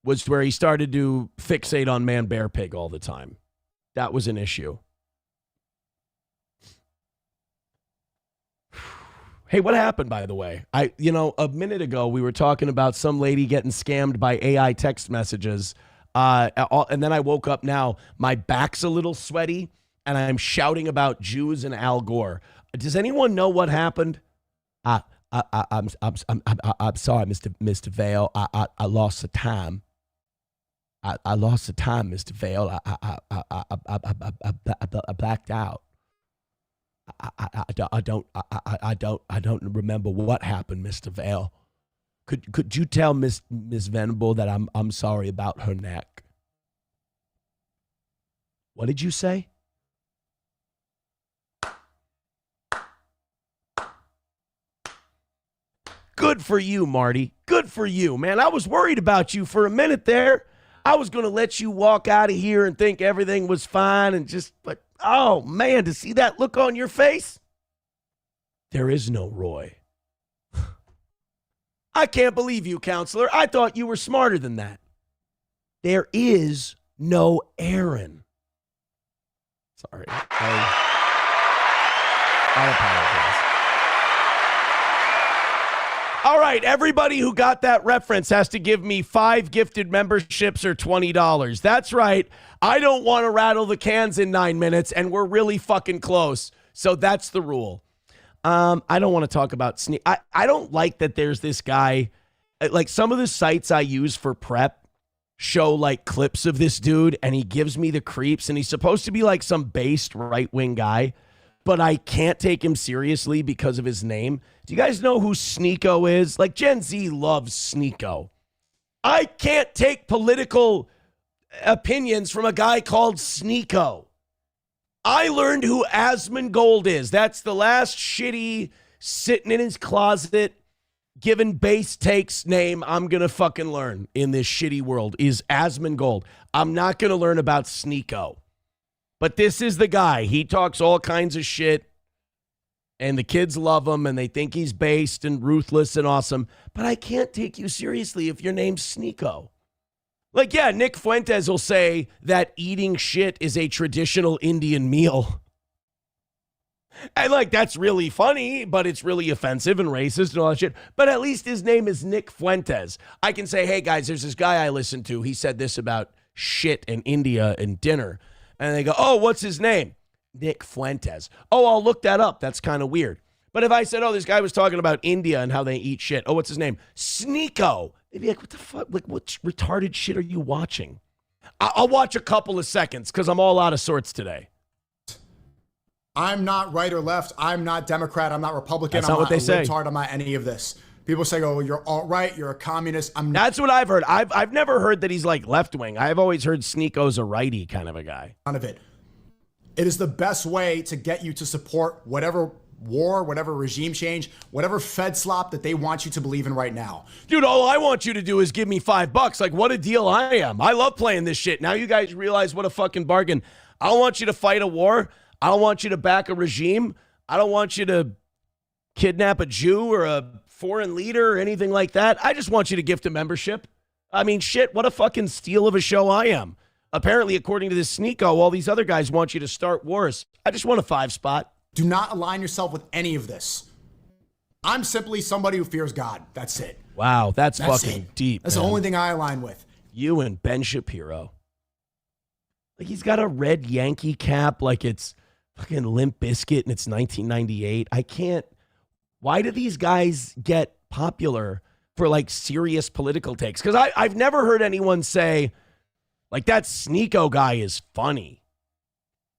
Was where he started to fixate on Man Bear Pig all the time. That was an issue. Hey, what happened, by the way? A minute ago we were talking about some lady getting scammed by AI text messages. And then I woke up now. My back's a little sweaty and I'm shouting about Jews and Al Gore. Does anyone know what happened? I'm sorry, Mr. Vale. I lost the time. I lost the time, Mr. Vale. I blacked out. I don't remember what happened, Mr. Vale. Could you tell Miss Venable that I'm sorry about her neck? What did you say? Good for you, Marty. Good for you, man. I was worried about you for a minute there. I was going to let you walk out of here and think everything was fine and just, but, oh, man, to see that look on your face? There is no Roy. I can't believe you, counselor. I thought you were smarter than that. There is no Aaron. Sorry. I apologize. All right, everybody who got that reference has to give me 5 gifted memberships or $20. That's right. I don't want to rattle the cans in 9 minutes, and we're really fucking close. So that's the rule. I don't want to talk about I don't like that there's this guy. Like, some of the sites I use for prep show like clips of this dude, and he gives me the creeps, and he's supposed to be like some based right-wing guy, but I can't take him seriously because of his name. Do you guys know who Sneeko is? Like, Gen Z loves Sneeko. I can't take political opinions from a guy called Sneeko. I learned who Asmongold is. That's the last shitty sitting in his closet giving base takes name I'm going to fucking learn in this shitty world is Asmongold. I'm not going to learn about Sneeko. But this is the guy. He talks all kinds of shit, and the kids love him, and they think he's based and ruthless and awesome. But I can't take you seriously if your name's Sneeko. Like, yeah, Nick Fuentes will say that eating shit is a traditional Indian meal. And, like, that's really funny, but it's really offensive and racist and all that shit. But at least his name is Nick Fuentes. I can say, hey, guys, there's this guy I listened to. He said this about shit in India and dinner. And they go, oh, what's his name? Nick Fuentes. Oh, I'll look that up. That's kind of weird. But if I said, oh, this guy was talking about India and how they eat shit. Oh, what's his name? Sneeko. They'd be like, what the fuck? Like, what retarded shit are you watching? I'll watch a couple of seconds because I'm all out of sorts today. I'm not right or left. I'm not Democrat. I'm not Republican. That's not what they say. I'm not any of this. People say, oh, you're alt-right. You're a communist. I'm not. That's what I've heard. I've never heard that he's like left-wing. I've always heard Sneeko's a righty kind of a guy. None of it. It is the best way to get you to support whatever war, whatever regime change, whatever Fed slop that they want you to believe in right now. Dude, all I want you to do is give me $5. Like, what a deal I am. I love playing this shit. Now you guys realize what a fucking bargain. I don't want you to fight a war. I don't want you to back a regime. I don't want you to kidnap a Jew or a foreign leader or anything like that. I just want you to gift a membership. I mean, shit, what a fucking steal of a show I am. Apparently, according to this Sneeko, all these other guys want you to start wars. I just want a 5 spot. Do not align yourself with any of this. I'm simply somebody who fears God. That's it. Wow, that's fucking deep. That's man. the only thing I align with. You and Ben Shapiro. Like, he's got a red Yankee cap like it's fucking Limp Bizkit and it's 1998. I can't. Why do these guys get popular for like serious political takes? Because I've never heard anyone say, like, that Sneeko guy is funny.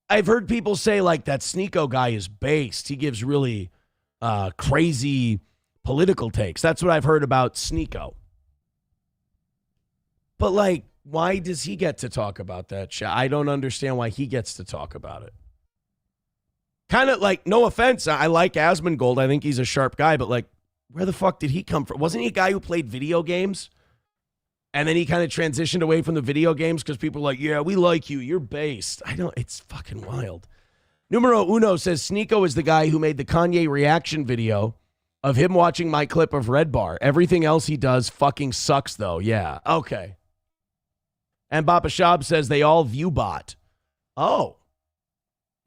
I've heard people say, like, that Sneeko guy is based. He gives really crazy political takes. That's what I've heard about Sneeko. But, like, why does he get to talk about that shit? I don't understand why he gets to talk about it. Kind of like, no offense, I like Asmongold. I think he's a sharp guy, but, like, where the fuck did he come from? Wasn't he a guy who played video games? And then he kind of transitioned away from the video games because people are like, yeah, we like you. You're based. It's fucking wild. Numero Uno says Sneeko is the guy who made the Kanye reaction video of him watching my clip of Red Bar. Everything else he does fucking sucks, though. Yeah, okay. And Bapa Shab says they all ViewBot. Oh,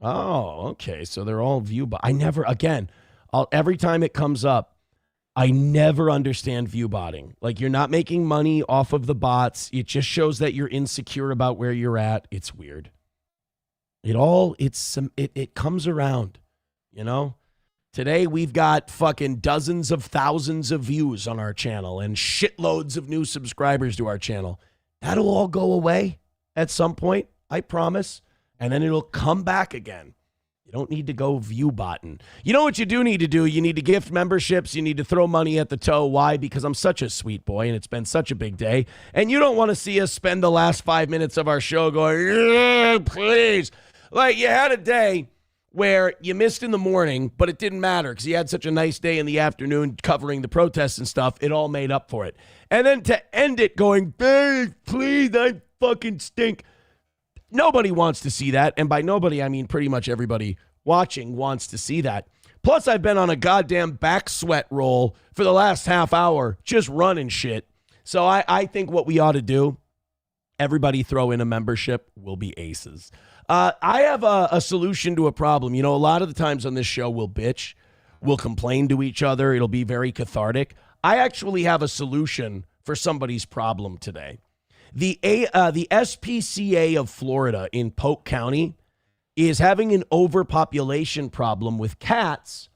okay. So they're all ViewBot. Every time it comes up, I never understand viewbotting. Like, you're not making money off of the bots. It just shows that you're insecure about where you're at. It's weird. It comes around, you know? Today we've got fucking dozens of thousands of views on our channel and shitloads of new subscribers to our channel. That'll all go away at some point, I promise. And then it'll come back again. You don't need to go view botting. You know what you do need to do? You need to gift memberships. You need to throw money at the toe. Why? Because I'm such a sweet boy and it's been such a big day. And you don't want to see us spend the last 5 minutes of our show going, yeah, please. Like, you had a day where you missed in the morning, but it didn't matter because you had such a nice day in the afternoon covering the protests and stuff. It all made up for it. And then to end it going, hey, please, I fucking stink. Nobody wants to see that. And by nobody, I mean pretty much everybody watching wants to see that. Plus, I've been on a goddamn back sweat roll for the last half hour, just running shit. So I think what we ought to do, everybody throw in a membership, we'll be aces. I have a solution to a problem. You know, a lot of the times on this show, we'll bitch, we'll complain to each other. It'll be very cathartic. I actually have a solution for somebody's problem today. The SPCA of Florida in Polk County is having an overpopulation problem with cats,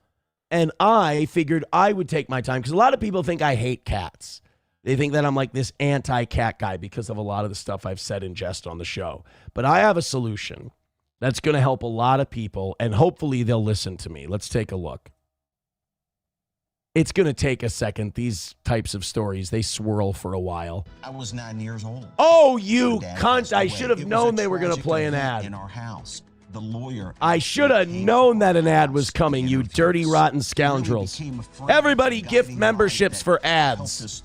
and I figured I would take my time because a lot of people think I hate cats. They think that I'm like this anti-cat guy because of a lot of the stuff I've said in jest on the show. But I have a solution that's going to help a lot of people, and hopefully they'll listen to me. Let's take a look. It's going to take a second. These types of stories, they swirl for a while. I was 9 years old. Oh, you cunt. I should have known they were going to play an ad. In our house. The lawyer. I should have known that an ad was coming, you dirty, rotten scoundrels. Everybody gift memberships for ads.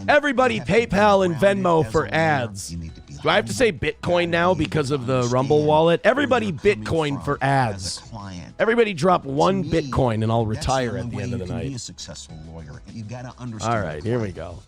Everybody PayPal and Venmo for ads. Do I have to say Bitcoin now because of the Rumble wallet? Everybody Bitcoin for ads. Everybody drop one Bitcoin and I'll retire at the end of the night. All right, here we go.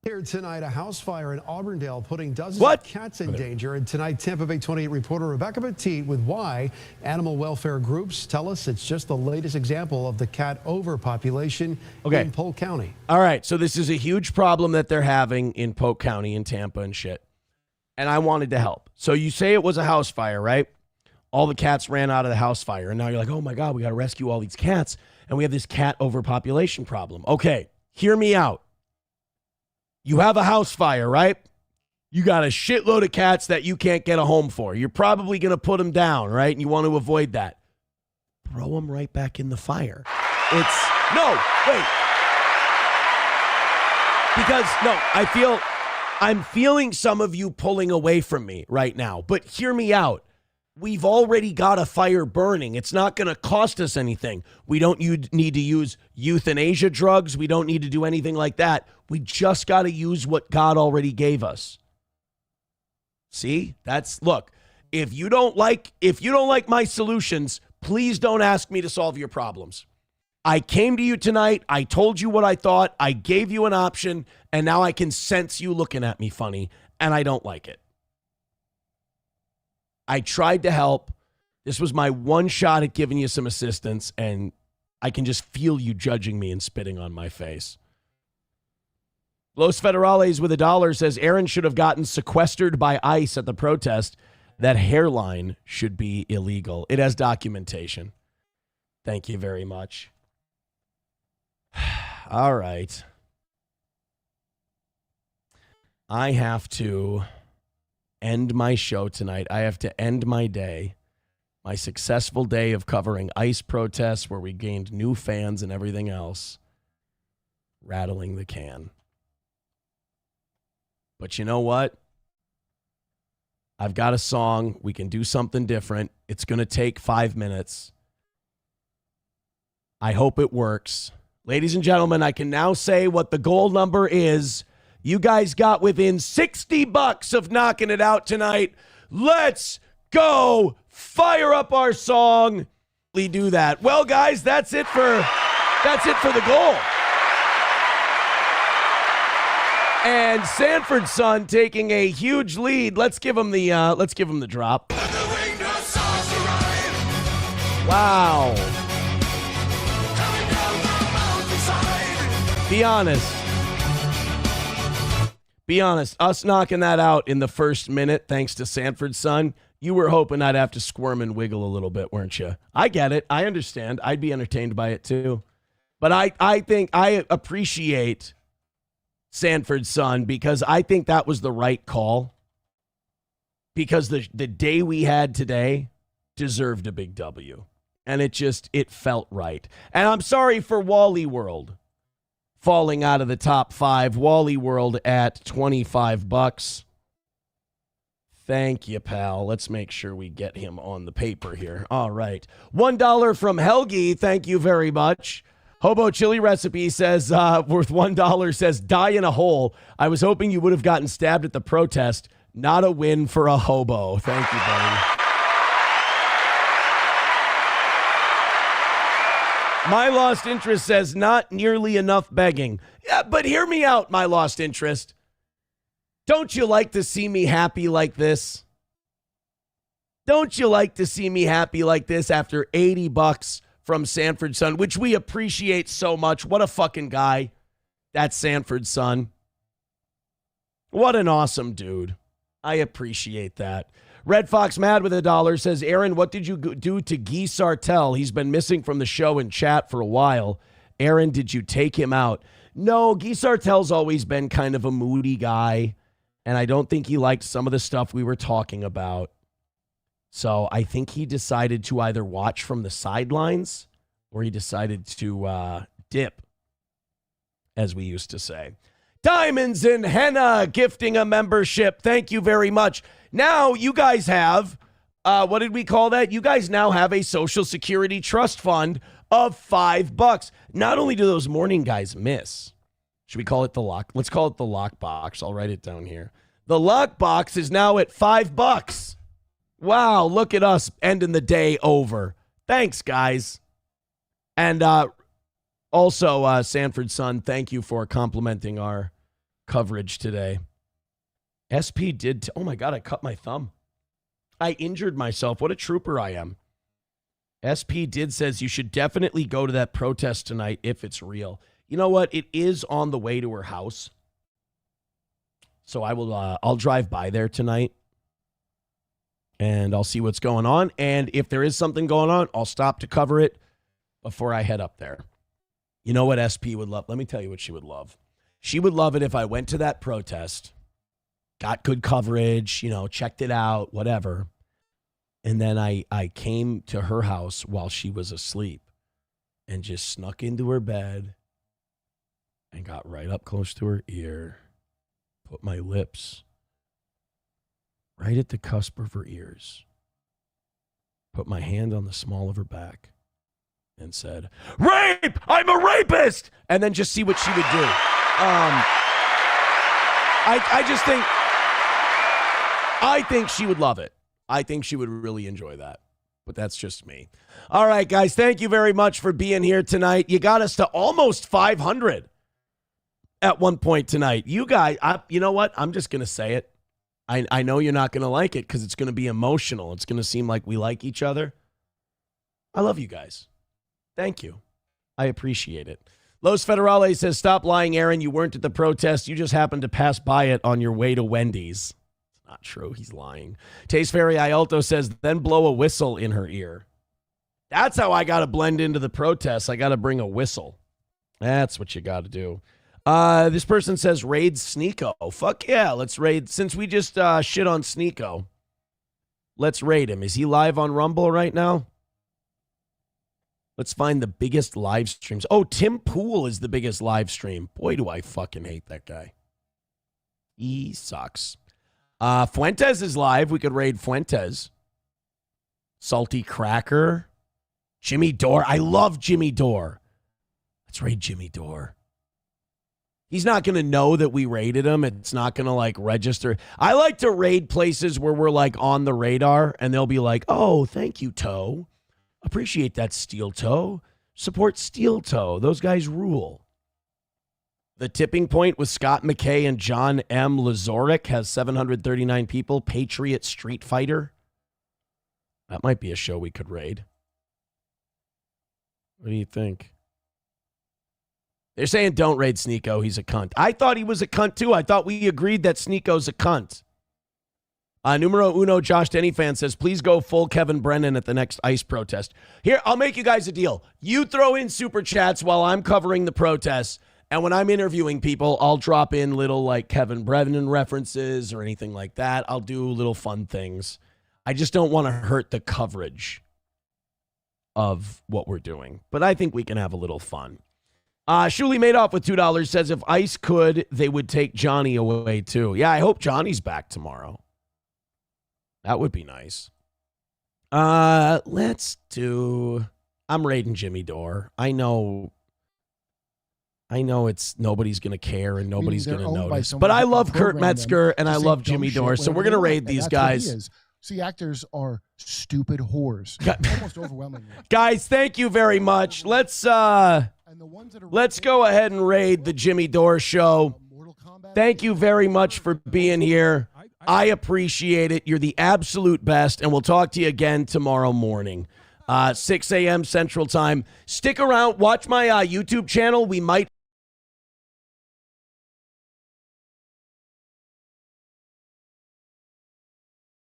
Here tonight, a house fire in Auburndale putting dozens of cats in danger. And tonight, Tampa Bay 28 reporter Rebecca Petit with why animal welfare groups tell us it's just the latest example of the cat overpopulation in Polk County. All right, so this is a huge problem that they're having in Polk County, in Tampa and shit. And I wanted to help. So you say it was a house fire, right? All the cats ran out of the house fire. And now you're like, oh my God, we got to rescue all these cats. And we have this cat overpopulation problem. Okay, hear me out. You have a house fire, right? You got a shitload of cats that you can't get a home for. You're probably going to put them down, right? And you want to avoid that. Throw them right back in the fire. Because I'm feeling some of you pulling away from me right now. But hear me out. We've already got a fire burning. It's not going to cost us anything. We don't need to use euthanasia drugs. We don't need to do anything like that. We just got to use what God already gave us. See? Look, if you don't like my solutions, please don't ask me to solve your problems. I came to you tonight. I told you what I thought. I gave you an option, and now I can sense you looking at me funny, and I don't like it. I tried to help. This was my one shot at giving you some assistance, and I can just feel you judging me and spitting on my face. Los Federales with $1 says Aaron should have gotten sequestered by ICE at the protest. That hairline should be illegal. It has documentation. Thank you very much. All right. I have to end my show tonight. I have to end my day, my successful day of covering ICE protests where we gained new fans and everything else, rattling the can. But you know what? I've got a song. We can do something different. It's going to take 5 minutes. I hope it works. Ladies and gentlemen, I can now say what the goal number is. You guys got within $60 of knocking it out tonight. Let's go. Fire up our song. We do that. Well, guys, that's it for the goal. And Sanford Son taking a huge lead. Let's give him the drop. Wow. Be honest. Us knocking that out in the first minute, thanks to Sanford Son, you were hoping I'd have to squirm and wiggle a little bit, weren't you? I get it. I understand. I'd be entertained by it too. But I think I appreciate Sanford Son because I think that was the right call. Because the day we had today deserved a big W. And it felt right. And I'm sorry for Wally World falling out of the top 5. Wally World at $25. Thank you, pal. Let's make sure we get him on the paper here. All right. $1 from Helgi. Thank you very much. Hobo Chili Recipe says, worth $1, says, die in a hole. I was hoping you would have gotten stabbed at the protest. Not a win for a hobo. Thank you, buddy. My Lost Interest says, not nearly enough begging. Yeah, but hear me out, My Lost Interest. Don't you like to see me happy like this? Don't you like to see me happy like this after $80 from Sanford Son, which we appreciate so much? What a fucking guy. That's Sanford Son. What an awesome dude. I appreciate that. Red Fox Mad with $1 says, Aaron, what did you do to Guy Sartell? He's been missing from the show and chat for a while. Aaron, did you take him out? No, Guy Sartell's always been kind of a moody guy, and I don't think he liked some of the stuff we were talking about. So I think he decided to either watch from the sidelines or he decided to dip, as we used to say. Diamonds and Henna gifting a membership. Thank you very much. Now you guys have, what did we call that? You guys now have a Social Security trust fund of $5. Not only do those morning guys miss, should we call it the lock? Let's call it the lock box. I'll write it down here. The lock box is now at $5. Wow, look at us ending the day over. Thanks, guys. And also, Sanford Son, thank you for complimenting our coverage today. SP did. Oh, my God, I cut my thumb. I injured myself. What a trooper I am. SP did says you should definitely go to that protest tonight if it's real. You know what? It is on the way to her house. So I'll drive by there tonight. And I'll see what's going on. And if there is something going on, I'll stop to cover it before I head up there. You know what SP would love? Let me tell you what she would love. She would love it if I went to that protest, got good coverage, checked it out, whatever. And then I came to her house while she was asleep and just snuck into her bed and got right up close to her ear, put my lips right at the cusp of her ears, put my hand on the small of her back, and said, "Rape! I'm a rapist!" And then just see what she would do. I think she would love it. I think she would really enjoy that. But that's just me. All right, guys, thank you very much for being here tonight. You got us to almost 500 at one point tonight. You guys, you know what? I'm just going to say it. I know you're not going to like it because it's going to be emotional. It's going to seem like we like each other. I love you guys. Thank you. I appreciate it. Los Federales says, stop lying, Aaron. You weren't at the protest. You just happened to pass by it on your way to Wendy's. It's not true. He's lying. Taste Fairy Ialto says, then blow a whistle in her ear. That's how I got to blend into the protest. I got to bring a whistle. That's what you got to do. This person says, raid Sneeko. Fuck yeah, let's raid. Since we just shit on Sneeko, let's raid him. Is he live on Rumble right now? Let's find the biggest live streams. Oh, Tim Pool is the biggest live stream. Boy, do I fucking hate that guy. He sucks. Fuentes is live. We could raid Fuentes. Salty Cracker. Jimmy Dore. I love Jimmy Dore. Let's raid Jimmy Dore. He's not going to know that we raided him. It's not going to, register. I like to raid places where we're, on the radar, and they'll be like, oh, thank you, Toe. Appreciate that, Steel Toe. Support Steel Toe. Those guys rule. The Tipping Point with Scott McKay and John M. Lazoric has 739 people. Patriot Street Fighter. That might be a show we could raid. What do you think? They're saying don't raid Sneeko. He's a cunt. I thought he was a cunt, too. I thought we agreed that Sneeko's a cunt. Numero uno, Josh Denny fan says, please go full Kevin Brennan at the next ICE protest. Here, I'll make you guys a deal. You throw in super chats while I'm covering the protests, and when I'm interviewing people, I'll drop in little, Kevin Brennan references or anything like that. I'll do little fun things. I just don't want to hurt the coverage of what we're doing. But I think we can have a little fun. Shuli Madoff with $2 says, if ICE could, they would take Johnny away, too. Yeah, I hope Johnny's back tomorrow. That would be nice. Let's do... I'm raiding Jimmy Dore. I know it's nobody's going to care and nobody's going to notice. But I love Kurt Metzger and I love Jimmy Dore, so we're going to raid these guys. See, actors are stupid whores. Almost overwhelmingly. Guys, thank you very much. Let's go ahead and raid the Jimmy Dore show. Thank you very much for being here. I appreciate it. You're the absolute best, and we'll talk to you again tomorrow morning, 6 a.m. Central Time. Stick around. Watch my YouTube channel. We might